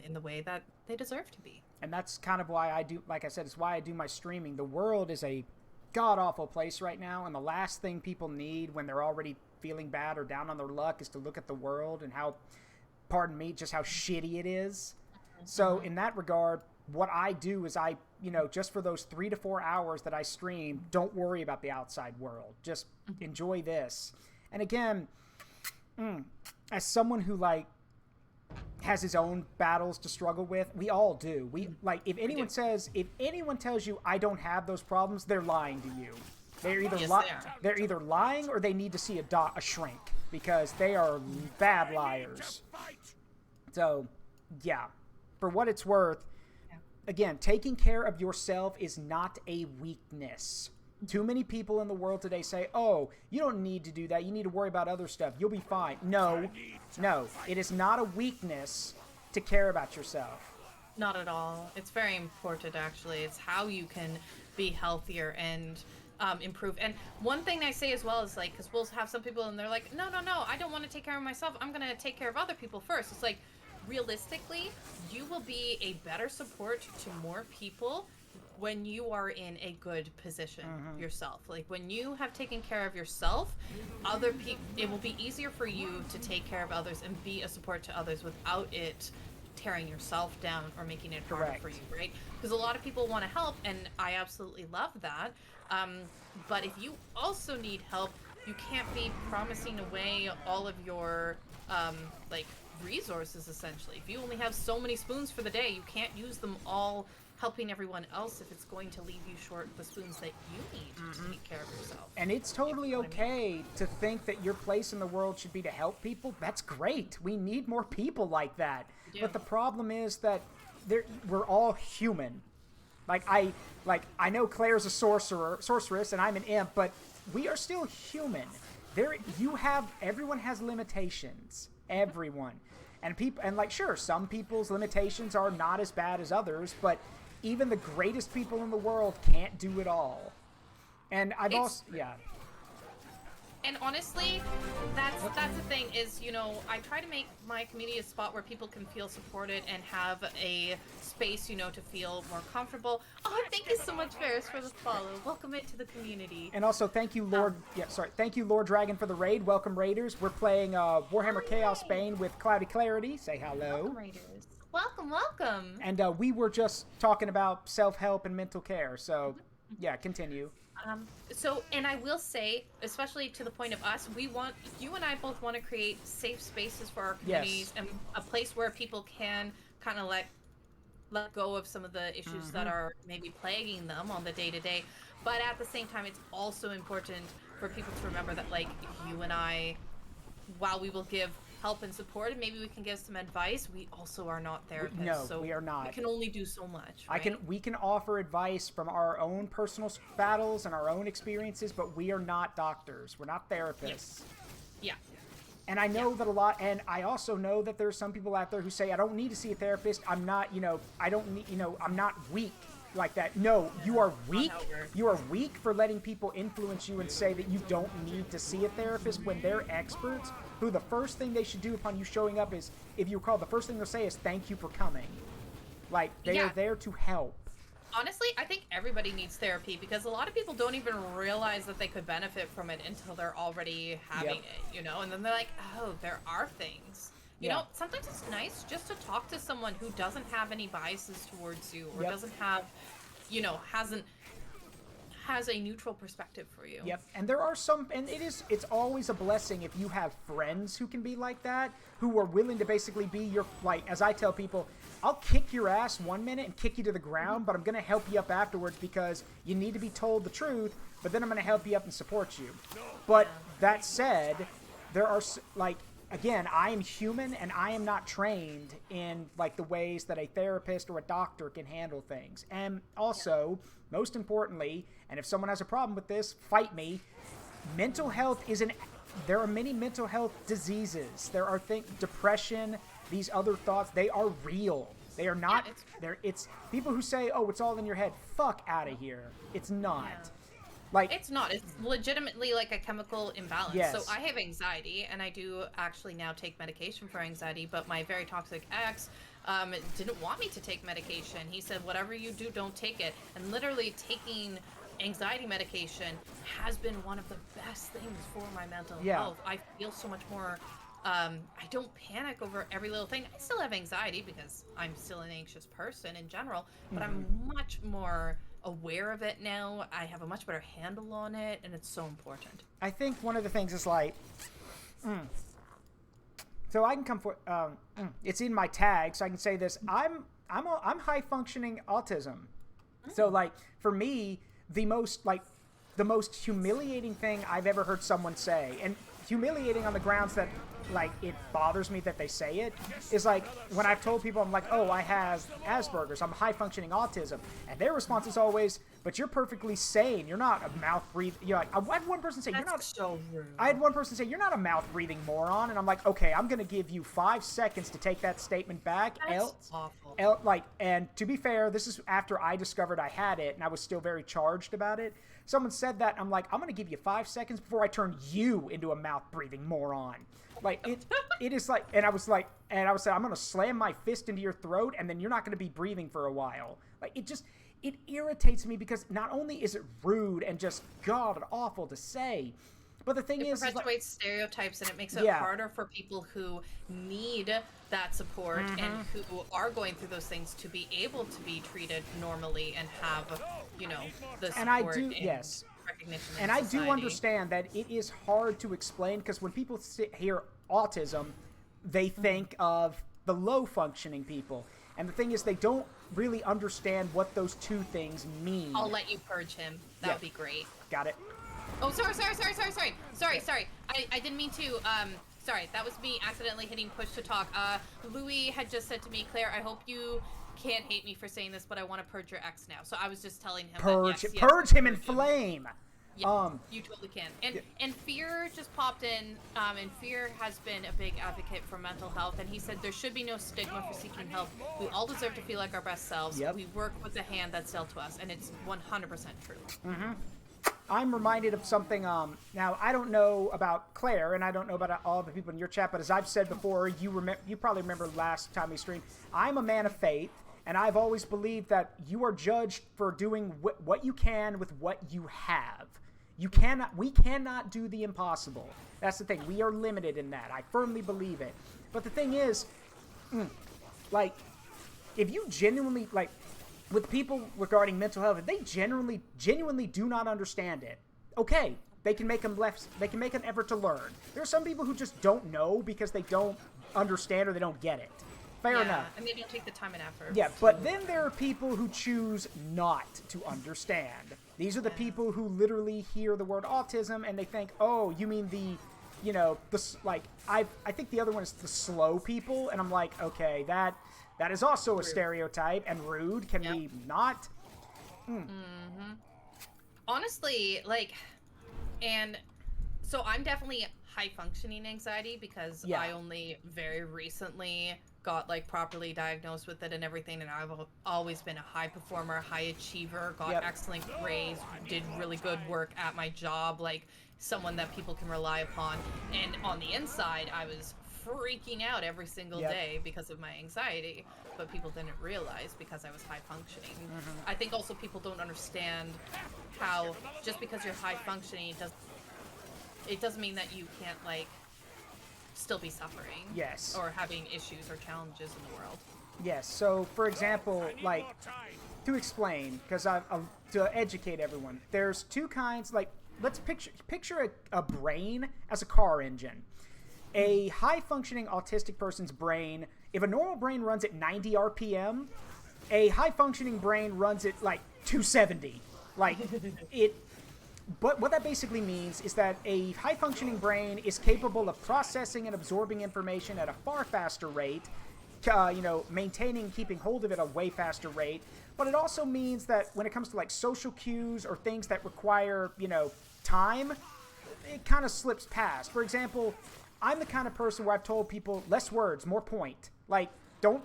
Speaker 2: in the way that they deserve to be.
Speaker 1: And that's kind of why I do, like I said, it's why I do my streaming. The world is a god-awful place right now, and the last thing people need when they're already feeling bad or down on their luck is to look at the world and how, pardon me, just how shitty it is. So in that regard, what I do is I, you know, just for those 3 to 4 hours that I stream, don't worry about the outside world. Just enjoy this. And again, as someone who, like, has his own battles to struggle with, we all do. We, like, if anyone tells you I don't have those problems, they're lying to you. They're either they're either lying or they need to see a shrink, because they are bad liars. So, yeah, for what it's worth, again, taking care of yourself is not a weakness. Too many people in the world today say, oh, you don't need to do that. You need to worry about other stuff. You'll be fine. No, it is not a weakness to care about yourself.
Speaker 2: Not at all. It's very important, actually. It's how you can be healthier and improve. And one thing I say as well is, like, because we'll have some people and they're like, no, I don't want to take care of myself. I'm going to take care of other people first. It's like, realistically, you will be a better support to more people when you are in a good position yourself. Like, when you have taken care of yourself, other people, it will be easier for you to take care of others and be a support to others without it tearing yourself down or making it harder for you, right? Because a lot of people want to help, and I absolutely love that. But if you also need help, you can't be promising away all of your like resources, essentially. If you only have so many spoons for the day, you can't use them all helping everyone else if it's going to leave you short the spoons that you need to take care of yourself.
Speaker 1: And it's totally okay to think that your place in the world should be to help people. That's great. We need more people like that. But the problem is that we're all human. Like, I know Claire's a sorceress, and I'm an imp, but we are still human. Everyone has limitations. Everyone. And like, sure, some people's limitations are not as bad as others, but even the greatest people in the world can't do it all. And
Speaker 2: And honestly, that's the thing is, you know, I try to make my community a spot where people can feel supported and have a space, you know, to feel more comfortable. Oh, thank you so much, Ferris, for the follow. Welcome into the community.
Speaker 1: And also, thank you, thank you, Lord Dragon, for the raid. Welcome, Raiders. We're playing Warhammer Chaosbane with Cloudy Clarity. Say hello.
Speaker 2: Welcome, Raiders. Welcome.
Speaker 1: And we were just talking about self-help and mental care, so yeah, continue.
Speaker 2: And I will say, especially to the point of us, you and I both want to create safe spaces for our communities and a place where people can kind of let go of some of the issues that are maybe plaguing them on the day-to-day. But at the same time, it's also important for people to remember that, like, you and I, while we will give help and support, and maybe we can give some advice, we also are not therapists.
Speaker 1: No,
Speaker 2: so
Speaker 1: we are not.
Speaker 2: We can only do so much. Right?
Speaker 1: We can offer advice from our own personal battles and our own experiences, but we are not doctors. We're not therapists.
Speaker 2: Yeah.
Speaker 1: And I know that a lot, and I also know that there's some people out there who say, I don't need to see a therapist. I'm not, I don't need, I'm not weak like that. No, you are weak. You are weak for letting people influence you and say that you don't need to see a therapist when they're experts, who the first thing they should do upon you showing up is, if you recall, the first thing they'll say is, thank you for coming. Like, they are there to help.
Speaker 2: Honestly, I think everybody needs therapy, because a lot of people don't even realize that they could benefit from it until they're already having it, and then they're like, oh, there are things. You know, sometimes it's nice just to talk to someone who doesn't have any biases towards you, or doesn't have, has a neutral perspective for you.
Speaker 1: Yep, and there are some, and it's always a blessing if you have friends who can be like that, who are willing to basically be your, like, as I tell people, I'll kick your ass 1 minute and kick you to the ground, but I'm going to help you up afterwards because you need to be told the truth, but then I'm going to help you up and support you. But that said, there are, like, again, I am human and I am not trained in, like, the ways that a therapist or a doctor can handle things. And also, most importantly, and if someone has a problem with this, fight me, mental health there are many mental health diseases. There are depression, these other thoughts, they are real. They are not, it's people who say, oh, it's all in your head. Fuck out of here. It's not.
Speaker 2: Yeah.
Speaker 1: Like,
Speaker 2: it's not. It's legitimately like a chemical imbalance.
Speaker 1: Yes.
Speaker 2: So I have anxiety, and I do actually now take medication for anxiety, but my very toxic ex didn't want me to take medication. He said, whatever you do, don't take it. And literally taking anxiety medication has been one of the best things for my mental health. I feel so much more, I don't panic over every little thing. I still have anxiety because I'm still an anxious person in general, but I'm much more aware of it now. I have a much better handle on it, and it's so important.
Speaker 1: I think one of the things is like, so I can come for, it's in my tag, so I can say this. I'm high functioning autism. So like for me, the most humiliating thing I've ever heard someone say, and humiliating on the grounds that, like, it bothers me that they say it, is like when I've told people, I'm like, oh, I have Asperger's, I'm high functioning autism, and their response is always, but you're perfectly sane, you're not a mouth breathing, you're like, I had one person say, I had one person say, you're not a mouth breathing moron, and I'm like, okay, I'm gonna give you 5 seconds to take that statement back.
Speaker 2: That's awful.
Speaker 1: And to be fair, this is after I discovered I had it, and I was still very charged about it. Someone said that, and I'm like, I'm gonna give you 5 seconds before I turn you into a mouth breathing moron. Like, it is like, and I was like, I'm going to slam my fist into your throat, and then you're not going to be breathing for a while. Like, it irritates me because not only is it rude and just god awful to say, but the thing is,
Speaker 2: it perpetuates stereotypes, and it makes it harder for people who need that support and who are going through those things to be able to be treated normally and have, the support.
Speaker 1: And I do, yes. And I do understand that it is hard to explain, because when people hear autism, they think of the low-functioning people. And the thing is, they don't really understand what those two things mean.
Speaker 2: I'll let you purge him. That would be great.
Speaker 1: Got it.
Speaker 2: Oh, sorry. I didn't mean to, sorry. That was me accidentally hitting push to talk. Louis had just said to me, Claire, I hope you can't hate me for saying this, but I want to purge your ex now. So I was just telling him
Speaker 1: purge him in flame.
Speaker 2: Yeah, you totally can. And Fear just popped in, and Fear has been a big advocate for mental health, and he said there should be no stigma for seeking help. We all deserve to feel like our best selves. We work with the hand that's dealt to us, and it's 100% true.
Speaker 1: I'm reminded of something, now I don't know about Claire, and I don't know about all the people in your chat, but as I've said before, you probably remember last time we streamed, I'm a man of faith. And I've always believed that you are judged for doing what you can with what you have. We cannot do the impossible. That's the thing. We are limited in that. I firmly believe it. But the thing is, like, if you genuinely, like, with people regarding mental health, if they genuinely do not understand it, okay, they can make an effort to learn. There are some people who just don't know because they don't understand or they don't get it. Fair enough.
Speaker 2: And they don't take the time and effort.
Speaker 1: Yeah, but then there are people who choose not to understand. These are the people who literally hear the word autism and they think, oh, you mean the, you know, I think the other one is the slow people, and I'm like, okay, that is also a stereotype and rude. Can we not?
Speaker 2: Honestly, like, and so I'm definitely high functioning anxiety because I only very recently got like properly diagnosed with it and everything, and I've always been a high performer, high achiever, got excellent grades, did really good work at my job, like someone that people can rely upon. And on the inside, I was freaking out every single day because of my anxiety, but people didn't realize because I was high functioning. I think also people don't understand how just because you're high functioning it doesn't mean that you can't like still be suffering.
Speaker 1: Yes.
Speaker 2: Or having issues or challenges in the world.
Speaker 1: Yes. So, for example, like, to explain, because to educate everyone, there's two kinds. Like, let's picture a brain as a car engine. A high-functioning autistic person's brain, if a normal brain runs at 90 RPM, a high-functioning brain runs at, like, 270. Like, But what that basically means is that a high-functioning brain is capable of processing and absorbing information at a far faster rate, maintaining and keeping hold of it at a way faster rate. But it also means that when it comes to, like, social cues or things that require, time, it kind of slips past. For example, I'm the kind of person where I've told people, less words, more point. Like, don't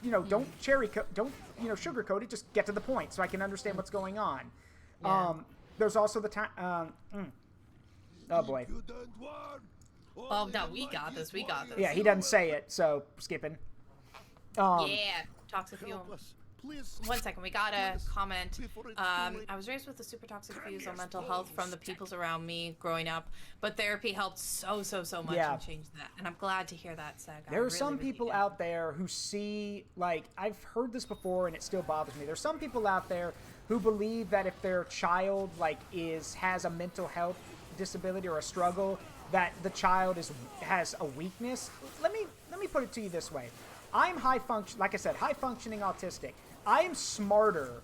Speaker 1: sugarcoat it, just get to the point so I can understand what's going on.
Speaker 2: Yeah.
Speaker 1: There's also the time, oh boy.
Speaker 2: Oh, no, we got this.
Speaker 1: Yeah, he doesn't say it, so skipping.
Speaker 2: Toxic fuel. One second, we got a comment. I was raised with the super toxic views on mental health from the peoples around me growing up, but therapy helped so much and changed that. And I'm glad to hear that, Sag.
Speaker 1: There are some people out there who see, like, I've heard this before and it still bothers me. There's some people out there who believe that if their child, like, has a mental health disability or a struggle, that the child has a weakness. Let me put it to you this way. I'm high functioning autistic. I am smarter,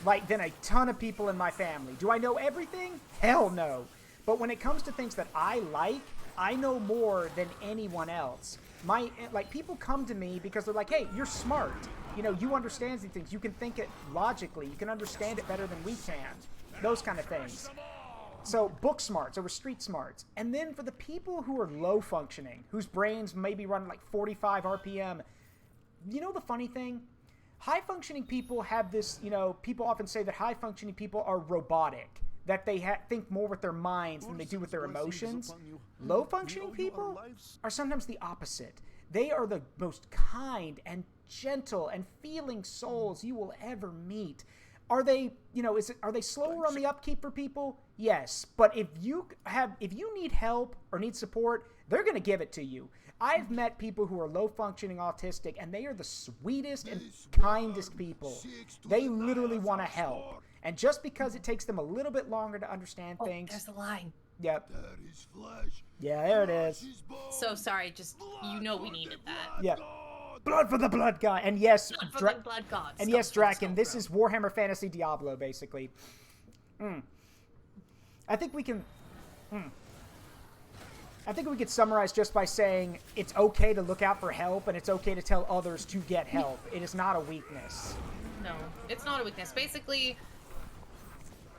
Speaker 1: like, than a ton of people in my family. Do I know everything? Hell no. But when it comes to things that I like, I know more than anyone else. People come to me because they're like, hey, you're smart. You understand these things. You can think it logically. You can understand it better than we can. Those kind of things. So book smarts over street smarts. And then for the people who are low functioning, whose brains maybe run like 45 RPM, the funny thing? High-functioning people have this, people often say that high-functioning people are robotic, that they think more with their minds than they do with their emotions. Low-functioning people are sometimes the opposite. They are the most kind and gentle and feeling souls you will ever meet. Are they, are they slower on the upkeep for people? Yes, but if you need help or need support, they're going to give it to you. I've met people who are low-functioning autistic, and they are the sweetest and kindest people. They literally want to help. And just because it takes them a little bit longer to understand things...
Speaker 2: There's the line.
Speaker 1: Yep. Yeah, there it is.
Speaker 2: So sorry, just, we needed that.
Speaker 1: Yeah. Blood for the blood god. And yes...
Speaker 2: Blood for the blood god.
Speaker 1: And yes, Draken, this is Warhammer Fantasy Diablo, basically. I think we can... I think we could summarize just by saying it's okay to look out for help and it's okay to tell others to get help. It is not a weakness.
Speaker 2: No, it's not a weakness. Basically,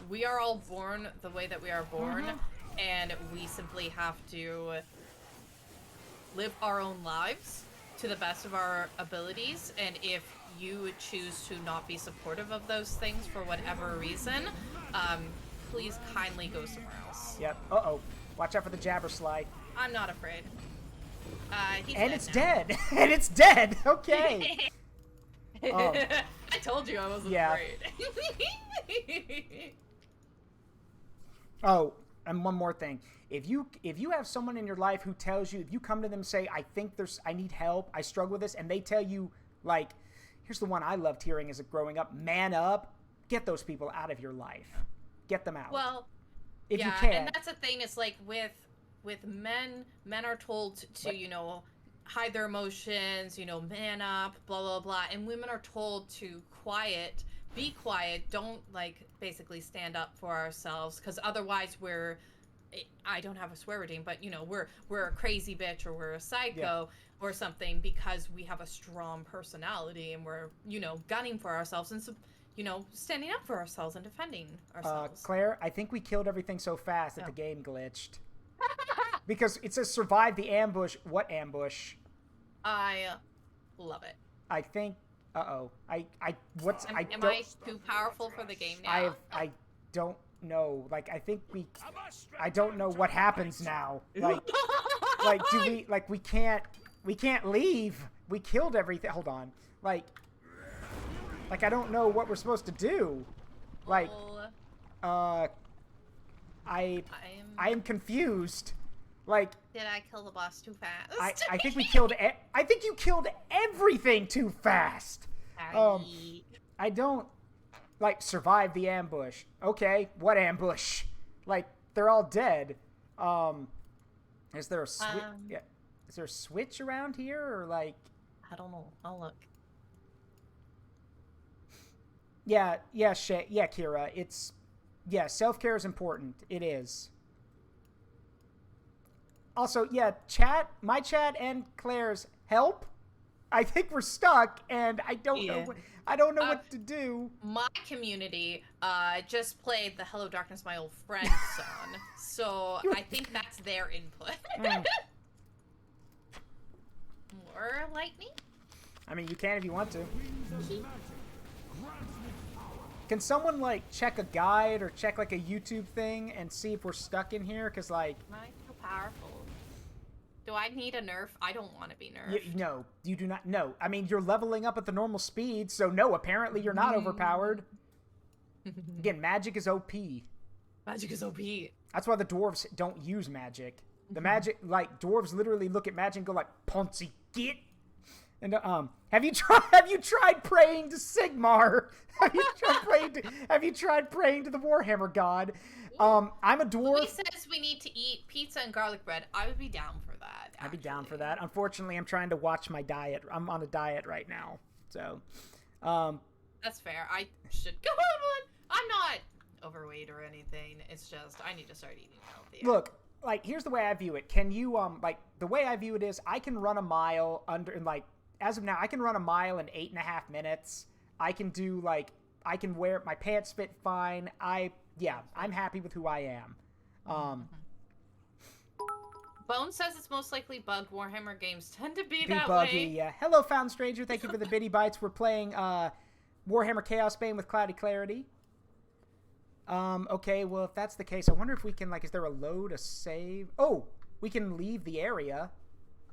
Speaker 2: we are all born the way that we are born, and we simply have to live our own lives to the best of our abilities. And if you choose to not be supportive of those things for whatever reason, please kindly go somewhere else.
Speaker 1: Yep. Uh-oh. Watch out for the jabber slide.
Speaker 2: I'm not afraid.
Speaker 1: And it's dead. And it's dead. Okay.
Speaker 2: I told you I wasn't afraid.
Speaker 1: Oh, and one more thing. If you have someone in your life who tells you, if you come to them and say, I need help, I struggle with this, and they tell you, like, here's the one I loved hearing as a growing up, man up, get those people out of your life. Get them out.
Speaker 2: Well,
Speaker 1: if you can.
Speaker 2: And that's the thing, is like with men are told to, hide their emotions, man up, blah, blah, blah. And women are told to be quiet, don't, like, basically stand up for ourselves, because otherwise I don't have a swear wording, but, we're a crazy bitch, or we're a psycho, or something, because we have a strong personality, and we're, gunning for ourselves, and so, standing up for ourselves and defending ourselves.
Speaker 1: Claire, I think we killed everything so fast that the game glitched. Because it says survive the ambush. What ambush?
Speaker 2: I love it.
Speaker 1: I think. Am I
Speaker 2: too powerful for the game now?
Speaker 1: I don't know. Like, I think I don't know what happens now. Like, we can't leave. We killed everything. Hold on. Like, I don't know what we're supposed to do. Like, I am confused. Like,
Speaker 2: did I kill the boss too fast?
Speaker 1: I think we killed. I think you killed everything too fast. I don't survive the ambush. Okay, what ambush? Like, they're all dead. Is there a switch? Yeah, is there a switch around here, or like?
Speaker 2: I don't know. I'll look.
Speaker 1: Yeah, Kira. It's self-care is important. It is. Also, my chat and Claire's help. I think we're stuck, and I don't know. I don't know what to do.
Speaker 2: My community just played the "Hello Darkness, My Old Friend" song, so I think that's their input. More lightning?
Speaker 1: I mean, you can if you want to. Can someone check a guide or check a YouTube thing and see if we're stuck in here? Cause
Speaker 2: am I so powerful? Do I need a nerf? I don't want to be nerfed.
Speaker 1: No, you do not. No, I mean, you're leveling up at the normal speed, so no, apparently you're not overpowered. Again, magic is OP.
Speaker 2: Magic is OP.
Speaker 1: That's why the dwarves don't use magic. The magic, dwarves literally look at magic and go Ponzi, get. And have you tried praying to Sigmar? Have you tried praying to the Warhammer god? I'm a dwarf.
Speaker 2: Louis says we need to eat pizza and garlic bread. I would be down for that.
Speaker 1: I'd be down for that. Unfortunately, I'm trying to watch my diet. I'm on a diet right now, so.
Speaker 2: That's fair. I should go on one. I'm not overweight or anything. It's just I need to start eating healthy.
Speaker 1: Look, here's the way I view it. Can you the way I view it is I can run a mile as of now, I can run a mile in 8.5 minutes. I can do I can wear my pants fit fine. I'm happy with who I am.
Speaker 2: Bone says it's most likely bugged. Warhammer games tend to be that
Speaker 1: buggy,
Speaker 2: way.
Speaker 1: Yeah. Hello, Found Stranger. Thank you for the bitty bites. We're playing Warhammer Chaosbane with Cloudy Clarity. Okay, well, if that's the case, I wonder if we can, is there a load, a save? Oh, we can leave the area.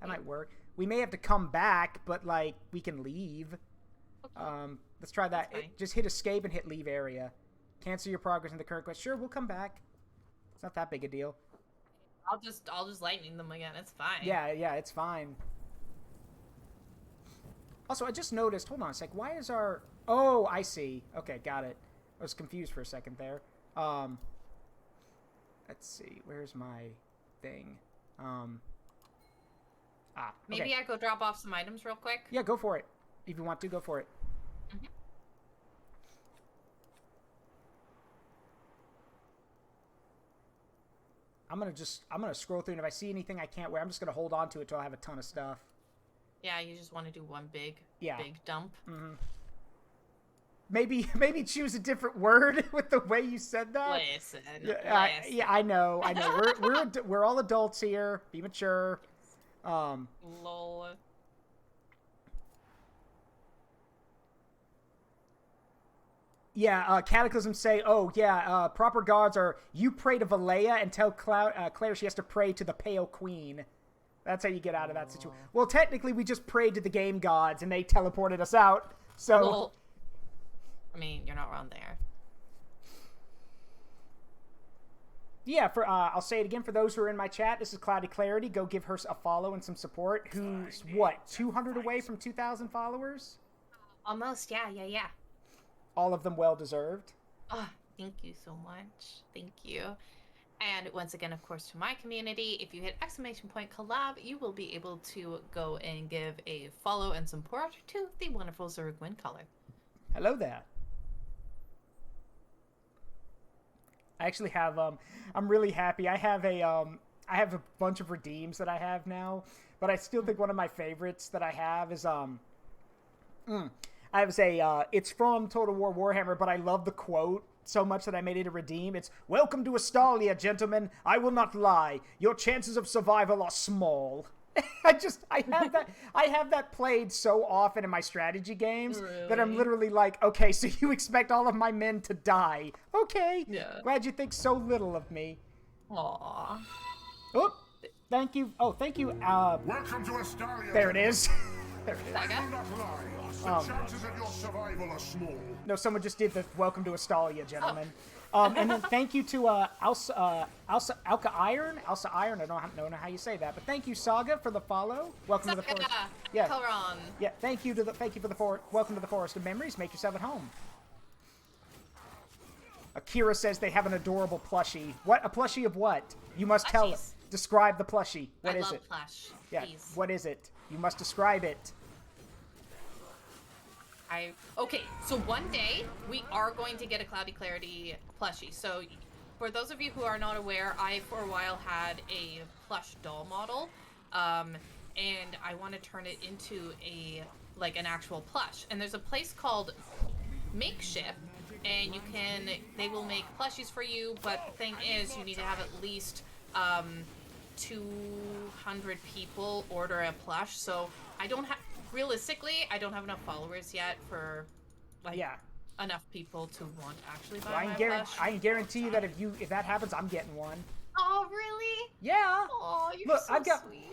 Speaker 1: That might work. We may have to come back, but, we can leave. Okay. Let's try that. Just hit escape and hit leave area. Cancel your progress in the current quest. Sure, we'll come back. It's not that big a deal.
Speaker 2: I'll just lightning them again. It's fine.
Speaker 1: Yeah, it's fine. Also, I just noticed, hold on a sec, why is our... Oh, I see. Okay, got it. I was confused for a second there. Let's see, where's my thing?
Speaker 2: Maybe
Speaker 1: okay.
Speaker 2: I go drop off some items real quick?
Speaker 1: Yeah, go for it. If you want to, go for it.
Speaker 2: Mm-hmm.
Speaker 1: I'm gonna scroll through, and if I see anything I can't wear, I'm just gonna hold on to it till I have a ton of stuff.
Speaker 2: Yeah, you just want to do one big dump.
Speaker 1: Mm-hmm. Maybe choose a different word with the way you said that.
Speaker 2: Listen.
Speaker 1: I know. We're all adults here. Be mature.
Speaker 2: Lol.
Speaker 1: Yeah, Cataclysm say, proper gods are, you pray to Valea and tell Claire she has to pray to the Pale Queen. That's how you get out of that situation. Well, technically, we just prayed to the game gods, and they teleported us out, so...
Speaker 2: Well, I mean, you're not wrong there.
Speaker 1: Yeah, I'll say it again for those who are in my chat. This is Cloudy Clarity. Go give her a follow and some support. Who's, 200 away from 2,000 followers?
Speaker 2: Almost, yeah.
Speaker 1: All of them well-deserved.
Speaker 2: Oh, thank you so much. Thank you. And once again, of course, to my community, if you hit !collab, you will be able to go and give a follow and support to the wonderful Zaruk and Color.
Speaker 1: Hello there. I actually have, I'm really happy. I have a bunch of redeems that I have now, but I still think one of my favorites that I have is, it's from Total War Warhammer, but I love the quote so much that I made it a redeem. It's, "Welcome to Astalia, gentlemen. I will not lie. Your chances of survival are small." I have that played so often in my strategy games that I'm literally like, okay, so you expect all of my men to die. Okay. Yeah. Glad you think so little of me.
Speaker 2: Aww.
Speaker 1: Oh, thank you. Oh, thank you.
Speaker 5: Welcome to Astalia.
Speaker 1: There it is. There it is.
Speaker 5: I will not lie. The chances of your survival are small.
Speaker 1: No, someone just did the "Welcome to Astalia," gentlemen. And then thank you to Alka Iron. I don't know how you say that, but thank you, Saga, for the follow. Welcome to the forest. Yeah.
Speaker 2: Coloron.
Speaker 1: Yeah. Thank you for the welcome to the Forest of Memories. Make yourself at home. Akira says they have an adorable plushie. What? A plushie of what? You must tell us. Describe the plushie. What is it?
Speaker 2: I love plush.
Speaker 1: Yeah.
Speaker 2: Please.
Speaker 1: What is it? You must describe it.
Speaker 2: Okay, so one day we are going to get a Cloudy Clarity plushie. So for those of you who are not aware, I for a while had a plush doll model, and I want to turn it into an actual plush. And there's a place called Makeshift, and they will make plushies for you, but the thing is you need to have at least 200 people order a plush. So realistically, I don't have enough followers yet for enough people to want to actually buy my plush.
Speaker 1: I can guarantee you that if that happens, I'm getting one.
Speaker 2: Oh, really?
Speaker 1: Yeah.
Speaker 2: Oh, you're sweet.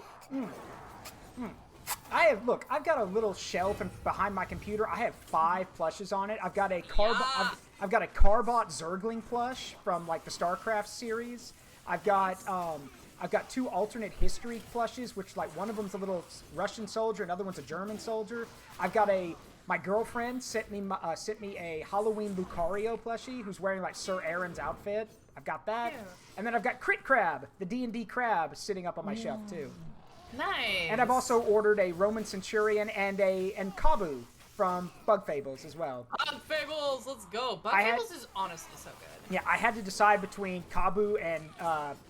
Speaker 1: I've got a little shelf behind my computer. I have 5 plushes on it. I've got a I've got a Carbot Zergling plush from like the StarCraft series. I've got 2 alternate history plushes, which like one of them's a little Russian soldier, another one's a German soldier. I've got my girlfriend sent me a Halloween Lucario plushie who's wearing like Sir Aaron's outfit. I've got that. Yeah. And then I've got Crit Crab, the D&D crab, sitting up on my shelf too.
Speaker 2: Nice.
Speaker 1: And I've also ordered a Roman Centurion and Kabu from Bug Fables as well.
Speaker 2: Bug Fables, let's go. Bug Fables is honestly so good.
Speaker 1: Yeah, I had to decide between Kabu and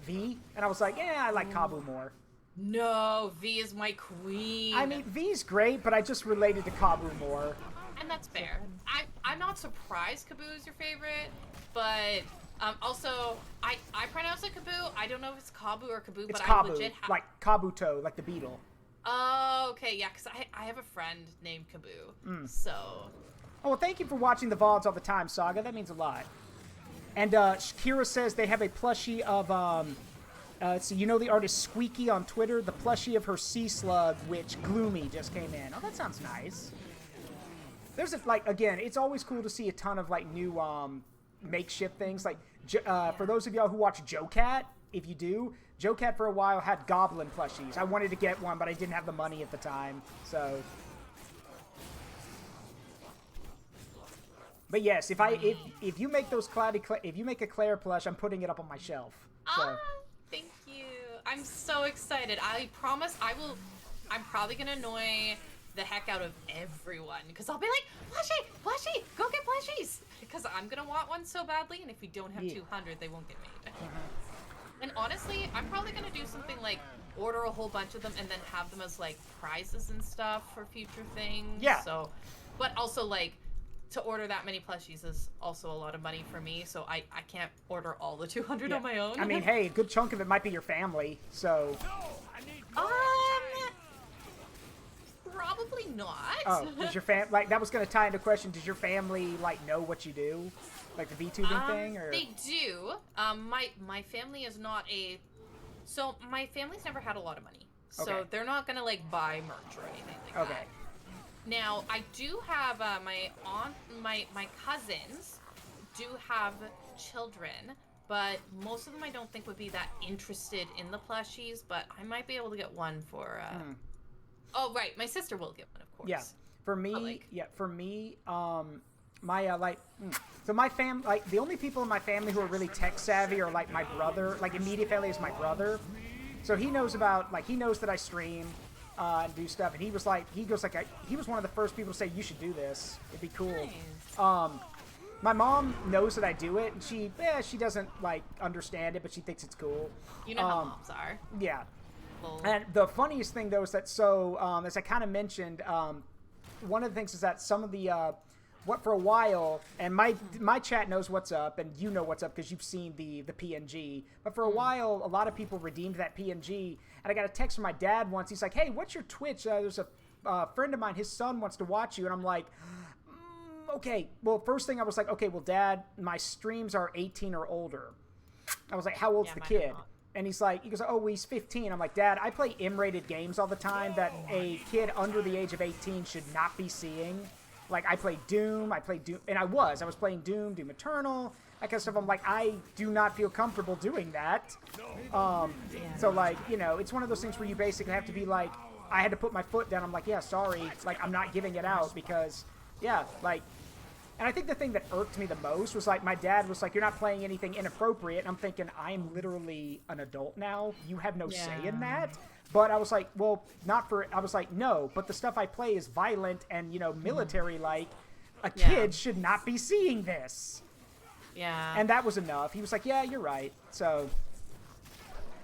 Speaker 1: V, and I was like, I like Kabu more.
Speaker 2: No, V is my queen.
Speaker 1: I mean, V's great, but I just related to Kabu more.
Speaker 2: And that's fair. I'm not surprised Kabu is your favorite, but also, I pronounce it Kabu. I don't know if it's Kabu or Kabu,
Speaker 1: it's
Speaker 2: but
Speaker 1: Kabu,
Speaker 2: I legit have...
Speaker 1: like Kabuto, like the beetle.
Speaker 2: Oh, okay, yeah, because I have a friend named Kabu, so...
Speaker 1: Oh, well, thank you for watching the VODs all the time, Saga. That means a lot. And Kira says they have a plushie of, so you know the artist Squeaky on Twitter? The plushie of her sea slug, which Gloomy just came in. Oh, that sounds nice. There's again, it's always cool to see a ton of, new, makeshift things. Like, for those of y'all who watch Joe Cat, if you do, Joe Cat for a while had goblin plushies. I wanted to get one, but I didn't have the money at the time, so... But yes, if you make those if you make a Claire plush, I'm putting it up on my shelf. So.
Speaker 2: Thank you. I'm so excited. I promise I'm probably gonna annoy the heck out of everyone because I'll be like, plushie, go get plushies because I'm gonna want one so badly, and if we don't have 200, they won't get made. And honestly, I'm probably gonna do something like order a whole bunch of them and then have them as prizes and stuff for future things.
Speaker 1: Yeah.
Speaker 2: So, but also to order that many plushies is also a lot of money for me, so I can't order all the 200 on my own.
Speaker 1: I mean, hey, a good chunk of it might be your family, so...
Speaker 2: Probably not.
Speaker 1: Oh, does your that was going to tie into a question, does your family, know what you do? Like the VTubing thing, or...?
Speaker 2: They do. My family is not so my family's never had a lot of money, so they're not gonna, buy merch or anything like that. Now, I do have my cousins do have children, but most of them I don't think would be that interested in the plushies, but I might be able to get one for, Oh, right, my sister will get one, of course.
Speaker 1: Yeah, for me, So my the only people in my family who are really tech savvy are like my brother. Like immediate family is my brother. So he knows about he knows that I stream and do stuff. And he was like, he was one of the first people to say you should do this. It'd be cool.
Speaker 2: Nice.
Speaker 1: My mom knows that I do it, and she doesn't like understand it, but she thinks it's cool.
Speaker 2: You know how moms are.
Speaker 1: Yeah.
Speaker 2: Well,
Speaker 1: And the funniest thing though is that as I kind of mentioned, one of the things is that some of the for a while, and my chat knows what's up, and you know what's up because you've seen the PNG. But for a while, a lot of people redeemed that PNG, and I got a text from my dad once. He's like, "Hey, what's your Twitch? There's a friend of mine, his son wants to watch you," and I'm like. Okay, well, first thing I was like, okay, well, Dad, my streams are 18 or older. I was like, how old's the kid? And he goes, oh, he's 15. I'm like, Dad, I play M-rated games all the time that a kid under the age of 18 should not be seeing. Like, I play Doom, and I was playing Doom Eternal, that kind of stuff. I'm like, I do not feel comfortable doing that. So, like, you know, it's one of those things where you basically have to be like, I had to put my foot down. I'm like, yeah, sorry. Like, I'm not giving it out because, yeah, like, and I think the thing that irked me the most was, like, my dad was like, you're not playing anything inappropriate. And I'm thinking, I'm literally an adult now. You have no say in that. But I was like, well, I was like, no, but the stuff I play is violent and, you know, military-like. A kid should not be seeing this.
Speaker 2: Yeah.
Speaker 1: And that was enough. He was like, yeah, you're right. So...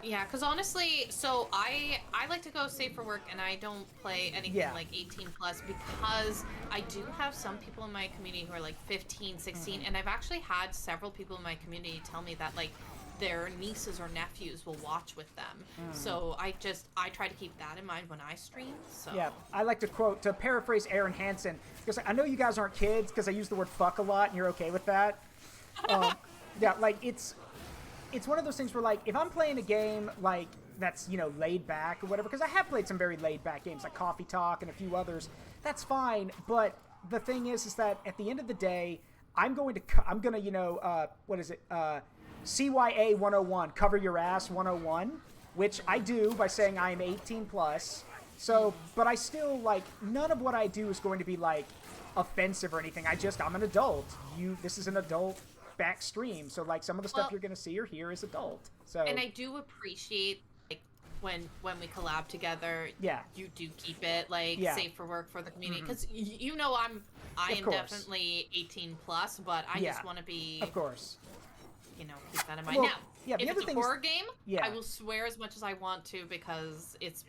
Speaker 2: Yeah, because honestly, so I like to go safe for work, and I don't play anything like 18 plus because I do have some people in my community who are like 15, 16, and I've actually had several people in my community tell me that like their nieces or nephews will watch with them. So I try to keep that in mind when I stream. So
Speaker 1: yeah, I like to paraphrase Aaron Hansen, because I know you guys aren't kids because I use the word fuck a lot, and you're okay with that. Yeah, like it's one of those things where, like, if I'm playing a game, like, that's, you know, laid back or whatever, because I have played some very laid back games, like Coffee Talk and a few others, that's fine, but the thing is that at the end of the day, I'm gonna, you know, CYA 101, cover your ass 101, which I do by saying I am 18 plus, so, but I still, like, none of what I do is going to be, like, offensive or anything. I'm an adult. This is an adult back stream, so like some of the stuff you're gonna see or hear is adult. So
Speaker 2: and I do appreciate like when we collab together.
Speaker 1: Yeah,
Speaker 2: you do keep it like safe for work for the community because you know I am definitely 18 plus, but I just want to be,
Speaker 1: of course,
Speaker 2: you know, keep that in mind.
Speaker 1: Well,
Speaker 2: now, if it's a horror game, I will swear as much as I want to because it's.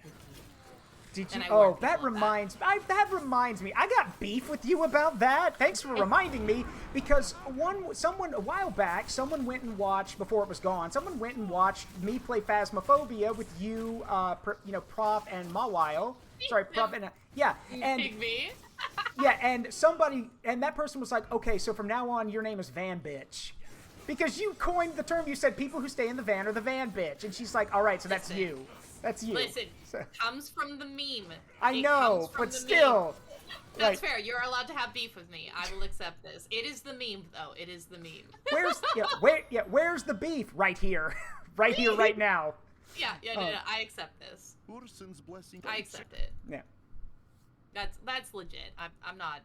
Speaker 1: Did you? Oh, that reminds me. I got beef with you about that. Thanks for reminding me, because someone a while back, someone went and watched before it was gone. Someone went and watched me play Phasmophobia with you, Prof and Mawile. Sorry, Prof and and
Speaker 2: me.
Speaker 1: and that person was like, okay, so from now on, your name is Van Bitch. Because you coined the term, you said people who stay in the van are the van bitch. And she's like, all right, so that's you. That's you.
Speaker 2: Listen, comes from the meme.
Speaker 1: I know, but still.
Speaker 2: That's fair. You're allowed to have beef with me. I will accept this. It is the meme, though. It is the meme.
Speaker 1: Where's the beef? Right here. Right here, right now.
Speaker 2: No, I accept this.
Speaker 3: Urson's blessing.
Speaker 2: I accept it.
Speaker 1: Yeah.
Speaker 2: That's legit. I'm not.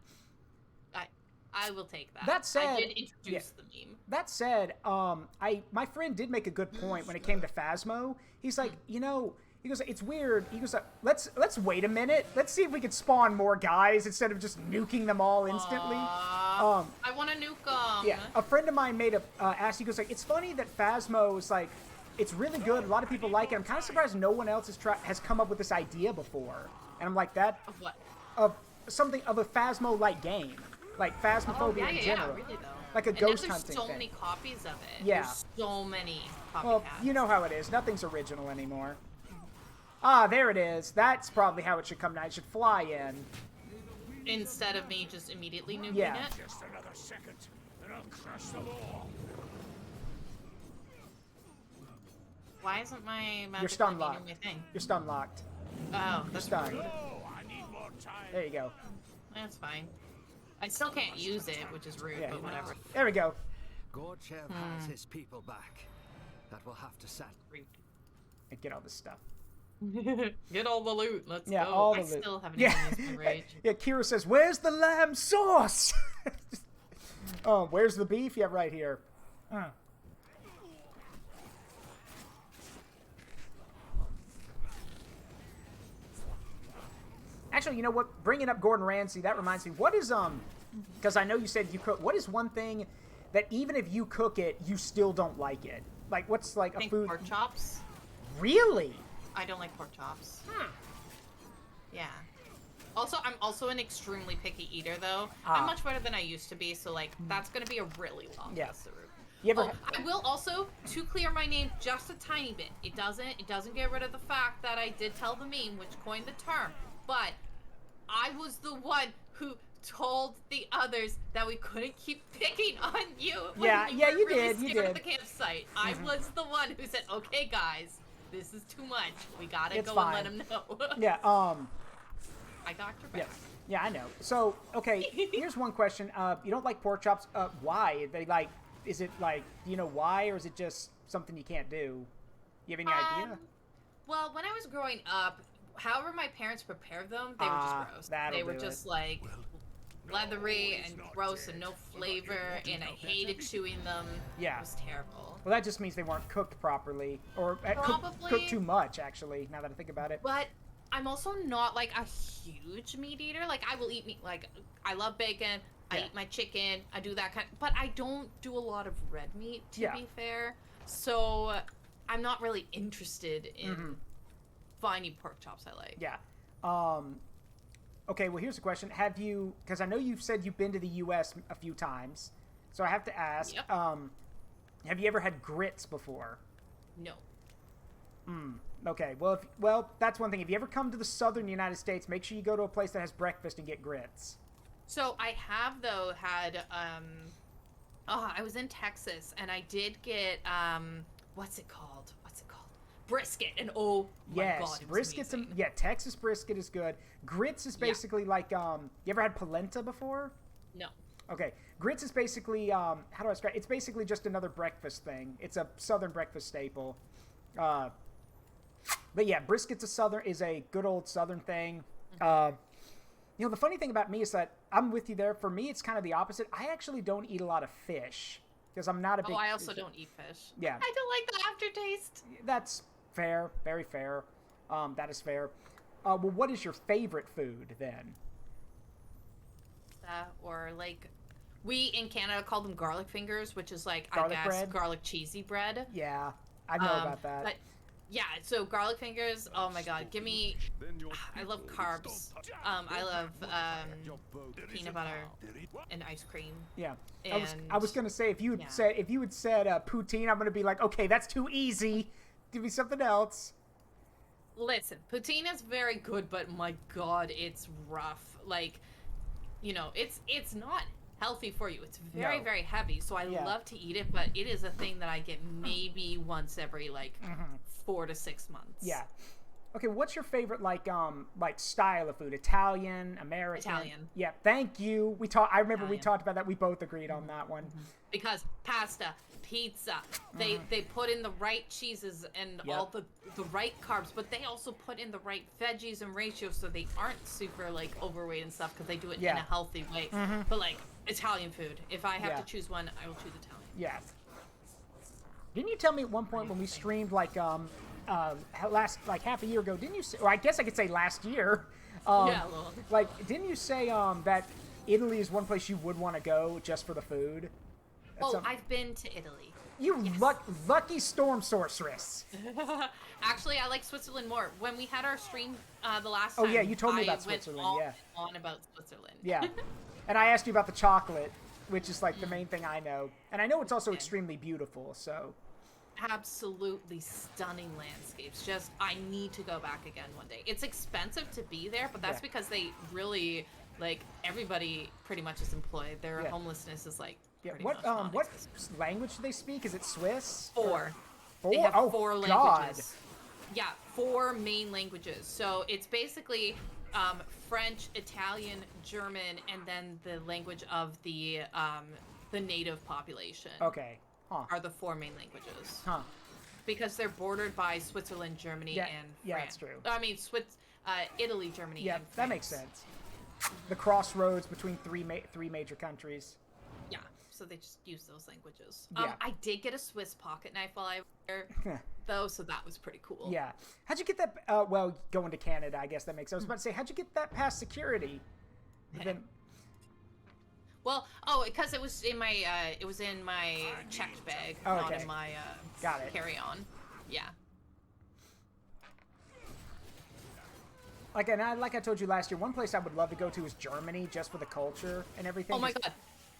Speaker 2: I will take that.
Speaker 1: That said,
Speaker 2: I did introduce the meme.
Speaker 1: That said, my friend did make a good point when it came to Phasmo. He's like, he goes, it's weird. He goes, let's wait a minute. Let's see if we can spawn more guys instead of just nuking them all instantly.
Speaker 2: I want to nuke them.
Speaker 1: Yeah, a friend of mine made asked. He goes, like, it's funny that Phasmo is like, it's really good. A lot of people like it. I'm kind of surprised no one else has come up with this idea before. And I'm like, that
Speaker 2: of what?
Speaker 1: Of something of a Phasmo-like game. Like Phasmophobia in general.
Speaker 2: Really, though.
Speaker 1: Like a ghost hunting
Speaker 2: thing. There's so many copies of it.
Speaker 1: Yeah.
Speaker 2: There's so many copycats.
Speaker 1: Well, you know how it is. Nothing's original anymore. Ah, there it is. That's probably how it should come down. It should fly in.
Speaker 2: Instead of me just immediately nuking it?
Speaker 6: Just another second, and I'll crush them all.
Speaker 2: Why isn't my magic
Speaker 1: You're stun locked. You're stun locked.
Speaker 2: Oh, that's
Speaker 1: stunned.
Speaker 6: Oh, I need more time.
Speaker 1: There you go.
Speaker 2: That's fine. I still can't use it, which is rude, but whatever.
Speaker 1: There we go.
Speaker 4: Gorchev has his people back. That will have to set.
Speaker 1: And get all this stuff.
Speaker 2: Get all the loot. Let's go.
Speaker 1: All the
Speaker 2: I
Speaker 1: loot.
Speaker 2: still haven't even used my rage.
Speaker 1: Yeah, Kira says, where's the lamb sauce? Oh, where's the beef? Yeah, right here. Actually, you know what? Bringing up Gordon Ramsay, that reminds me. What is, because I know you said you cook. What is one thing that even if you cook it, you still don't like it? Like, what's like a food?
Speaker 2: Pork chops.
Speaker 1: Really?
Speaker 2: I don't like pork chops. Yeah. Also, I'm also an extremely picky eater, though. I'm much better than I used to be, so, like, that's gonna be a really long list of route.
Speaker 1: You ever
Speaker 2: I will also, to clear my name just a tiny bit, it doesn't get rid of the fact that I did tell the meme, which coined the term, but I was the one who told the others that we couldn't keep picking on you.
Speaker 1: Yeah,
Speaker 2: when
Speaker 1: yeah,
Speaker 2: were
Speaker 1: you
Speaker 2: really
Speaker 1: did, you
Speaker 2: scared
Speaker 1: did.
Speaker 2: of the campsite. I was the one who said, okay, guys, this is too much. We gotta
Speaker 1: It's
Speaker 2: go
Speaker 1: fine.
Speaker 2: and let them know.
Speaker 1: Yeah,
Speaker 2: I got your back.
Speaker 1: yeah, I know. So, okay, here's one question. You don't like pork chops. Why? They like, is it like, do you know why, or is it just something you can't do? You have any idea?
Speaker 2: Well, when I was growing up, however my parents prepared them, they were just gross.
Speaker 1: That'll
Speaker 2: They were
Speaker 1: do
Speaker 2: just
Speaker 1: it.
Speaker 2: like leathery
Speaker 3: he's
Speaker 2: and
Speaker 3: not
Speaker 2: gross
Speaker 3: dead.
Speaker 2: and no flavor, and I hated chewing them.
Speaker 1: Yeah.
Speaker 2: It was terrible.
Speaker 1: Well, that just means they weren't cooked properly, or
Speaker 2: Probably.
Speaker 1: cooked too much, actually, now that I think about it.
Speaker 2: But I'm also not like a huge meat eater. Like, I will eat meat. Like, I love bacon. I eat my chicken. I do that kind. But I don't do a lot of red meat, to be fair. So I'm not really interested in finding pork chops I like.
Speaker 1: Yeah. Okay, well, here's a question. Have you, because I know you've said you've been to the U.S. a few times, so I have to ask,
Speaker 2: Yep.
Speaker 1: have you ever had grits before?
Speaker 2: No.
Speaker 1: Okay, well, that's one thing. If you ever come to the southern United States, make sure you go to a place that has breakfast and get grits.
Speaker 2: So I have, though, had, I was in Texas, and I did get, what's it called? Brisket, and oh my
Speaker 1: Yes,
Speaker 2: god, it was
Speaker 1: brisket's,
Speaker 2: amazing.
Speaker 1: yeah, Texas brisket is good. Grits is basically like, you ever had polenta before?
Speaker 2: No.
Speaker 1: Okay, grits is basically, how do I describe it? It's basically just another breakfast thing. It's a southern breakfast staple. But yeah, brisket's is a good old southern thing. You know, the funny thing about me is that I'm with you there. For me, it's kind of the opposite. I actually don't eat a lot of fish because I'm not a big...
Speaker 2: Oh, I also don't eat fish.
Speaker 1: Yeah.
Speaker 2: I don't like the aftertaste.
Speaker 1: That's fair. Very fair. That is fair. Well, what is your favorite food then?
Speaker 2: Or like, we in Canada call them garlic fingers, which is like,
Speaker 1: Garlic
Speaker 2: I guess,
Speaker 1: bread?
Speaker 2: garlic cheesy bread.
Speaker 1: Yeah, I know about that.
Speaker 2: But yeah, so garlic fingers, oh my god, give me, I love carbs. I love peanut butter and ice cream.
Speaker 1: Yeah.
Speaker 2: And
Speaker 1: I was gonna say if you had said poutine, I'm gonna be like, okay, that's too easy. Give me something else.
Speaker 2: Listen, poutine is very good, but my god, it's rough. Like, you know, it's not healthy for you. It's very, very heavy. So I love to eat it, but it is a thing that I get maybe once every like 4 to 6 months.
Speaker 1: Yeah. Okay, what's your favorite like style of food? Italian, American?
Speaker 2: Italian.
Speaker 1: Yeah, thank you. I remember we talked about that. We both agreed on that one.
Speaker 2: Because pasta, pizza, they put in the right cheeses and all the right carbs, but they also put in the right veggies and ratios so they aren't super like overweight and stuff because they do it in a healthy way. But like Italian food, if I have to choose one, I will choose Italian.
Speaker 1: Yeah. Didn't you tell me at one point when we streamed like half a year ago? Didn't you say, or I guess I could say last year? Like, didn't you say that Italy is one place you would want to go just for the food?
Speaker 2: I've been to Italy.
Speaker 1: You lucky storm sorceress.
Speaker 2: Actually, I like Switzerland more. When we had our stream the last
Speaker 1: Oh
Speaker 2: time,
Speaker 1: yeah, you told me
Speaker 2: I
Speaker 1: about
Speaker 2: went
Speaker 1: Switzerland.
Speaker 2: on about Switzerland.
Speaker 1: Yeah. And I asked you about the chocolate, which is like the main thing I know. And I know it's also extremely beautiful, so.
Speaker 2: Absolutely stunning landscapes. Just, I need to go back again one day. It's expensive to be there, but that's because they really, like, everybody pretty much is employed. Their homelessness is like pretty much
Speaker 1: what language do they speak? Is it Swiss?
Speaker 2: 4.
Speaker 1: Four?
Speaker 2: They have 4 languages.
Speaker 1: God.
Speaker 2: Yeah, 4 main languages. So it's basically French, Italian, German, and then the language of the native population.
Speaker 1: Okay. Huh.
Speaker 2: Are the 4 main languages.
Speaker 1: Huh.
Speaker 2: Because they're bordered by Switzerland, Germany, and France.
Speaker 1: Yeah, that's true.
Speaker 2: I mean, Italy, Germany, and France.
Speaker 1: That makes sense. The crossroads between three major countries.
Speaker 2: Yeah, so they just use those languages.
Speaker 1: Yeah.
Speaker 2: I did get a Swiss pocket knife while I was there, though, so that was pretty cool.
Speaker 1: Yeah. How'd you get that? Well, going to Canada, I guess that makes sense. I was about to say, how'd you get that past security? But then,
Speaker 2: Well, because it was in my checked bag,
Speaker 1: Oh,
Speaker 2: not
Speaker 1: okay.
Speaker 2: in my
Speaker 1: Got it.
Speaker 2: carry-on. Yeah.
Speaker 1: like I told you last year, one place I would love to go to is Germany, just for the culture and everything.
Speaker 2: Oh my
Speaker 1: Just-
Speaker 2: god.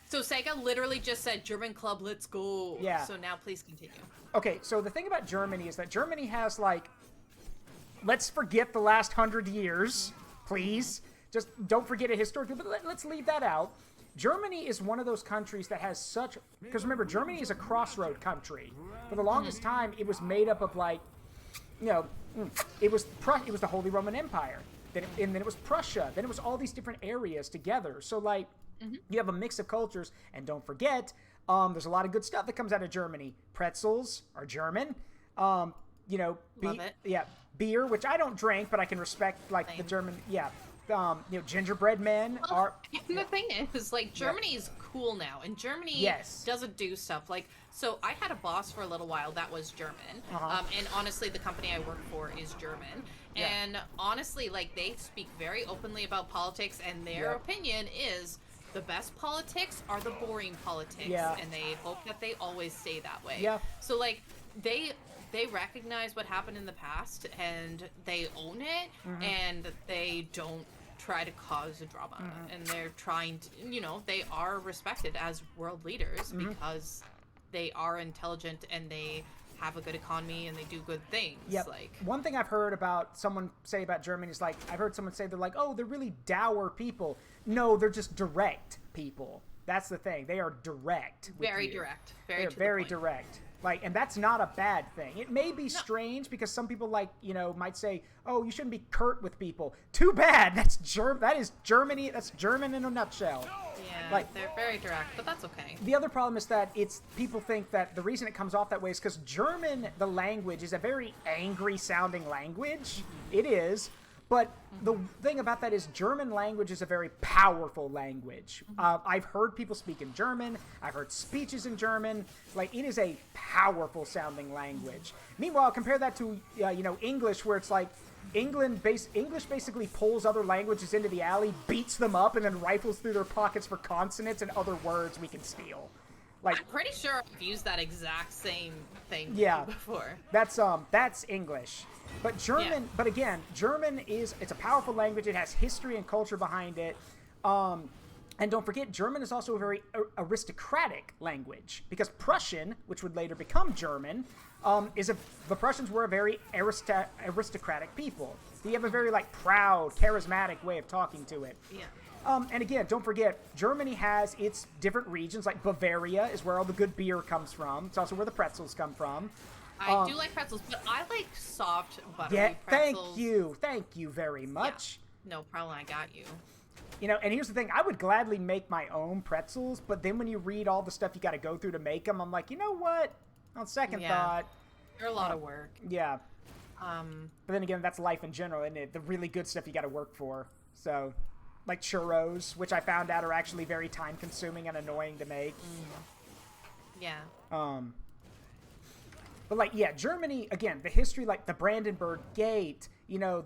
Speaker 2: So Sega literally just said, German club, let's go.
Speaker 1: Yeah.
Speaker 2: So now please continue.
Speaker 1: Okay, so the thing about Germany is that Germany has, like, let's forget the last 100 years, please. Just don't forget it historically, but let's leave that out. Germany is one of those countries that has such... Because remember, Germany is a crossroad country. For the longest time, it was made up of, like, you know, it was the Holy Roman Empire. And then it was Prussia. Then it was all these different areas together. So, like, you have a mix of cultures. And don't forget, there's a lot of good stuff that comes out of Germany. Pretzels are German. You know,
Speaker 2: Love it.
Speaker 1: Yeah, beer, which I don't drink, but I can respect, like, the
Speaker 2: Same.
Speaker 1: German... Yeah. You know, gingerbread men are...
Speaker 2: And the thing is, like, Germany is cool now, and Germany
Speaker 1: Yes.
Speaker 2: doesn't do stuff like. So I had a boss for a little while that was German, and honestly, the company I work for is German,
Speaker 1: Yeah.
Speaker 2: and honestly, like, they speak very openly about politics, and their
Speaker 1: Yeah.
Speaker 2: opinion is the best politics are the boring politics,
Speaker 1: Yeah.
Speaker 2: and they hope that they always stay that way.
Speaker 1: Yeah.
Speaker 2: So like they recognize what happened in the past and they own it, and they don't try to cause a drama, and they're trying to, you know, they are respected as world leaders because they are intelligent and they have a good economy and they do good things.
Speaker 1: Yep.
Speaker 2: Like,
Speaker 1: one thing I've heard about someone say about Germany is, like, I've heard someone say they're like, oh, they're really dour people. No, they're just direct people. That's the thing. They are direct. With
Speaker 2: very
Speaker 1: you.
Speaker 2: direct.
Speaker 1: They're
Speaker 2: to the
Speaker 1: very
Speaker 2: point.
Speaker 1: direct. Like, and that's not a bad thing. It may be strange because some people, like, you know, might say, oh, you shouldn't be curt with people. Too bad. That is Germany. That's German in a nutshell.
Speaker 2: Yeah,
Speaker 1: Like-
Speaker 2: they're very direct, but that's okay.
Speaker 1: The other problem is that people think that the reason it comes off that way is because German, the language, is a very angry sounding language. It is. But the thing about that is German language is a very powerful language. I've heard people speak in German. I've heard speeches in German. Like, it is a powerful sounding language. Meanwhile, compare that to, you know, English, where it's like English basically pulls other languages into the alley, beats them up, and then rifles through their pockets for consonants and other words we can steal. Like,
Speaker 2: I'm pretty sure I've used that exact same thing
Speaker 1: Yeah.
Speaker 2: before.
Speaker 1: that's English. But German,
Speaker 2: Yeah.
Speaker 1: but again, German it's a powerful language. It has history and culture behind it. And don't forget, German is also a very aristocratic language, because Prussian, which would later become German, the Prussians were a very aristocratic people. They have a very, like, proud, charismatic way of talking to it.
Speaker 2: Yeah.
Speaker 1: And again, don't forget, Germany has its different regions. Like, Bavaria is where all the good beer comes from. It's also where the pretzels come from.
Speaker 2: I do like pretzels, but I like soft, buttery
Speaker 1: Yeah,
Speaker 2: pretzels.
Speaker 1: thank you very much.
Speaker 2: No problem, I got you.
Speaker 1: You know, and here's the thing, I would gladly make my own pretzels, but then when you read all the stuff you got to go through to make them, I'm like, you know what? On second
Speaker 2: Yeah.
Speaker 1: thought,
Speaker 2: They're a lot of work.
Speaker 1: yeah.
Speaker 2: Um,
Speaker 1: But then again, that's life in general, isn't it? The really good stuff you got to work for. So, like churros, which I found out are actually very time-consuming and annoying to make.
Speaker 2: yeah.
Speaker 1: But, like, yeah, Germany, again, the history, like the Brandenburg Gate, you know,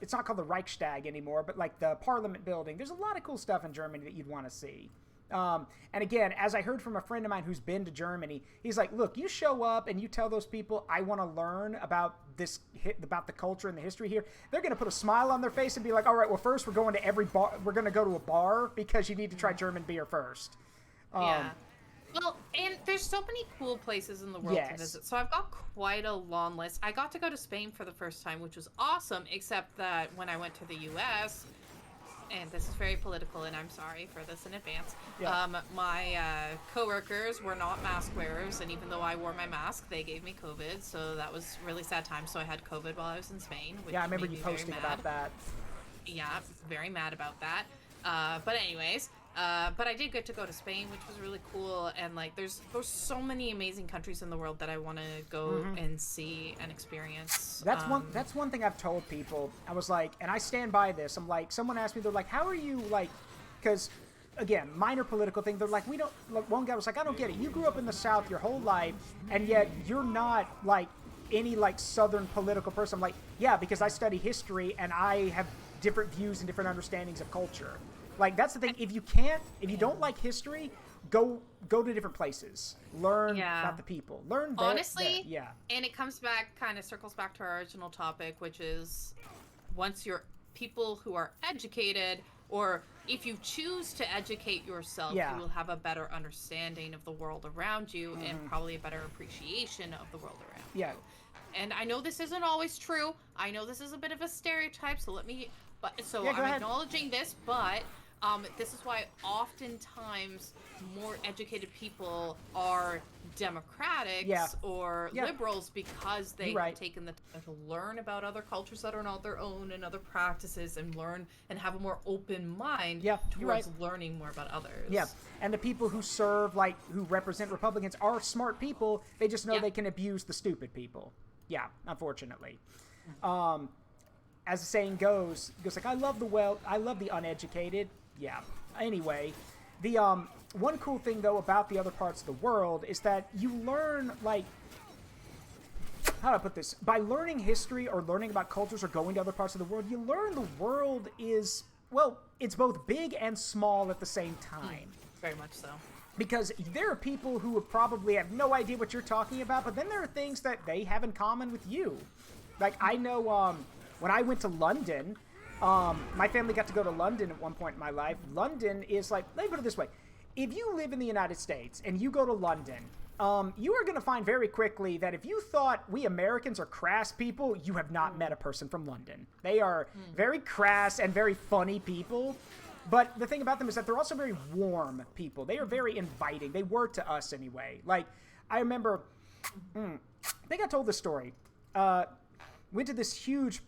Speaker 1: it's not called the Reichstag anymore, but, like, the Parliament building. There's a lot of cool stuff in Germany that you'd want to see. And again, as I heard from a friend of mine who's been to Germany, he's like, look, you show up and you tell those people, I want to learn about about the culture and the history here. They're going to put a smile on their face and be like, all right, well, first we're going to every bar. We're going to go to a bar because you need to try German beer first.
Speaker 2: Yeah. Well, and there's so many cool places in the world to visit. So I've got quite a long list. I got to go to Spain for the first time, which was awesome, except that when I went to the U.S., and this is very political, and I'm sorry for this in advance, my coworkers were not mask wearers, and even though I wore my mask, they gave me COVID, so that was a really sad time. So I had COVID while I was in Spain, which
Speaker 1: Yeah, I remember
Speaker 2: made
Speaker 1: you
Speaker 2: me very
Speaker 1: posting
Speaker 2: mad.
Speaker 1: about that.
Speaker 2: Yeah, very mad about that. But anyways, but I did get to go to Spain, which was really cool. And like, there's so many amazing countries in the world that I want to go and see and experience.
Speaker 1: That's one thing I've told people. I was like, and I stand by this. I'm like, someone asked me, they're like, how are you, like, because again, minor political thing. They're like, we don't. Like, one guy was like, I don't get it. You grew up in the South your whole life, and yet you're not like any like Southern political person. I'm like, yeah, because I study history and I have different views and different understandings of culture. Like, that's the thing. If you don't like history, go to different places. Learn about the people. Learn
Speaker 2: honestly.
Speaker 1: yeah.
Speaker 2: And it comes back, kind of circles back to our original topic, which is once you're people who are educated, or if you choose to educate yourself, you will have a better understanding of the world around you and probably a better appreciation of the world around you. And I know this isn't always true. I know this is a bit of a stereotype, so I'm acknowledging this, but this is why oftentimes more educated people are Democrats or liberals, because they have taken the time to learn about other cultures that are not their own and other practices, and learn and have a more open mind towards learning more about others. Yeah,
Speaker 1: and the people who serve, like, who represent Republicans are smart people. They just know they can abuse the stupid people. Yeah, unfortunately. As the saying goes like, I love the uneducated. Yeah. Anyway, the one cool thing though about the other parts of the world is that you learn, like, how do I put this? By learning history or learning about cultures or going to other parts of the world, you learn the world is, well, it's both big and small at the same time.
Speaker 2: Very much so.
Speaker 1: Because there are people who probably have no idea what you're talking about, but then there are things that they have in common with you. Like, I know when I went to London, my family got to go to London at one point in my life. London is like, let me put it this way. If you live in the United States and you go to London, you are going to find very quickly that if you thought we Americans are crass people, you have not met a person from London. They are very crass and very funny people. But the thing about them is that they're also very warm people. They are very inviting. They were to us anyway. Like, I remember, I think I told this story. Went to this huge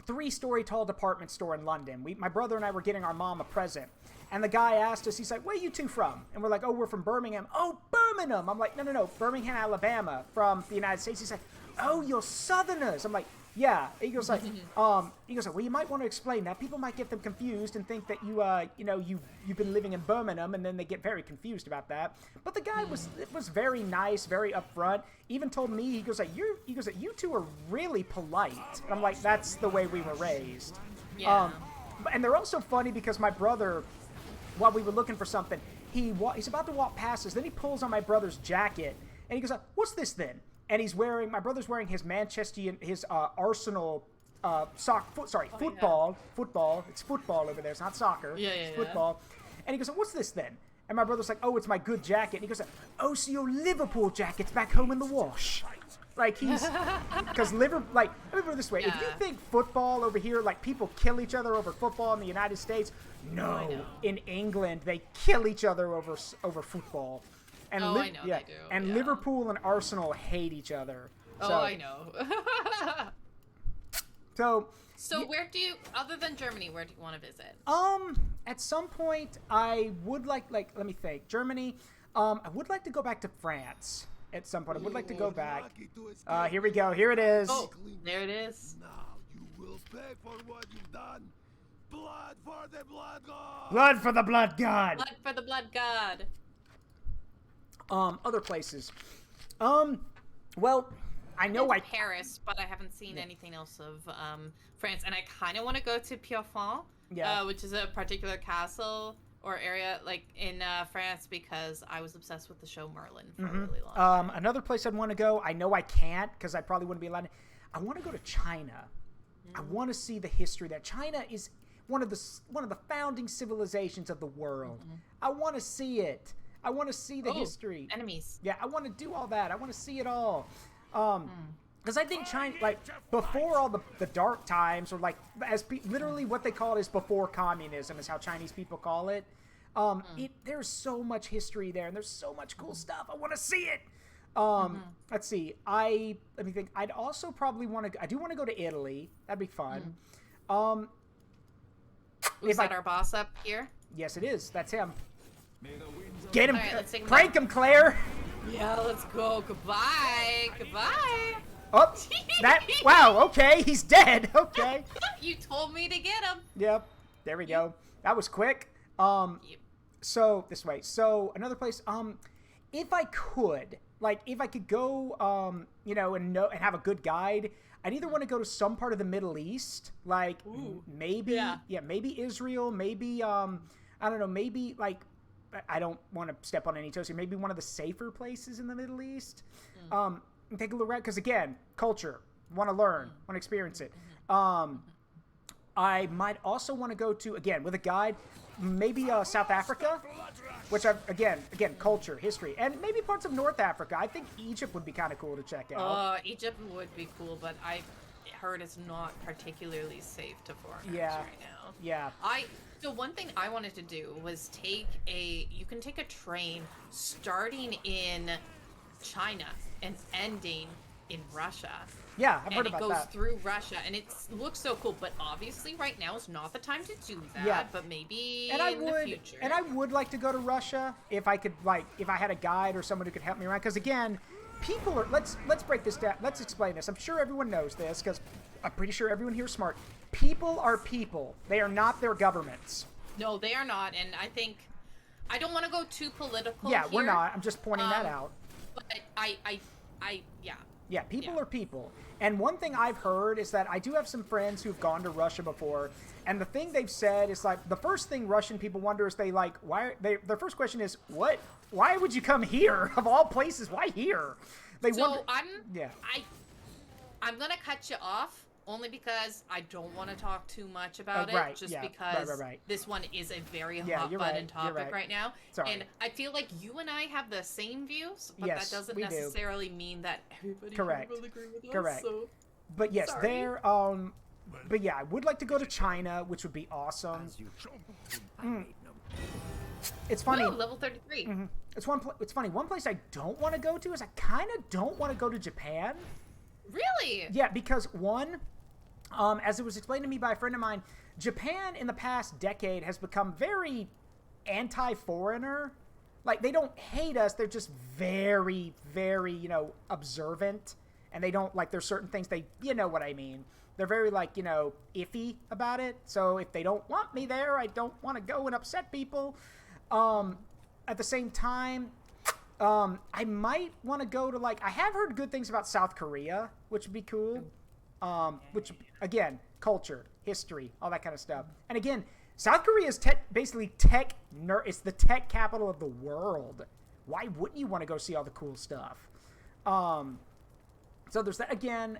Speaker 1: 3-story tall department store in London. My brother and I were getting our mom a present. And the guy asked us, he's like, where are you two from? And we're like, oh, we're from Birmingham. Oh, Birmingham. I'm like, no, Birmingham, Alabama, from the United States. He's like, oh, you're Southerners. I'm like, yeah. He goes like, well, you might want to explain that. People might get them confused and think that you've been living in Birmingham, and then they get very confused about that. But the guy was very nice, very upfront. Even told me, he goes like, you two are really polite. And I'm like, that's the way we were raised. Yeah. And they're also funny because my brother, while we were looking for something, he's about to walk past us. Then he pulls on my brother's jacket, and he goes, what's this then? And my brother's wearing his Arsenal football. Football. It's football over there. It's not soccer. It's football. And he goes, what's this then? And my brother's like, oh, it's my good jacket. And he goes, oh, so your Liverpool jacket's back home in the wash. Like, because let me put it this way. If you think football over here, like, people kill each other over football in the United States, no. In England, they kill each other over football. And
Speaker 2: I know they do.
Speaker 1: And Liverpool and Arsenal hate each other. So,
Speaker 2: I know. So where do you, other than Germany, where do you want to visit?
Speaker 1: At some point, I would let me think. Germany. I would like to go back to France. At some point, I would like to go back. Here we go. Here it is.
Speaker 2: Oh, there it is.
Speaker 4: Now you will pay for what you've done. Blood for the blood god.
Speaker 1: Blood for the blood god.
Speaker 2: Blood for the blood god.
Speaker 1: Other places. Well, I know
Speaker 2: Paris, but I haven't seen anything else of France, and I kind of want to go to Pierrefonds, which is a particular castle or area like in France, because I was obsessed with the show Merlin for a really long time.
Speaker 1: Another place I'd want to go, I know I can't because I probably wouldn't be allowed to. I want to go to China. I want to see the history there. China is one of the founding civilizations of the world. I want to see it. I want to see the history.
Speaker 2: Enemies.
Speaker 1: Yeah, I want to do all that. I want to see it all. Because I think China, like, before all the dark times, or like, literally what they call it is before communism, is how Chinese people call it. There's so much history there, and there's so much cool stuff. I want to see it. Let's see. Let me think. I'd also probably I do want to go to Italy. That'd be fun.
Speaker 2: Is that our boss up here?
Speaker 1: Yes, it is. That's him. Get him.
Speaker 2: Right,
Speaker 1: prank him, Claire.
Speaker 2: Yeah, let's go. Goodbye. Goodbye.
Speaker 1: Oh, wow, okay, he's dead. Okay.
Speaker 2: You told me to get him.
Speaker 1: Yep. There we go. That was quick.
Speaker 2: Yep.
Speaker 1: So this way. So another place. If I could, like, if I could go, you know, and have a good guide, I'd either want to go to some part of the Middle East, like maybe, maybe Israel, maybe, I don't know, maybe like, I don't want to step on any toes here. Maybe one of the safer places in the Middle East. And take a look around because again, culture. Want to learn. Want to experience it. I might also want to go to again with a guide. Maybe South Africa, which again, culture, history, and maybe parts of North Africa. I think Egypt would be kind of cool to check out.
Speaker 2: Egypt would be cool, but I've heard it's not particularly safe to foreigners right now.
Speaker 1: Yeah.
Speaker 2: So one thing I wanted to do was you can take a train starting in China and ending in Russia.
Speaker 1: Yeah, I've heard
Speaker 2: about that. And it goes through Russia, and it looks so cool. But obviously, right now is not the time to do that. Yeah. But maybe in the future.
Speaker 1: And I would like to go to Russia if I could, like, if I had a guide or someone who could help me around. Because again, people are. Let's break this down. Let's explain this. I'm sure everyone knows this because I'm pretty sure everyone here is smart. People are people. They are not their governments.
Speaker 2: No, they are not. And I think I don't want to go too political.
Speaker 1: Yeah, we're not. I'm just pointing that out.
Speaker 2: But yeah.
Speaker 1: Yeah, people are people. And one thing I've heard is that I do have some friends who've gone to Russia before, and the thing they've said is like the first thing Russian people wonder is their first question is why would you come here of all places? Why here?
Speaker 2: I'm gonna cut you off only because I don't want to talk too much about it. Because this one is a very hot button topic right now. Sorry. And I feel like you and I have the same views, but that doesn't necessarily mean that everybody will agree with us. So,
Speaker 1: but yes, but yeah, I would like to go to China, which would be awesome. It's funny.
Speaker 2: Ooh, level 33.
Speaker 1: It's funny. One place I don't want to go to is I kind of don't want to go to Japan.
Speaker 2: Really?
Speaker 1: Yeah, because one, as it was explained to me by a friend of mine, Japan in the past decade has become very anti-foreigner. Like, they don't hate us, they're just very, very, you know, observant. And they don't, like, there's certain things you know what I mean. They're very, like, you know, iffy about it. So if they don't want me there, I don't want to go and upset people. At the same time, I might want to go to, like, I have heard good things about South Korea, which would be cool. Which, again, culture, history, all that kind of stuff. And again, South Korea is basically it's the tech capital of the world. Why wouldn't you want to go see all the cool stuff? So there's that. Again,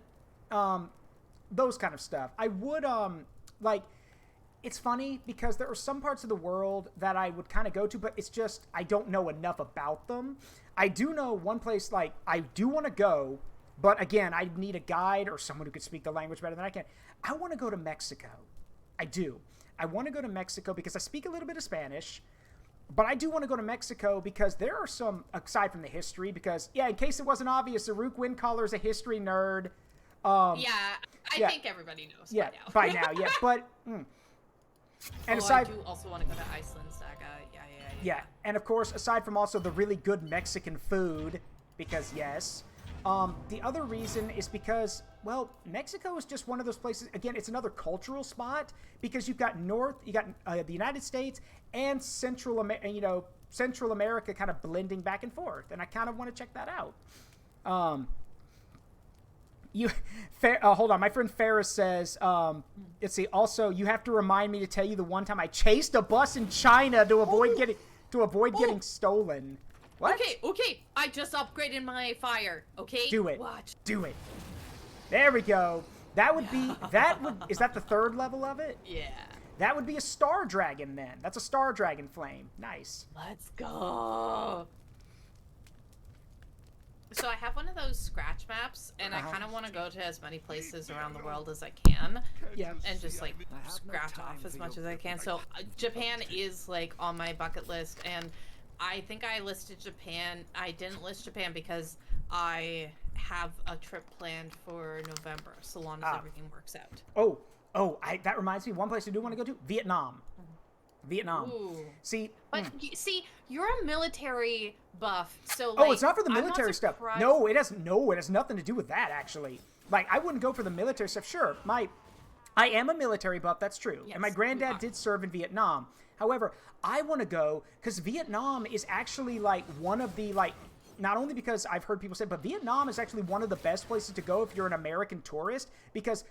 Speaker 1: those kind of stuff. I would, like, it's funny because there are some parts of the world that I would kind of go to, but it's just I don't know enough about them. I do know one place, like, I do want to go, but again, I need a guide or someone who could speak the language better than I can. I want to go to Mexico. I do. I want to go to Mexico because I speak a little bit of Spanish, but I do want to go to Mexico because there are some, aside from the history, because, yeah, in case it wasn't obvious, Zaruk Windcaller is a history nerd.
Speaker 2: I think everybody knows
Speaker 1: by now. Yeah, but... And aside,
Speaker 2: I do also want to go to Iceland Saga.
Speaker 1: Yeah, and of course, aside from also the really good Mexican food, because yes, the other reason is because, well, Mexico is just one of those places. Again, it's another cultural spot because you've got the United States and Central America kind of blending back and forth, and I kind of want to check that out. Hold on. My friend Ferris says, let's see. Also, you have to remind me to tell you the one time I chased a bus in China to avoid getting stolen. What?
Speaker 2: Okay. I just upgraded my fire. Okay.
Speaker 1: Do it.
Speaker 2: Watch.
Speaker 1: Do it. There we go. Is that the third level of it?
Speaker 2: Yeah.
Speaker 1: That would be a star dragon then. That's a star dragon flame. Nice.
Speaker 2: Let's go. So I have one of those scratch maps, and I kind of want to go to as many places around the world as I can.
Speaker 1: Yeah.
Speaker 2: And just, like, scratch off as much as I can. So Japan is, like, on my bucket list, and I think I listed Japan. I didn't list Japan because I have a trip planned for November, so long as everything works out.
Speaker 1: That reminds me, one place I do want to go to, Vietnam.
Speaker 2: Ooh.
Speaker 1: See,
Speaker 2: you're a military buff, so like,
Speaker 1: it's not for the military stuff. No, it has nothing to do with that actually. Like, I wouldn't go for the military stuff. Sure, my I am a military buff, that's true.
Speaker 2: Yes,
Speaker 1: and my granddad did serve in Vietnam. However, I want to go because Vietnam is actually like one of the like, not only because I've heard people say, but Vietnam is actually one of the best places to go if you're an American tourist because,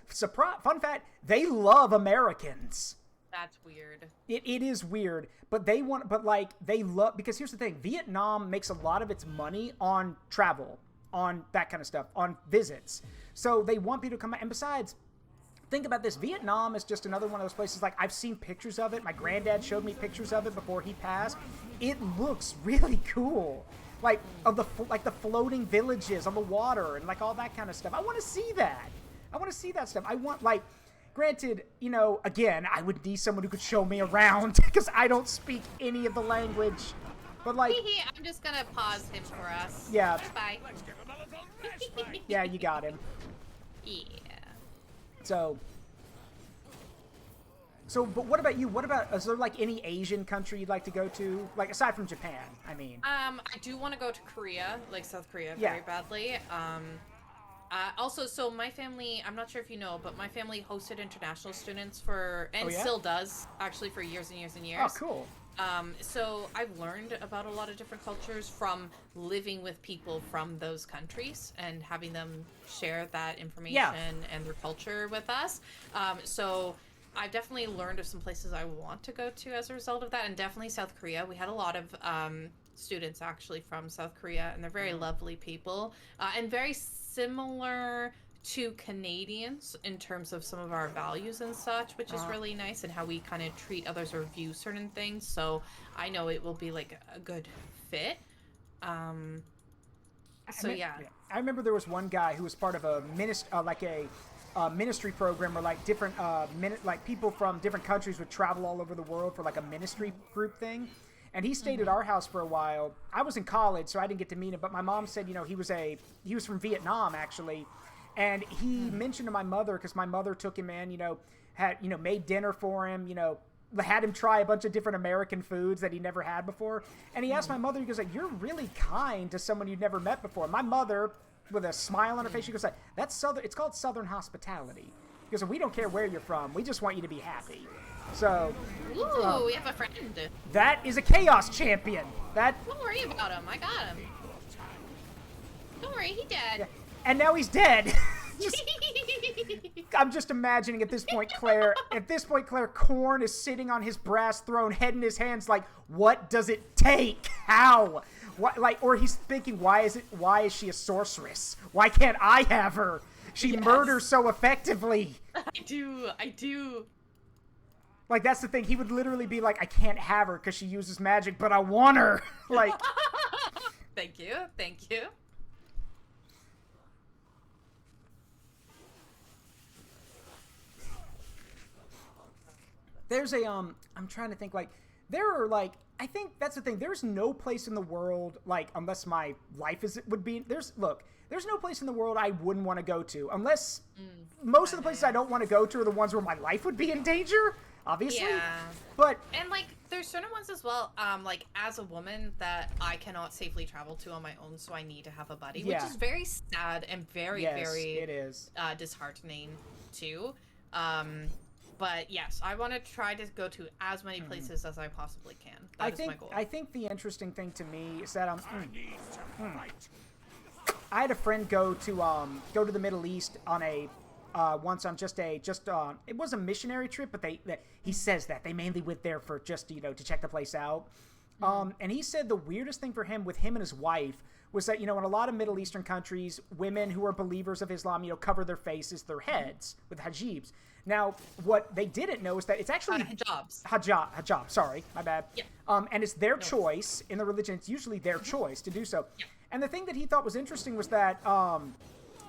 Speaker 1: fun fact, they love Americans.
Speaker 2: That's weird.
Speaker 1: It is weird, but they love, because here's the thing, Vietnam makes a lot of its money on travel, on that kind of stuff, on visits. So they want people to come out, and besides, think about this, Vietnam is just another one of those places, like, I've seen pictures of it, my granddad showed me pictures of it before he passed. It looks really cool. Like, of the floating villages on the water, and like all that kind of stuff. I want to see that. I want to see that stuff. I want, like, granted, you know, again, I would need someone who could show me around because I don't speak any of the language. But like,
Speaker 2: I'm just gonna pause him for us.
Speaker 1: Yeah.
Speaker 2: Bye.
Speaker 6: Let's give him a little rest, mate.
Speaker 1: yeah, you got him.
Speaker 2: Yeah.
Speaker 1: So, but what about you? What about, is there like any Asian country you'd like to go to? Like, aside from Japan, I mean.
Speaker 2: I do want to go to Korea, like South Korea,
Speaker 1: Yeah.
Speaker 2: very badly. Also, so my family, I'm not sure if you know, but my family hosted international students for, and
Speaker 1: Oh, yeah?
Speaker 2: still does, actually, for years and years and years.
Speaker 1: Oh, cool.
Speaker 2: So I've learned about a lot of different cultures from living with people from those countries and having them share that information and their culture with us. So I've definitely learned of some places I want to go to as a result of that, and definitely South Korea. We had a lot of students actually from South Korea, and they're very lovely people, and very similar to Canadians in terms of some of our values and such, which is really nice, and how we kind of treat others or view certain things. So I know it will be like a good fit. I
Speaker 1: remember there was one guy who was part of a ministry program where like different like people from different countries would travel all over the world for like a ministry group thing. And he stayed at our house for a while. I was in college, so I didn't get to meet him, but my mom said, you know, he was from Vietnam actually. And he mentioned to my mother, because my mother took him in, you know, had, you know, made dinner for him, you know, had him try a bunch of different American foods that he never had before. And he asked my mother, he goes like, you're really kind to someone you'd never met before. My mother, with a smile on her face, she goes like, it's called Southern hospitality. He goes, we don't care where you're from. We just want you to be happy. So.
Speaker 2: Ooh, we have a friend.
Speaker 1: That is a Chaos Champion.
Speaker 2: Don't worry about him. I got him. Don't worry, he dead.
Speaker 1: Yeah. And now he's dead. I'm just imagining at this point, Claire, Korn is sitting on his brass throne, head in his hands, like, what does it take? How? What, like, or he's thinking, why is she a sorceress? Why can't I have her? She murders so effectively.
Speaker 2: I do.
Speaker 1: Like, that's the thing. He would literally be like, I can't have her because she uses magic, but I want her. Like.
Speaker 2: Thank you.
Speaker 1: There's I'm trying to think, like, there are, like, I think that's the thing. There's no place in the world, like, unless my life would be, there's no place in the world I wouldn't want to go to, unless most of the places I don't want to go to are the ones where my life would be in danger, obviously.
Speaker 2: Yeah.
Speaker 1: But.
Speaker 2: And, like, there's certain ones as well, like, as a woman that I cannot safely travel to on my own, so I need to have a buddy, which is very sad and very, very
Speaker 1: it is.
Speaker 2: Disheartening, too. But yes, I want to try to go to as many places as I possibly can. That is my goal.
Speaker 1: I think the interesting thing to me is that I had a friend go to the Middle East on a once on it was a missionary trip, but he says that they mainly went there for just, you know, to check the place out. And he said the weirdest thing for him with him and his wife was that, you know, in a lot of Middle Eastern countries, women who are believers of Islam, you know, cover their faces, their heads with hijabs. Now, what they didn't know is that it's actually hijab. Sorry, my bad.
Speaker 2: Yeah.
Speaker 1: And it's their choice in the religion. It's usually their choice to do so.
Speaker 2: Yeah.
Speaker 1: And the thing that he thought was interesting was that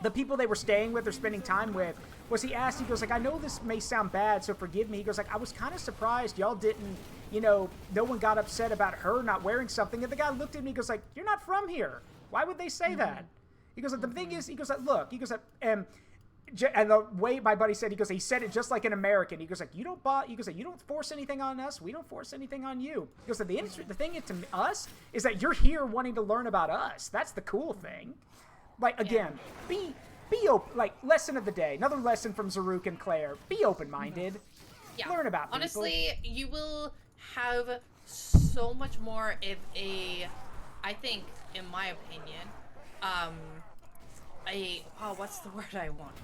Speaker 1: the people they were staying with or spending time with was, he asked, he goes like, I know this may sound bad, so forgive me. He goes like, I was kind of surprised y'all didn't, you know, no one got upset about her not wearing something. And the guy looked at me, he goes like, you're not from here. Why would they say that? He goes like, the thing is, he goes like, look, he goes like, and the way my buddy said, he said it just like an American. He goes like, you don't force anything on us. We don't force anything on you. He goes like, the thing to us is that you're here wanting to learn about us. That's the cool thing. Like, again, be open. Like, lesson of the day. Another lesson from Zaruk and Claire. Be open-minded.
Speaker 2: Yeah.
Speaker 1: Learn about people.
Speaker 2: Honestly, you will have so much more of a, I think, in my opinion, what's the word I want?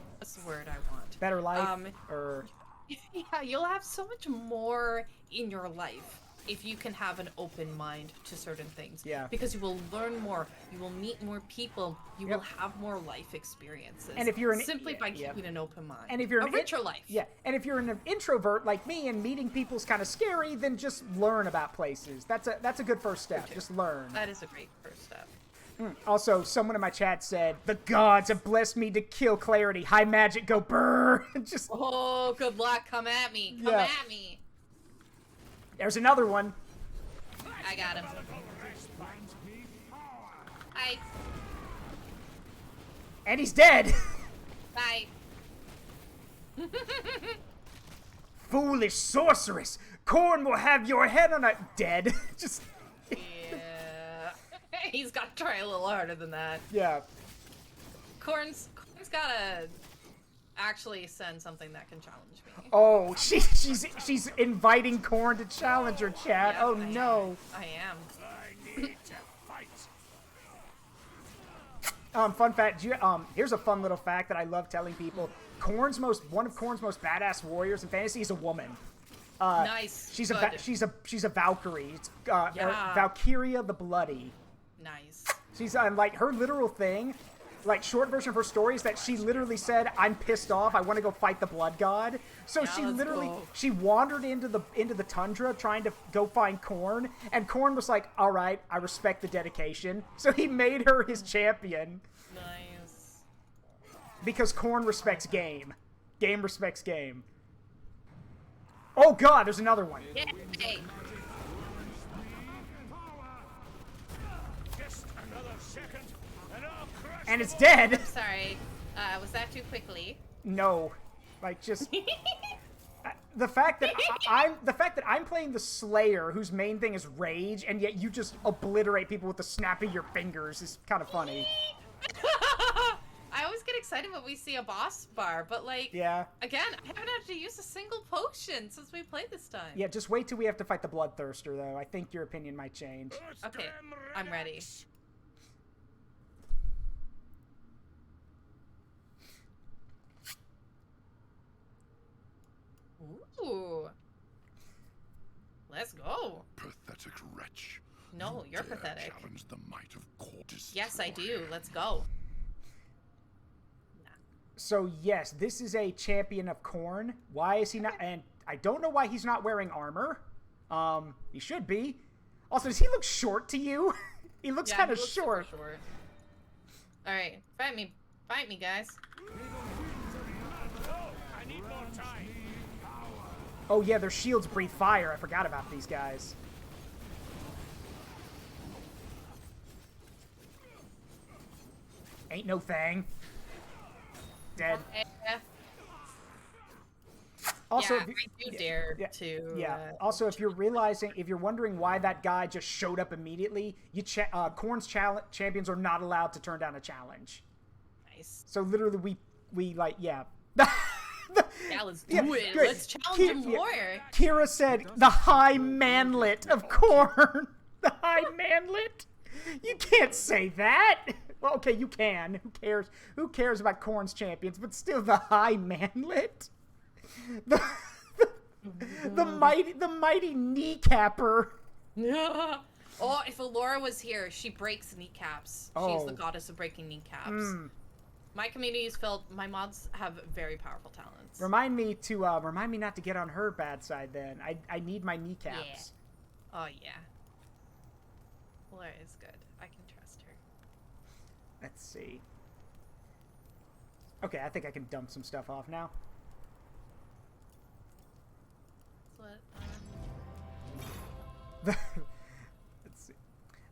Speaker 1: Better life, or...
Speaker 2: Yeah, you'll have so much more in your life if you can have an open mind to certain things.
Speaker 1: Yeah.
Speaker 2: Because you will learn more, you will meet more people, you will have more life experiences.
Speaker 1: And if you're
Speaker 2: by keeping an open mind.
Speaker 1: And if you're
Speaker 2: a richer life.
Speaker 1: Yeah. And if you're an introvert like me and meeting people's kind of scary, then just learn about places. That's a good first step. Just learn.
Speaker 2: That is a great first step.
Speaker 1: Also, someone in my chat said, "The gods have blessed me to kill Clarity. High magic, go brrr." Just.
Speaker 2: Oh, good luck. Come at me. Come at me.
Speaker 1: There's another one.
Speaker 2: I got him. Hi.
Speaker 1: And he's dead.
Speaker 2: Bye.
Speaker 1: Foolish sorceress. Corn will have your head on a dead. Just.
Speaker 2: Yeah. He's got to try a little harder than that.
Speaker 1: Yeah.
Speaker 2: Corn's gotta actually send something that can challenge me.
Speaker 1: Oh, she's inviting Corn to challenge her, chat.
Speaker 2: Yeah,
Speaker 1: Oh no.
Speaker 2: I am.
Speaker 6: I need to fight.
Speaker 1: Fun fact. Here's a fun little fact that I love telling people. One of Corn's most badass warriors in fantasy is a woman.
Speaker 2: Nice.
Speaker 1: She's
Speaker 2: Good.
Speaker 1: she's a Valkyrie. It's
Speaker 2: Yeah.
Speaker 1: Valkyria the Bloody.
Speaker 2: Nice.
Speaker 1: She's like her literal thing. Like, short version of her story is that she literally said, "I'm pissed off. I want to go fight the blood god." So she literally she wandered into the tundra trying to go find Corn, and Corn was like, "All right, I respect the dedication." So he made her his champion.
Speaker 2: Nice.
Speaker 1: Because Corn respects game. Game respects game. Oh god, there's another one.
Speaker 2: Yeah. Hey.
Speaker 6: Just another second, and I'll crush
Speaker 1: And it's dead.
Speaker 2: Sorry. Was that too quickly?
Speaker 1: No. Like, just the fact that I'm playing the Slayer, whose main thing is rage, and yet you just obliterate people with the snap of your fingers is kind of funny.
Speaker 2: I always get excited when we see a boss bar, but like,
Speaker 1: Yeah.
Speaker 2: again, I haven't had to use a single potion since we played this time.
Speaker 1: Yeah, just wait till we have to fight the Bloodthirster, though. I think your opinion might change.
Speaker 2: Okay, I'm ready. Ooh. Let's go.
Speaker 5: Pathetic wretch.
Speaker 2: No, you're
Speaker 5: Dare
Speaker 2: pathetic.
Speaker 5: Challenge the might of Cortis.
Speaker 2: Yes, I do. Let's go.
Speaker 1: So, yes, this is a champion of Corn. Why is he not... And I don't know why he's not wearing armor. He should be. Also, does he look short to you? He looks kind of short.
Speaker 2: Alright, fight me. Fight me, guys.
Speaker 6: No, I need more time.
Speaker 1: Oh, yeah, their shields breathe fire. I forgot about these guys. Ain't no thing. Dead. Also,
Speaker 2: yeah, I do dare to.
Speaker 1: Yeah. Also, if you're wondering why that guy just showed up immediately, Corn's champions are not allowed to turn down a challenge.
Speaker 2: Nice.
Speaker 1: So literally, we like, yeah.
Speaker 2: Yeah, let's do it.
Speaker 1: Good.
Speaker 2: Let's challenge him more.
Speaker 1: Kira said, "The high manlet of Corn." The high manlet. You can't say that. Well, okay, you can. Who cares? Who cares about Corn's champions? But still, the high manlet. The mighty kneecapper.
Speaker 2: Oh, if Alora was here, she breaks kneecaps. She's the goddess of breaking kneecaps. My community is filled. My mods have very powerful talents.
Speaker 1: Remind me not to get on her bad side. Then I need my kneecaps.
Speaker 2: Yeah. Oh yeah. Alora is good. I can trust her.
Speaker 1: Let's see. Okay, I think I can dump some stuff off now.
Speaker 2: That's what.
Speaker 1: Let's see.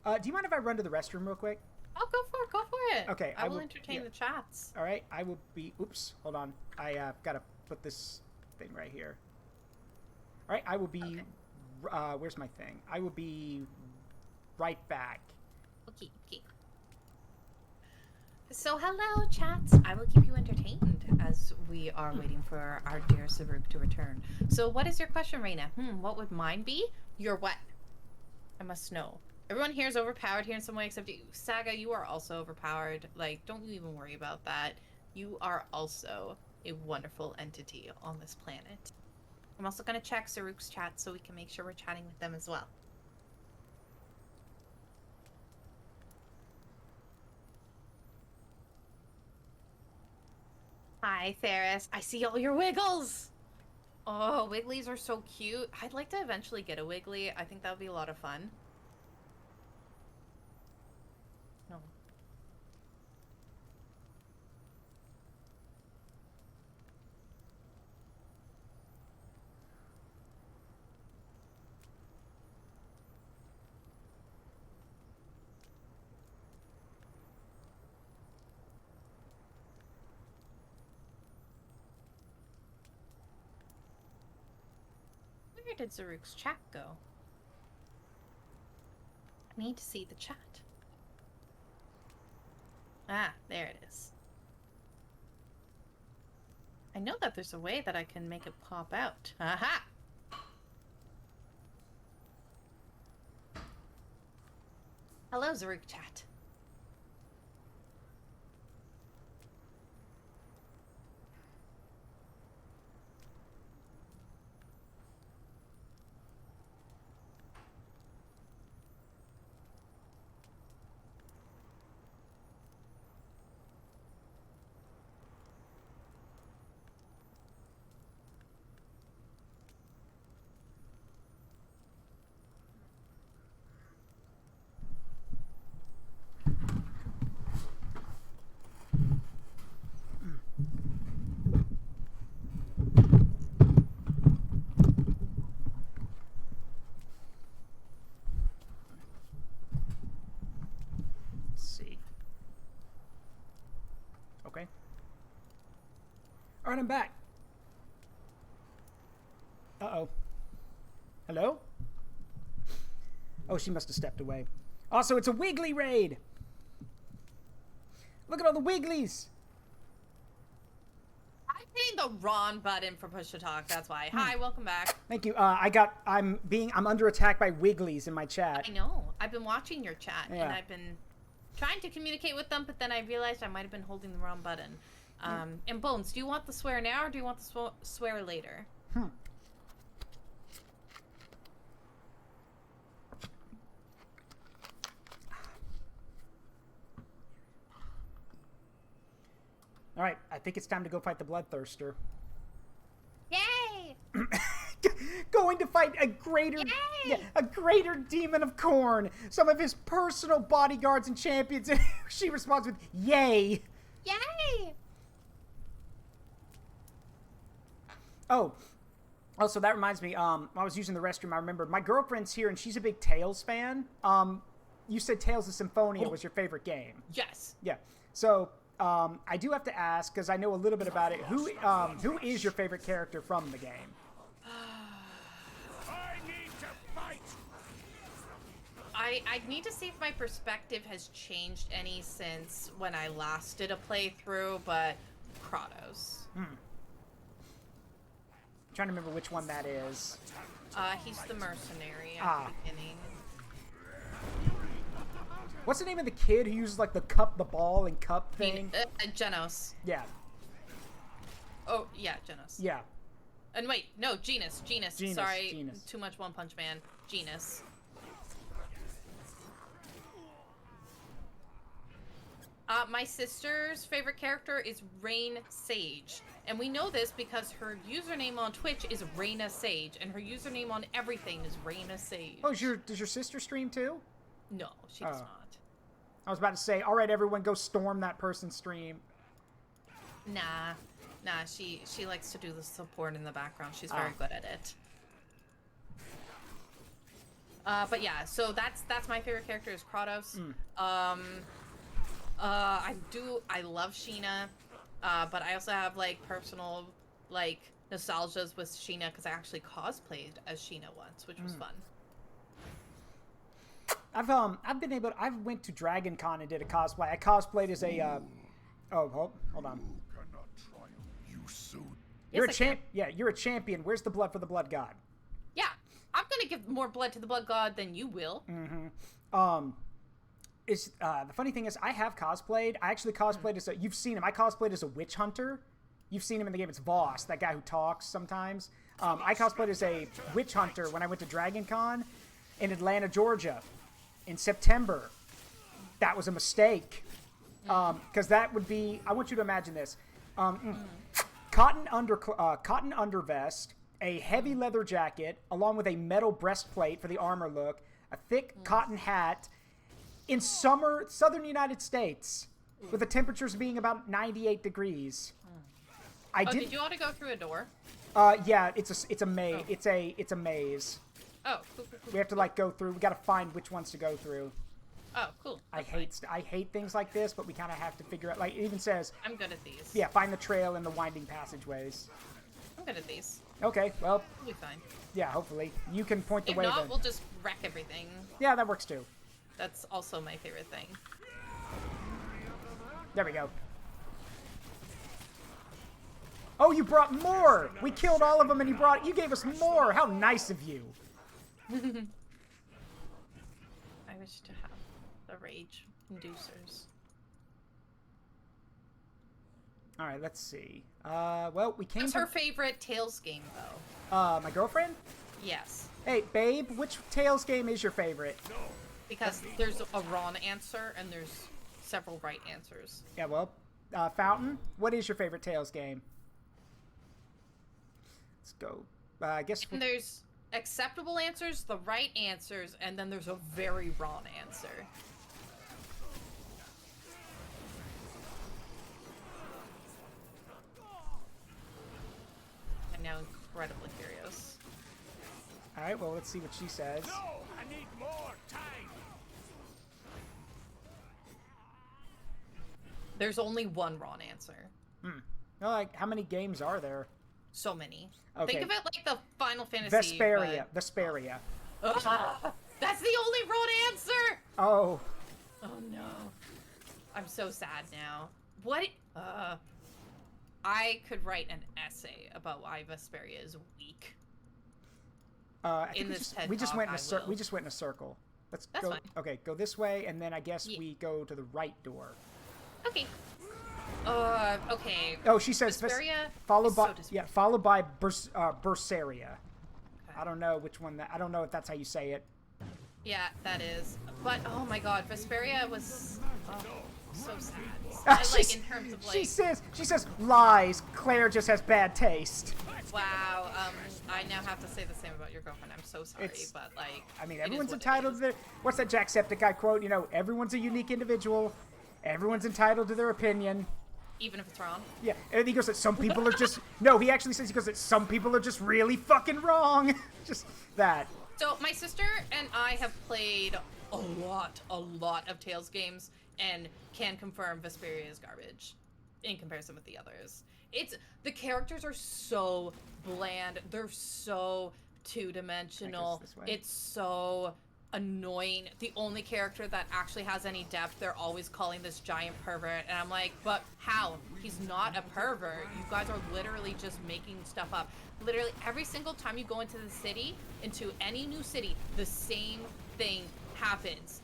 Speaker 1: Do you mind if I run to the restroom real quick?
Speaker 2: Oh, go for it. Go for it.
Speaker 1: Okay,
Speaker 2: I will entertain the chats.
Speaker 1: All right, I will be. Oops, hold on. I gotta put this thing right here. All right, I will be. Okay. Where's my thing? I will be right back.
Speaker 2: Okay. So hello, chats. I will keep you entertained as we are waiting for our dear Zaruk to return. So what is your question, Reina? What would mine be? You're what? I must know. Everyone here is overpowered here in some way except you. Saga, you are also overpowered. Like, don't you even worry about that. You are also a wonderful entity on this planet. I'm also going to check Zaruk's chat so we can make sure we're chatting with them as well. Hi, Theris. I see all your wiggles! Oh, Wigglies are so cute. I'd like to eventually get a Wiggly. I think that would be a lot of fun. No. Where did Zaruk's chat go? I need to see the chat. Ah, there it is. I know that there's a way that I can make it pop out. Aha! Hello, Zaruk chat.
Speaker 1: Okay. All right, I'm back. Uh-oh. Hello? Oh, she must have stepped away. Also, it's a Wiggly raid. Look at all the Wigglies.
Speaker 2: I'm hitting the wrong button for push to talk. That's why. Hi, welcome back.
Speaker 1: Thank you. I'm under attack by Wigglies in my chat.
Speaker 2: I know. I've been watching your chat,
Speaker 1: Yeah.
Speaker 2: and I've been trying to communicate with them, but then I realized I might have been holding the wrong button. And Bones, do you want the swear now, or do you want the swear later?
Speaker 1: All right, I think it's time to go fight the Bloodthirster.
Speaker 2: Yay!
Speaker 1: Going to fight a greater, a greater demon of Khorne, some of his personal bodyguards and champions, and she responds with "Yay!"
Speaker 2: Yay!
Speaker 1: Oh, also that reminds me. I was using the restroom. I remembered my girlfriend's here, and she's a big Tales fan. You said Tales of Symphonia was your favorite game.
Speaker 2: Yes.
Speaker 1: Yeah. So I do have to ask, because I know a little bit about it. Who is your favorite character from the game?
Speaker 6: I need to fight!
Speaker 2: I need to see if my perspective has changed any since when I last did a playthrough, but Kratos.
Speaker 1: Trying to remember which one that is.
Speaker 2: He's the mercenary at the beginning.
Speaker 1: What's the name of the kid who uses like the ball and cup thing?
Speaker 2: Genos.
Speaker 1: Yeah.
Speaker 2: Oh, yeah, Genos.
Speaker 1: Yeah.
Speaker 2: And wait, no, Genus.
Speaker 1: Genus,
Speaker 2: Sorry,
Speaker 1: Genus.
Speaker 2: too much One Punch Man. Genus. My sister's favorite character is Rain Sage. And we know this because her username on Twitch is Reina Sage, and her username on everything is Reina Sage.
Speaker 1: Oh, does your sister stream too?
Speaker 2: No, she does not.
Speaker 1: I was about to say, all right, everyone, go storm that person's stream.
Speaker 2: Nah, she likes to do the support in the background. She's very good at it. But yeah, so that's my favorite character is Kratos. I love Sheena, but I also have like personal like nostalgias with Sheena because I actually cosplayed as Sheena once, which was fun.
Speaker 1: I've been able. I went to Dragon Con and did a cosplay. I cosplayed as a. Hold on.
Speaker 3: Cannot triumph. You so
Speaker 1: You're a
Speaker 2: Yes, I can.
Speaker 1: champ. Yeah, you're a champion. Where's the blood for the blood god?
Speaker 2: Yeah, I'm gonna give more blood to the blood god than you will.
Speaker 1: Is the funny thing is I have cosplayed. I actually cosplayed as a. You've seen him. I cosplayed as a witch hunter. You've seen him in the game. It's Voss, that guy who talks sometimes. I cosplayed as a witch hunter when I went to Dragon Con in Atlanta, Georgia, in September. That was a mistake. Because that would be. I want you to imagine this: cotton undervest, a heavy leather jacket, along with a metal breastplate for the armor look, a thick cotton hat, in summer, southern United States, with the temperatures being about 98 degrees.
Speaker 2: Did you want to go through a door?
Speaker 1: Yeah, it's a maze. It's a maze.
Speaker 2: Oh, cool.
Speaker 1: We have to like go through. We got to find which ones to go through.
Speaker 2: Oh, cool.
Speaker 1: I hate things like this, but we kind of have to figure out. Like it even says,
Speaker 2: I'm good at these.
Speaker 1: yeah, find the trail in the winding passageways.
Speaker 2: I'm good at these.
Speaker 1: Okay, well,
Speaker 2: We'll be fine.
Speaker 1: yeah, hopefully you can point the
Speaker 2: If
Speaker 1: way.
Speaker 2: not,
Speaker 1: Then.
Speaker 2: we'll just wreck everything.
Speaker 1: Yeah, that works too.
Speaker 2: That's also my favorite thing.
Speaker 1: There we go. Oh, you brought more! We killed all of them, and you gave us more. How nice of you.
Speaker 2: I wish to have the rage inducers.
Speaker 1: All right, let's see. Well, we came.
Speaker 2: What's her favorite Tales game, though?
Speaker 1: My girlfriend.
Speaker 2: Yes.
Speaker 1: Hey, babe, which Tales game is your favorite?
Speaker 2: Because there's a wrong answer and there's several right answers.
Speaker 1: Yeah, well, Fountain, what is your favorite Tales game? Let's go. I guess.
Speaker 2: And there's acceptable answers, the right answers, and then there's a very wrong answer. I'm now incredibly curious.
Speaker 1: All right, well, let's see what she says.
Speaker 6: No, I need more time.
Speaker 2: There's only one wrong answer.
Speaker 1: Oh, like, how many games are there?
Speaker 2: So many.
Speaker 1: Okay.
Speaker 2: Think of it like the Final Fantasy.
Speaker 1: Vesperia. Vesperia.
Speaker 2: That's the only wrong answer!
Speaker 1: Oh.
Speaker 2: Oh no. I'm so sad now. What? I could write an essay about why Vesperia is weak.
Speaker 1: I think
Speaker 2: In this TED
Speaker 1: we just
Speaker 2: Talk,
Speaker 1: went in
Speaker 2: I
Speaker 1: a circle.
Speaker 2: will.
Speaker 1: We just went in a circle. Let's
Speaker 2: That's
Speaker 1: go.
Speaker 2: fine.
Speaker 1: Okay, go this way, and then I guess
Speaker 2: Yeah.
Speaker 1: we go to the right door.
Speaker 2: Okay. Okay.
Speaker 1: Oh, she says
Speaker 2: Vesperia
Speaker 1: followed
Speaker 2: is
Speaker 1: by
Speaker 2: so disappointing.
Speaker 1: yeah, followed by Berseria. I don't know which one that. I don't know if that's how you say it.
Speaker 2: Yeah, that is. But oh my god, Vesperia was so sad.
Speaker 1: She's-
Speaker 2: in terms of
Speaker 1: she
Speaker 2: like,
Speaker 1: says lies. Claire just has bad taste.
Speaker 2: wow. I now have to say the same about your girlfriend. I'm so sorry,
Speaker 1: It's-
Speaker 2: but like,
Speaker 1: I mean,
Speaker 2: it is
Speaker 1: everyone's
Speaker 2: what it
Speaker 1: entitled
Speaker 2: is.
Speaker 1: to their. What's that Jacksepticeye quote? You know, everyone's a unique individual. Everyone's entitled to their opinion.
Speaker 2: Even if it's wrong.
Speaker 1: Yeah, and he goes that some people are just. No, he actually says he goes that some people are just really fucking wrong. Just that.
Speaker 2: So my sister and I have played a lot of Tales games and can confirm Vesperia is garbage in comparison with the others. The characters are so bland. They're so two-dimensional.
Speaker 1: this way?
Speaker 2: It's so annoying. The only character that actually has any depth, they're always calling this giant pervert, and I'm like, but how? He's not a pervert. You guys are literally just making stuff up. Literally every single time you go into the city, into any new city, the same thing happens.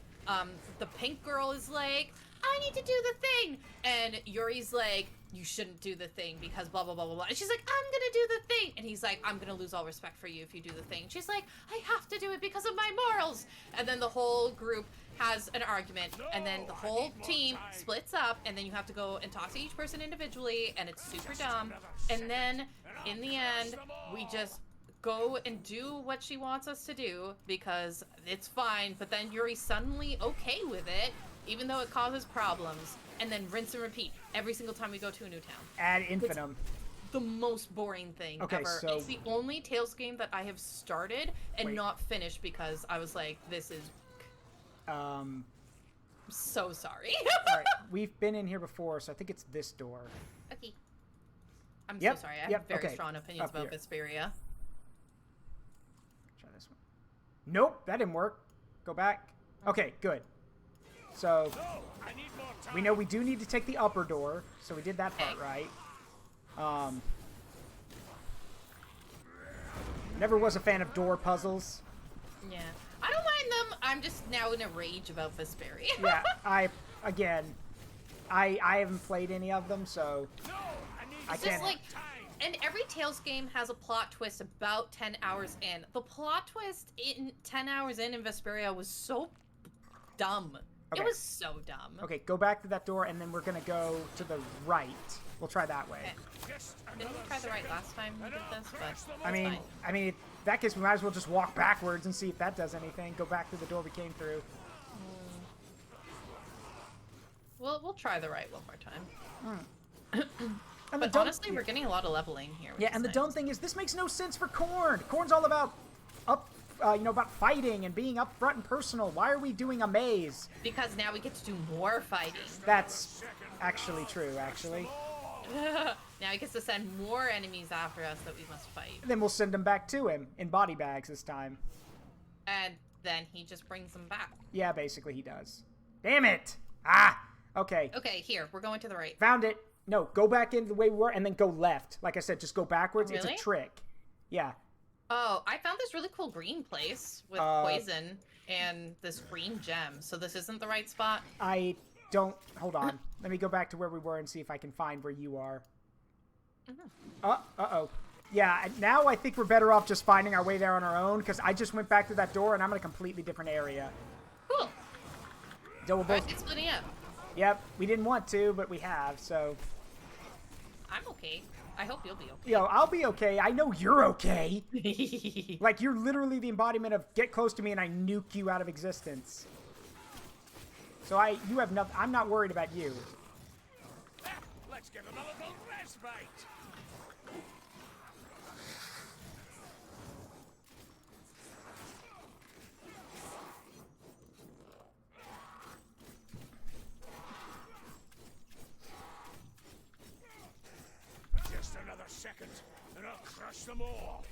Speaker 2: The pink girl is like, I need to do the thing, and Yuri's like, you shouldn't do the thing because blah blah blah blah blah. And she's like, I'm gonna do the thing, and he's like, I'm gonna lose all respect for you if you do the thing. She's like, I have to do it because of my morals. And then the whole group has an argument, and then the whole team splits up, and then you have to go and talk to each person individually, and it's super dumb. And then in the end, we just go and do what she wants us to do because it's fine. But then Yuri's suddenly okay with it, even though it causes problems, and then rinse and repeat every single time we go to a new town.
Speaker 1: Ad infinitum.
Speaker 2: The most boring thing
Speaker 1: Okay,
Speaker 2: ever.
Speaker 1: so-
Speaker 2: It's the only Tales game that I have started and
Speaker 1: Wait.
Speaker 2: not finished because I was like, this is
Speaker 1: Um.
Speaker 2: so sorry.
Speaker 1: All right, we've been in here before, so I think it's this door.
Speaker 2: Okay. I'm
Speaker 1: Yep,
Speaker 2: so sorry. I
Speaker 1: yep,
Speaker 2: have very
Speaker 1: okay.
Speaker 2: strong opinions
Speaker 1: Up
Speaker 2: about
Speaker 1: here.
Speaker 2: Vesperia.
Speaker 1: Try this one. Nope, that didn't work. Go back. Okay, good. So
Speaker 6: No, I need more time.
Speaker 1: we know we do need to take the upper door, so we did that part right. Never was a fan of door puzzles.
Speaker 2: Yeah. I don't mind them. I'm just now in a rage about Vesperia.
Speaker 1: Yeah, I haven't played any of them, so
Speaker 6: No, I need
Speaker 1: I
Speaker 2: It's
Speaker 1: can't.
Speaker 2: just like, and every Tales game has a plot twist about 10 hours in. The plot twist in 10 hours in Vesperia was so dumb.
Speaker 1: Okay.
Speaker 2: It was so dumb.
Speaker 1: Okay, go back to that door, and then we're gonna go to the right. We'll try that way.
Speaker 2: Okay.
Speaker 6: just
Speaker 2: Didn't we try the right last time we did this? But
Speaker 1: I mean, in that case, we might as well just walk backwards and see if that does anything. Go back to the door we came through.
Speaker 2: we'll try the right one more time.
Speaker 1: And
Speaker 2: But honestly, we're getting a lot of leveling here.
Speaker 1: yeah, and the dumb thing is, this makes no sense for Corn. Corn's all about about fighting and being upfront and personal. Why are we doing a maze?
Speaker 2: Because now we get to do more fighting.
Speaker 1: That's actually true. Actually,
Speaker 2: Now he gets to send more enemies after us that we must fight.
Speaker 1: then we'll send them back to him in body bags this time.
Speaker 2: And then he just brings them back.
Speaker 1: Yeah, basically he does. Damn it! Ah. Okay.
Speaker 2: Okay, here, we're going to the right.
Speaker 1: Found it. No, go back in the way we were, and then go left. Like I said, just go backwards. It's
Speaker 2: Really?
Speaker 1: a trick. Yeah.
Speaker 2: Oh, I found this really cool green place with poison and this green gem. So this isn't the right spot?
Speaker 1: I don't... Hold on. Let me go back to where we were and see if I can find where you are. Uh-oh. Yeah, now I think we're better off just finding our way there on our own, because I just went back to that door, and I'm in a completely different area.
Speaker 2: Cool.
Speaker 1: So we'll both...
Speaker 2: Alright, it's splitting up.
Speaker 1: Yep, we didn't want to, but we have, so...
Speaker 2: I'm okay. I hope you'll be
Speaker 1: Yo, I'll be okay. I know you're okay.
Speaker 2: okay.
Speaker 1: Like, you're literally the embodiment of get close to me and I nuke you out of existence. So you have nothing. I'm not worried about you.
Speaker 6: Let's give him a little respite. Just another second, and I'll crush them all.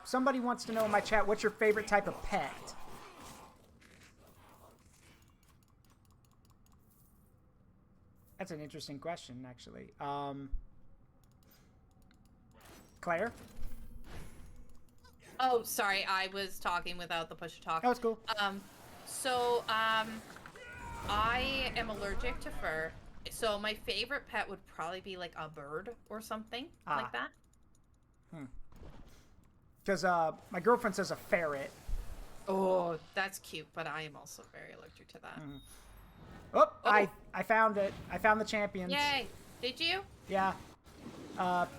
Speaker 1: Somebody wants to know in my chat, what's your favorite type of pet? That's an interesting question, actually. Claire?
Speaker 2: Oh, sorry, I was talking without the push to talk.
Speaker 1: Oh, it's cool.
Speaker 2: I am allergic to fur. So my favorite pet would probably be like a bird or something like that.
Speaker 1: Because my girlfriend says a ferret.
Speaker 2: Oh, that's cute, but I am also very allergic to that.
Speaker 1: Oh, I found it. I found the champions.
Speaker 2: Yay! Did you?
Speaker 1: Yeah.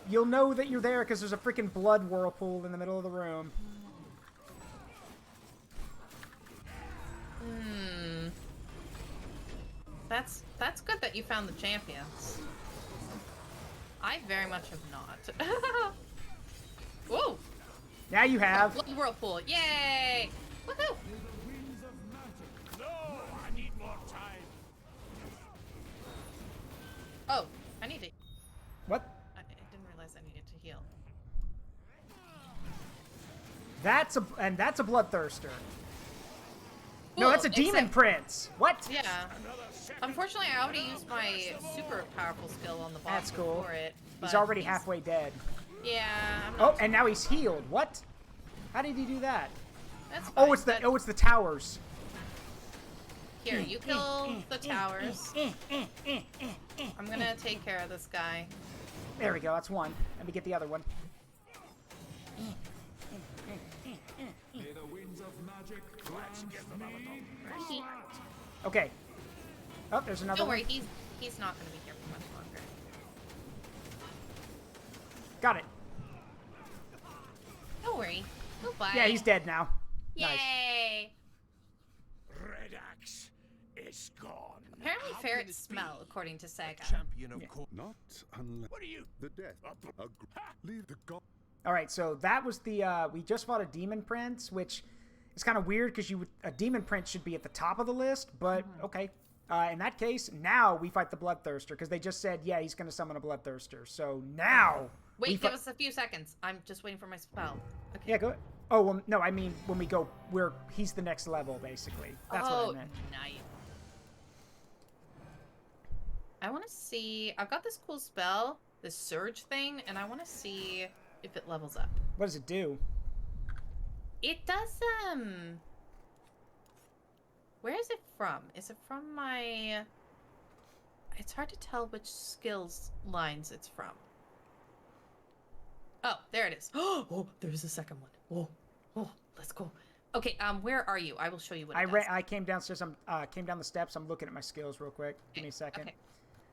Speaker 1: You'll know that you're there because there's a freaking blood whirlpool in the middle of the room.
Speaker 2: That's good that you found the champions. I very much have not. Whoa!
Speaker 1: Now you have.
Speaker 2: Blood whirlpool! Yay! Woohoo!
Speaker 6: No, I need more time.
Speaker 2: Oh, I need to.
Speaker 1: What?
Speaker 2: I didn't realize I needed to heal.
Speaker 1: That's a bloodthirster. No,
Speaker 2: Cool,
Speaker 1: that's a demon
Speaker 2: except-
Speaker 1: prince. What?
Speaker 2: Yeah. Unfortunately, I already used my super powerful skill on the boss
Speaker 1: That's cool.
Speaker 2: before it.
Speaker 1: He's
Speaker 2: but
Speaker 1: already halfway dead.
Speaker 2: Yeah. I'm
Speaker 1: Oh,
Speaker 2: not-
Speaker 1: and now he's healed. What? How did he do that?
Speaker 2: That's fine,
Speaker 1: Oh, it's
Speaker 2: but
Speaker 1: the towers.
Speaker 2: Here, you kill the towers. I'm gonna take care of this guy.
Speaker 1: There we go. That's one. Let me get the other one. Okay. Oh, there's another
Speaker 2: Don't
Speaker 1: one.
Speaker 2: worry, he's not gonna be here for much longer.
Speaker 1: Got it.
Speaker 2: Don't worry. Goodbye.
Speaker 1: Yeah, he's dead now. Nice.
Speaker 2: Yay!
Speaker 6: Red Axe is gone.
Speaker 2: Apparently ferrets smell, according to Saga.
Speaker 3: Champion of course.
Speaker 5: Not unless
Speaker 6: What are you?
Speaker 5: the death. Leave the god.
Speaker 1: All right, so that was the we just fought a demon prince, which is kind of weird because a demon prince should be at the top of the list, but okay. In that case, now we fight the bloodthirster because they just said, yeah, he's going to summon a bloodthirster. So now
Speaker 2: Wait, give us a few seconds. I'm just waiting for my spell. Okay.
Speaker 1: Yeah, go ahead. Oh, well, no, I mean, when we go, he's the next level, basically. That's what I meant.
Speaker 2: Nice. I want to see... I've got this cool spell, this surge thing, and I want to see if it levels up.
Speaker 1: What does it do?
Speaker 2: It does, Where is it from? Is it from my... It's hard to tell which skills lines it's from. Oh, there it is. Oh, there's a second one. Oh, let's go. Okay, where are you? I will show you what it does.
Speaker 1: I came downstairs. Came down the steps. I'm looking at my skills real quick. Give me a second.
Speaker 2: Okay.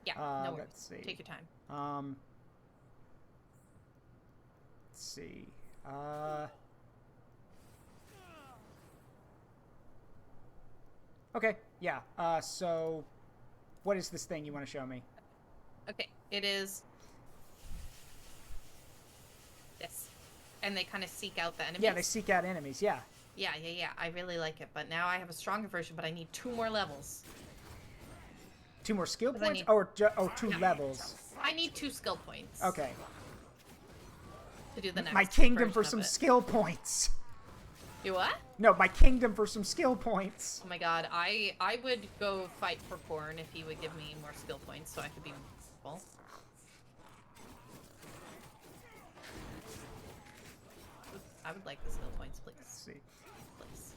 Speaker 2: Yeah, no worries.
Speaker 1: Let's see.
Speaker 2: Take your time.
Speaker 1: Let's see. Okay, yeah. So, what is this thing you want to show me?
Speaker 2: Okay, it is this. And they kind of seek out the enemies.
Speaker 1: Yeah, they seek out enemies, yeah.
Speaker 2: Yeah. I really like it. But now I have a stronger version, but I need 2 more levels.
Speaker 1: 2 more skill points?
Speaker 2: Need...
Speaker 1: Or 2 levels?
Speaker 2: I need 2 skill points.
Speaker 1: Okay.
Speaker 2: To do the next
Speaker 1: my kingdom for
Speaker 2: version
Speaker 1: some
Speaker 2: of it.
Speaker 1: skill points.
Speaker 2: You what?
Speaker 1: No, my kingdom for some skill points.
Speaker 2: Oh my god, I would go fight for Corn if he would give me more skill points so I could be full. I would like the skill points, please.
Speaker 1: Let's see.
Speaker 2: Please.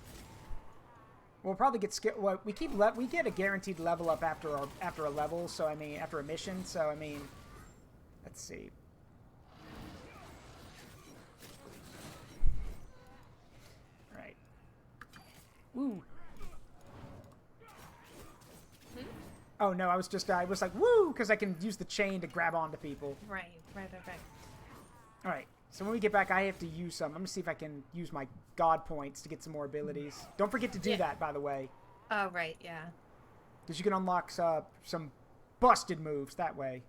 Speaker 1: We'll probably get skill. Well, we get a guaranteed level up after a level. So I mean, after a mission. So I mean, let's see. All right. Woo. Oh no, I was like woo because I can use the chain to grab onto people.
Speaker 2: Right.
Speaker 1: All right. So when we get back, I have to use some. I'm going to see if I can use my god points to get some more abilities. Don't forget to do that, by the way.
Speaker 2: Oh, right, yeah.
Speaker 1: Because you can unlock some busted moves that way.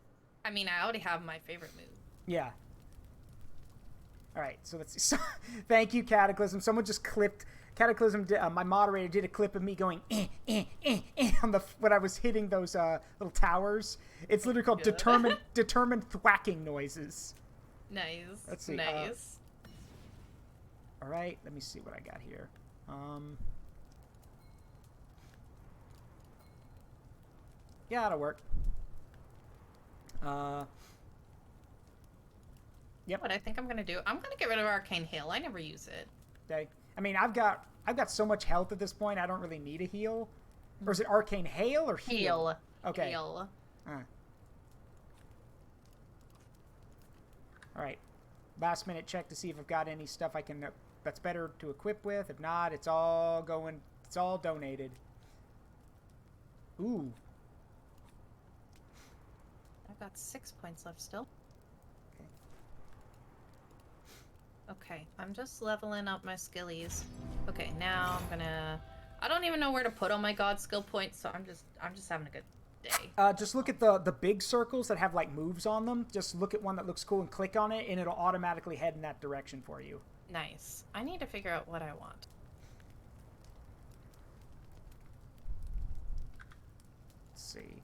Speaker 2: I mean, I already have my favorite move.
Speaker 1: Yeah. All right, so let's see. So, thank you, Cataclysm. Someone just clipped... Cataclysm, my moderator, did a clip of me going on when I was hitting those little towers. It's literally called determined thwacking noises.
Speaker 2: Nice.
Speaker 1: Let's see.
Speaker 2: Nice.
Speaker 1: All right, let me see what I got here. Yeah, that'll work. Yep.
Speaker 2: What I think I'm gonna do? I'm gonna get rid of Arcane Hail. I never use it.
Speaker 1: Okay. I mean, I've got so much health at this point. I don't really need a heal. Or is it Arcane Hail or heal?
Speaker 2: Heal.
Speaker 1: Okay.
Speaker 2: Heal.
Speaker 1: All right. Last minute check to see if I've got any stuff I can that's better to equip with. If not, it's all donated. Ooh.
Speaker 2: I've got 6 points left still. Okay, I'm just leveling up my skillies. Okay, now I'm gonna... I don't even know where to put all my god skill points, so I'm just having a good day.
Speaker 1: Just look at the big circles that have like moves on them. Just look at one that looks cool and click on it, and it'll automatically head in that direction for you.
Speaker 2: Nice. I need to figure out what I want.
Speaker 1: Let's see.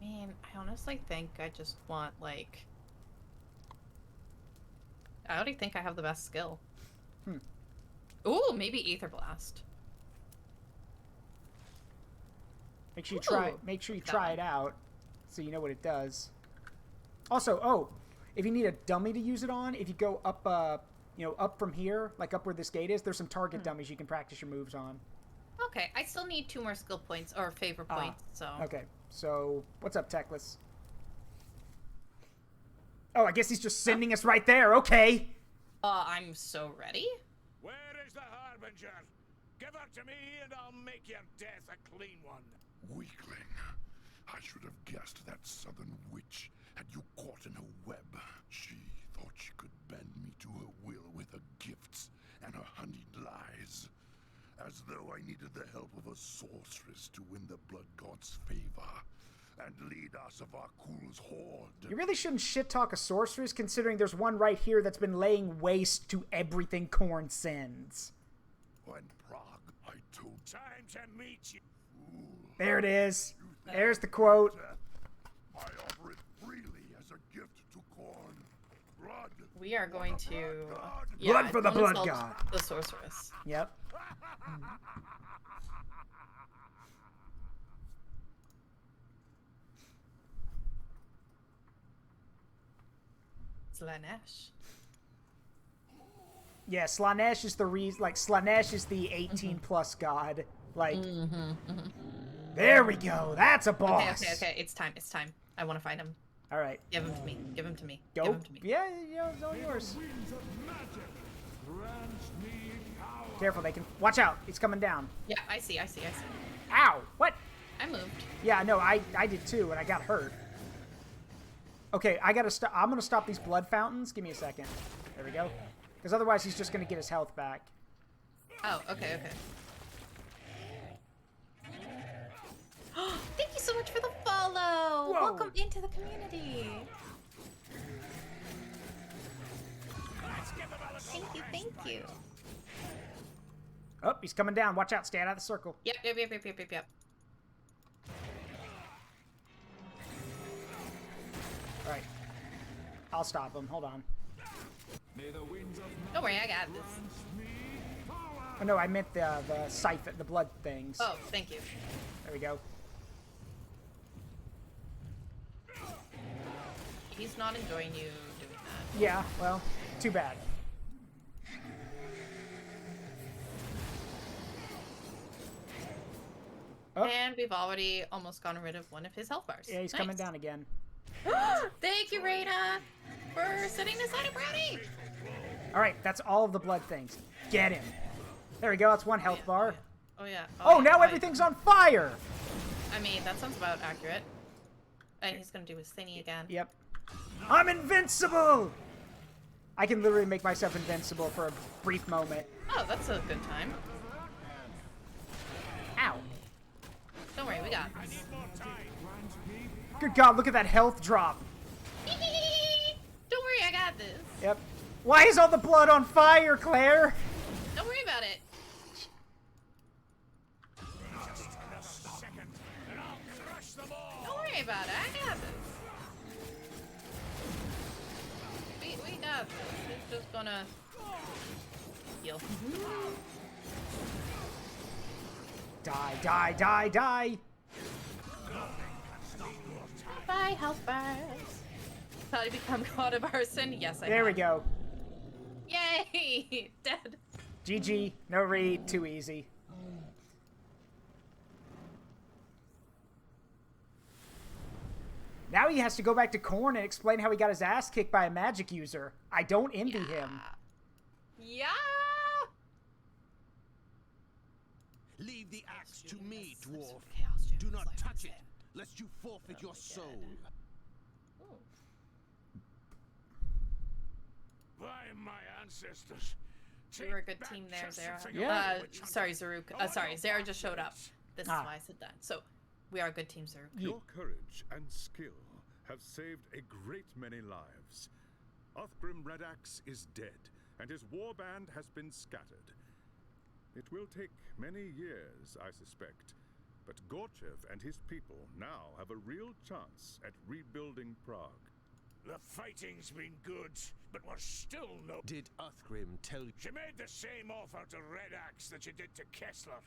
Speaker 2: I mean, I honestly think I just want, like... I already think I have the best skill. Ooh, maybe Aether Blast.
Speaker 1: Make sure you try it out so you know what it does. Also, if you need a dummy to use it on, if you go up up from here, like up where this gate is, there's some target dummies you can practice your moves on.
Speaker 2: Okay, I still need 2 more skill points or favor points, so...
Speaker 1: Okay, so what's up, Teclis? Oh, I guess he's just sending us right there. Okay.
Speaker 2: I'm so ready.
Speaker 6: Where is the Harbinger? Give her to me and I'll make your death a clean one.
Speaker 3: Weakling. I should have guessed that southern witch had you caught in her web. She thought she could bend me to her will with her gifts and her honeyed lies. As though I needed the help of a sorceress to win the blood god's favor and lead Asavakul's horde.
Speaker 1: You really shouldn't shit-talk a sorceress, considering there's one right here that's been laying waste to everything Khorne sends.
Speaker 3: When Prague, I told...
Speaker 6: Time to meet you.
Speaker 3: Fool.
Speaker 1: There it is. There's the quote.
Speaker 3: I offer it freely as a gift to Khorne. Blood.
Speaker 2: We are going to...
Speaker 1: Blood for the
Speaker 2: don't
Speaker 1: blood
Speaker 2: insult
Speaker 1: god.
Speaker 2: The sorceress.
Speaker 1: Yep.
Speaker 2: Slanesh.
Speaker 1: Yeah, Slanesh is the Slanesh is the 18 plus god. Like, there we go. That's a boss.
Speaker 2: Okay. It's time. I want to find him.
Speaker 1: All right.
Speaker 2: Give him to me. Give him to me.
Speaker 1: Go.
Speaker 2: Give him to me.
Speaker 1: Yeah, it's all yours. Careful, they can. Watch out. He's coming down.
Speaker 2: Yeah, I see.
Speaker 1: Ow. What?
Speaker 2: I moved.
Speaker 1: Yeah, no, I did too, and I got hurt. Okay, I gotta stop. I'm gonna stop these blood fountains. Give me a second. There we go. Because otherwise, he's just gonna get his health back.
Speaker 2: Oh, okay. Thank you so much for the follow.
Speaker 1: Whoa.
Speaker 2: Welcome into the community. Thank you.
Speaker 1: Oh, he's coming down. Watch out. Stay out of the circle.
Speaker 2: Yep.
Speaker 1: All right. I'll stop him. Hold on.
Speaker 2: Don't worry, I got this.
Speaker 1: Oh, no, I meant the siphon, the blood things.
Speaker 2: Oh, thank you.
Speaker 1: There we go.
Speaker 2: He's not enjoying you doing that.
Speaker 1: Yeah, well, too bad. Oh.
Speaker 2: And we've already almost gotten rid of one of his health bars.
Speaker 1: Yeah, he's coming down again.
Speaker 2: Thank you, Raina, for sitting beside a brownie.
Speaker 1: All right, that's all of the blood things. Get him. There we go. That's one health bar.
Speaker 2: Oh, yeah.
Speaker 1: Oh,
Speaker 2: yeah.
Speaker 1: now everything's on fire.
Speaker 2: I mean, that sounds about accurate. And he's going to do his thingy again.
Speaker 1: Yep. I'm invincible. I can literally make myself invincible for a brief moment.
Speaker 2: Oh, that's a good time.
Speaker 1: Ow.
Speaker 2: Don't worry, we got this.
Speaker 1: Good God, look at that health drop.
Speaker 2: Don't worry, I got this.
Speaker 1: Yep. Why is all the blood on fire, Claire?
Speaker 2: Don't worry about it. Don't worry about it. I got this. We got this. It's just gonna heal.
Speaker 1: Die.
Speaker 2: Bye, health bars. How to become god of arson? Yes, I
Speaker 1: There
Speaker 2: have.
Speaker 1: we go.
Speaker 2: Yay! Dead.
Speaker 1: GG. No read. Too easy. Now he has to go back to Khorne and explain how he got his ass kicked by a magic user. I don't envy him.
Speaker 2: Yeah.
Speaker 4: Leave the axe to me, dwarf.
Speaker 2: Chaos
Speaker 4: Do
Speaker 2: Juniors,
Speaker 4: not
Speaker 2: like I
Speaker 4: touch it,
Speaker 2: said.
Speaker 4: lest you forfeit your soul.
Speaker 6: By my ancestors.
Speaker 2: We were a good team there, Zara.
Speaker 1: Yeah.
Speaker 2: Sorry, Zaruk. Sorry, Zara just showed up. This is why I said that. So, we are a good team, Zaruk.
Speaker 5: Your courage and skill have saved a great many lives. Othgrim Redax is dead, and his warband has been scattered. It will take many years, I suspect, but Gorchev and his people now have a real chance at rebuilding Prague.
Speaker 6: The fighting's been good, but we're still no...
Speaker 4: Did Othgrim tell you?
Speaker 6: She made the same offer to Red Axe that she did to Kessler.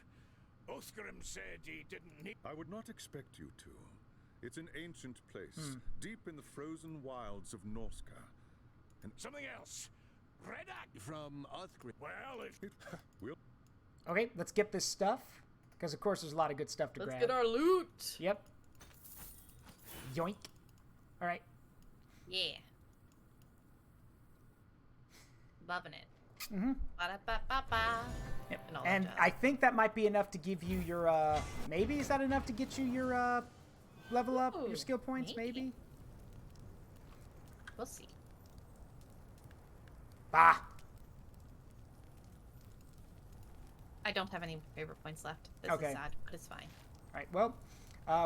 Speaker 6: Othgrim said he didn't need...
Speaker 5: I would not expect you to. It's an ancient place, deep in the frozen wilds of Norska. And
Speaker 6: Something else. Red Axe...
Speaker 4: From Othgrim.
Speaker 6: Well, if...
Speaker 5: it will...
Speaker 1: Okay, let's get this stuff. Because, of course, there's a lot of good stuff to
Speaker 2: Let's
Speaker 1: grab.
Speaker 2: get our loot.
Speaker 1: Yep. Yoink. All right.
Speaker 2: Yeah. Loving it.
Speaker 1: Mm-hmm.
Speaker 2: Ba-da-ba-ba-ba.
Speaker 1: Yep.
Speaker 2: And all that
Speaker 1: And
Speaker 2: jazz.
Speaker 1: I think that might be enough to give you your, maybe? Is that enough to get you your, level up?
Speaker 2: Ooh,
Speaker 1: Your skill points, maybe?
Speaker 2: We'll see.
Speaker 1: Bah!
Speaker 2: I don't have any favorite points left. This
Speaker 1: Okay.
Speaker 2: is sad, but it's fine.
Speaker 1: All right, well,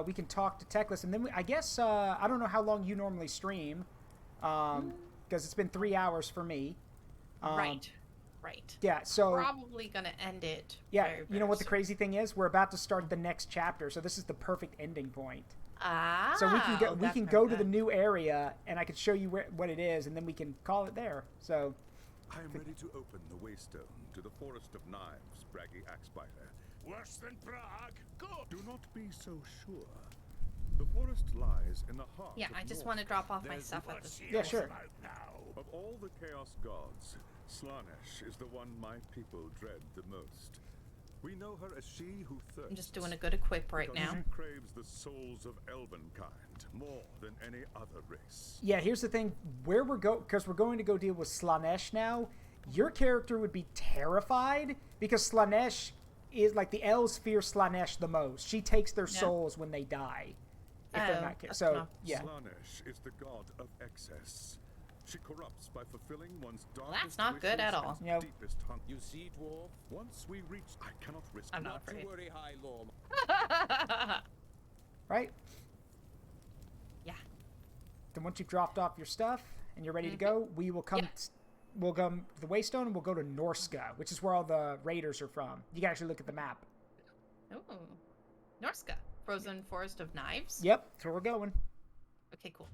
Speaker 1: we can talk to Techless, and then I guess, I don't know how long you normally stream, because it's been 3 hours for me.
Speaker 2: Right. Right.
Speaker 1: Yeah, so
Speaker 2: probably gonna end it.
Speaker 1: yeah,
Speaker 2: very,
Speaker 1: you know what the
Speaker 2: soon.
Speaker 1: crazy thing is? We're about to start the next chapter, so this is the perfect ending point.
Speaker 2: Ah.
Speaker 1: So we can go, we
Speaker 2: that's
Speaker 1: can
Speaker 2: very
Speaker 1: go to the
Speaker 2: good.
Speaker 1: new area, and I can show you what it is, and then we can call it there. So
Speaker 5: I am ready to open the waystone to the Forest of Knives, braggy Axebiter.
Speaker 6: Worse than Prague. Go.
Speaker 5: Do not be so sure. The forest lies in the heart
Speaker 2: Yeah,
Speaker 5: of
Speaker 2: I just
Speaker 5: North.
Speaker 2: want to drop off my
Speaker 6: There's
Speaker 2: stuff at
Speaker 6: what's
Speaker 2: this.
Speaker 6: here
Speaker 1: Yeah, sure.
Speaker 6: about now.
Speaker 5: Of all the Chaos Gods, Slanesh is the one my people dread the most. We know her as she who thirsts.
Speaker 2: I'm just doing a good equip right
Speaker 5: because
Speaker 2: now.
Speaker 5: she craves the souls of Elvenkind more than any other race.
Speaker 1: yeah, here's the thing: where because we're going to go deal with Slanesh now. Your character would be terrified because Slanesh is like the elves fear Slanesh the most. She takes their souls when they die. If they're not
Speaker 2: that's
Speaker 1: so
Speaker 2: not-
Speaker 1: yeah.
Speaker 5: Slanesh is the god of excess. She corrupts by fulfilling one's
Speaker 2: that's
Speaker 5: darkest
Speaker 2: not good
Speaker 5: wishes
Speaker 2: at all.
Speaker 5: and
Speaker 1: Yep.
Speaker 5: deepest hunger.
Speaker 4: You see, dwarf?
Speaker 5: Once we reach, I cannot risk.
Speaker 2: I'm not
Speaker 4: Not to
Speaker 2: afraid.
Speaker 4: worry, High Lord.
Speaker 1: Right?
Speaker 2: Yeah.
Speaker 1: Then once you've dropped off your stuff and you're ready to go, we will come.
Speaker 2: Yeah.
Speaker 1: We'll go to the Waystone and we'll go to Norska, which is where all the raiders are from. You can actually look at the map.
Speaker 2: Ooh. Norska. Frozen Forest of Knives.
Speaker 1: Yep, that's where we're going.
Speaker 2: Okay, cool.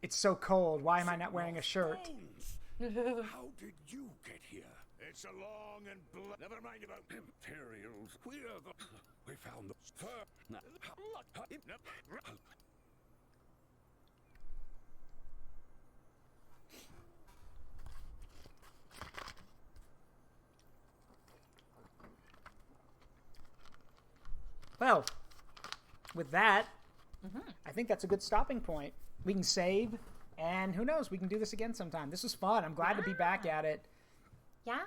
Speaker 1: It's so cold. Why am I not wearing a shirt?
Speaker 6: Bones. How did you get here? It's a long and never mind about Imperials. We found the
Speaker 1: Well, with that, I think that's a good stopping point. We can save, and who knows, we can do this again sometime. This was fun. I'm glad to be back at it.
Speaker 2: Yeah,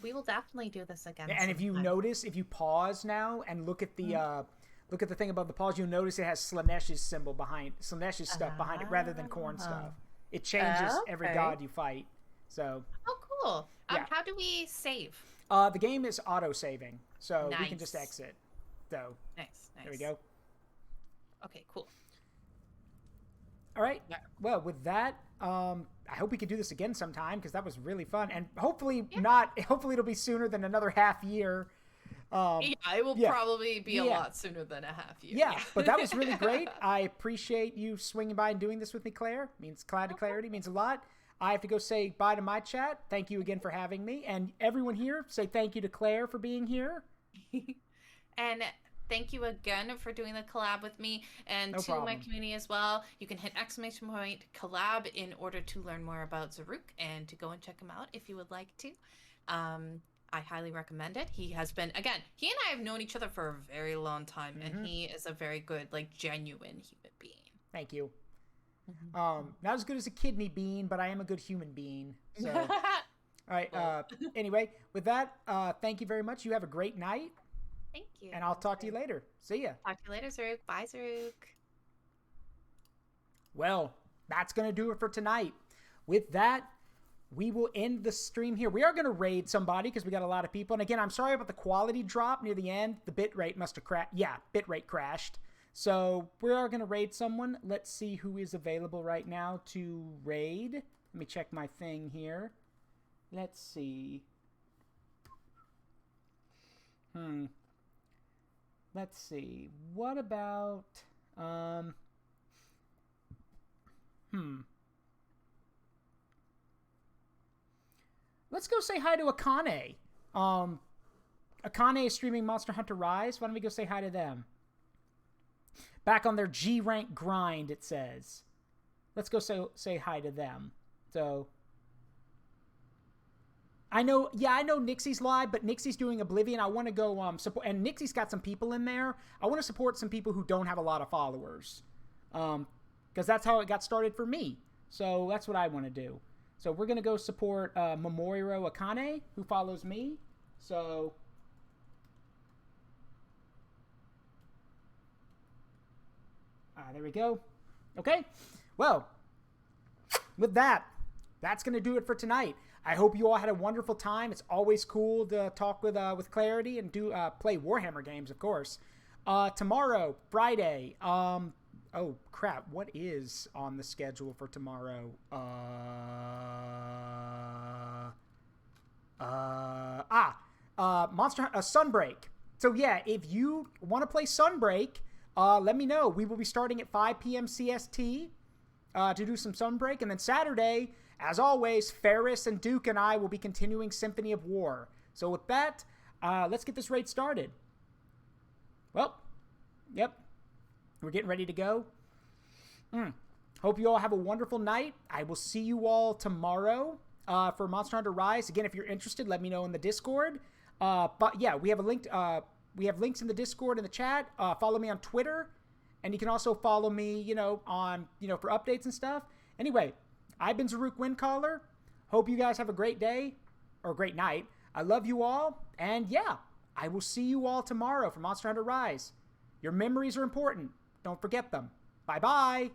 Speaker 2: we will definitely do this again.
Speaker 1: And if you
Speaker 2: sometime.
Speaker 1: notice, if you pause now and look at the thing above the pause, you'll notice it has Slanesh's symbol behind Slanesh's stuff behind it rather than corn stuff. It changes every
Speaker 2: Okay.
Speaker 1: god you fight. So
Speaker 2: Oh, cool.
Speaker 1: Yeah.
Speaker 2: How do we save?
Speaker 1: the game is auto saving, so we can just
Speaker 2: Nice.
Speaker 1: exit. So
Speaker 2: Nice.
Speaker 1: there we go.
Speaker 2: Okay, cool.
Speaker 1: All right.
Speaker 2: Yeah.
Speaker 1: Well, with that, I hope we can do this again sometime because that was really fun, and hopefully Hopefully it'll be sooner than another half year.
Speaker 2: Yeah, it will
Speaker 1: yeah.
Speaker 2: probably be a
Speaker 1: Yeah.
Speaker 2: lot sooner than a half year.
Speaker 1: Yeah, but that was really great. I appreciate you swinging by and doing this with me, Claire. Means Cloud to Clarity means a lot. I have to go say bye to my chat. Thank you again for having me, and everyone here, say thank you to Claire for being here.
Speaker 2: And thank you again for doing the collab with me and
Speaker 1: No
Speaker 2: to my
Speaker 1: problem.
Speaker 2: community as well. You can hit !collab in order to learn more about Zaruk and to go and check him out if you would like to. I highly recommend it. He has been, again, he and I have known each other for a very long time, and he is a very good, like, genuine human being.
Speaker 1: Thank you. Not as good as a kidney bean, but I am a good human being. So, all right. Anyway, with that, thank you very much. You have a great night,
Speaker 2: Thank you.
Speaker 1: and I'll talk to you later. See ya.
Speaker 2: Talk to you later, Zaruk. Bye, Zaruk.
Speaker 1: Well, that's going to do it for tonight. With that, we will end the stream here. We are going to raid somebody because we got a lot of people. And again, I'm sorry about the quality drop near the end. The bitrate must have crashed. Yeah, bitrate crashed. So we are going to raid someone. Let's see who is available right now to raid. Let me check my thing here. Let's see. Let's see. What about... Let's go say hi to Akane. Akane is streaming Monster Hunter Rise. Why don't we go say hi to them? Back on their G rank grind, it says. Let's go say hi to them. So I know Nixie's live, but Nixie's doing Oblivion. I want to go support, and Nixie's got some people in there. I want to support some people who don't have a lot of followers, because that's how it got started for me. So that's what I want to do. So we're gonna go support Momoriro Akane, who follows me. So there we go. Okay. Well, with that, that's gonna do it for tonight. I hope you all had a wonderful time. It's always cool to talk with Clarity and do play Warhammer games, of course. Tomorrow, Friday, Oh, crap. What is on the schedule for tomorrow? Monster Sunbreak. So, yeah, if you want to play Sunbreak, let me know. We will be starting at 5 p.m. CST to do some Sunbreak. And then Saturday, as always, Ferris and Duke and I will be continuing Symphony of War. So, with that, let's get this raid started. Well, yep. We're getting ready to go. Hope you all have a wonderful night. I will see you all tomorrow for Monster Hunter Rise. Again, if you're interested, let me know in the Discord. But yeah, we have a link. We have links in the Discord and the chat. Follow me on Twitter, and you can also follow me, on for updates and stuff. Anyway, I've been Zaruk Windcaller. Hope you guys have a great day or a great night. I love you all, and yeah, I will see you all tomorrow for Monster Hunter Rise. Your memories are important. Don't forget them. Bye-bye.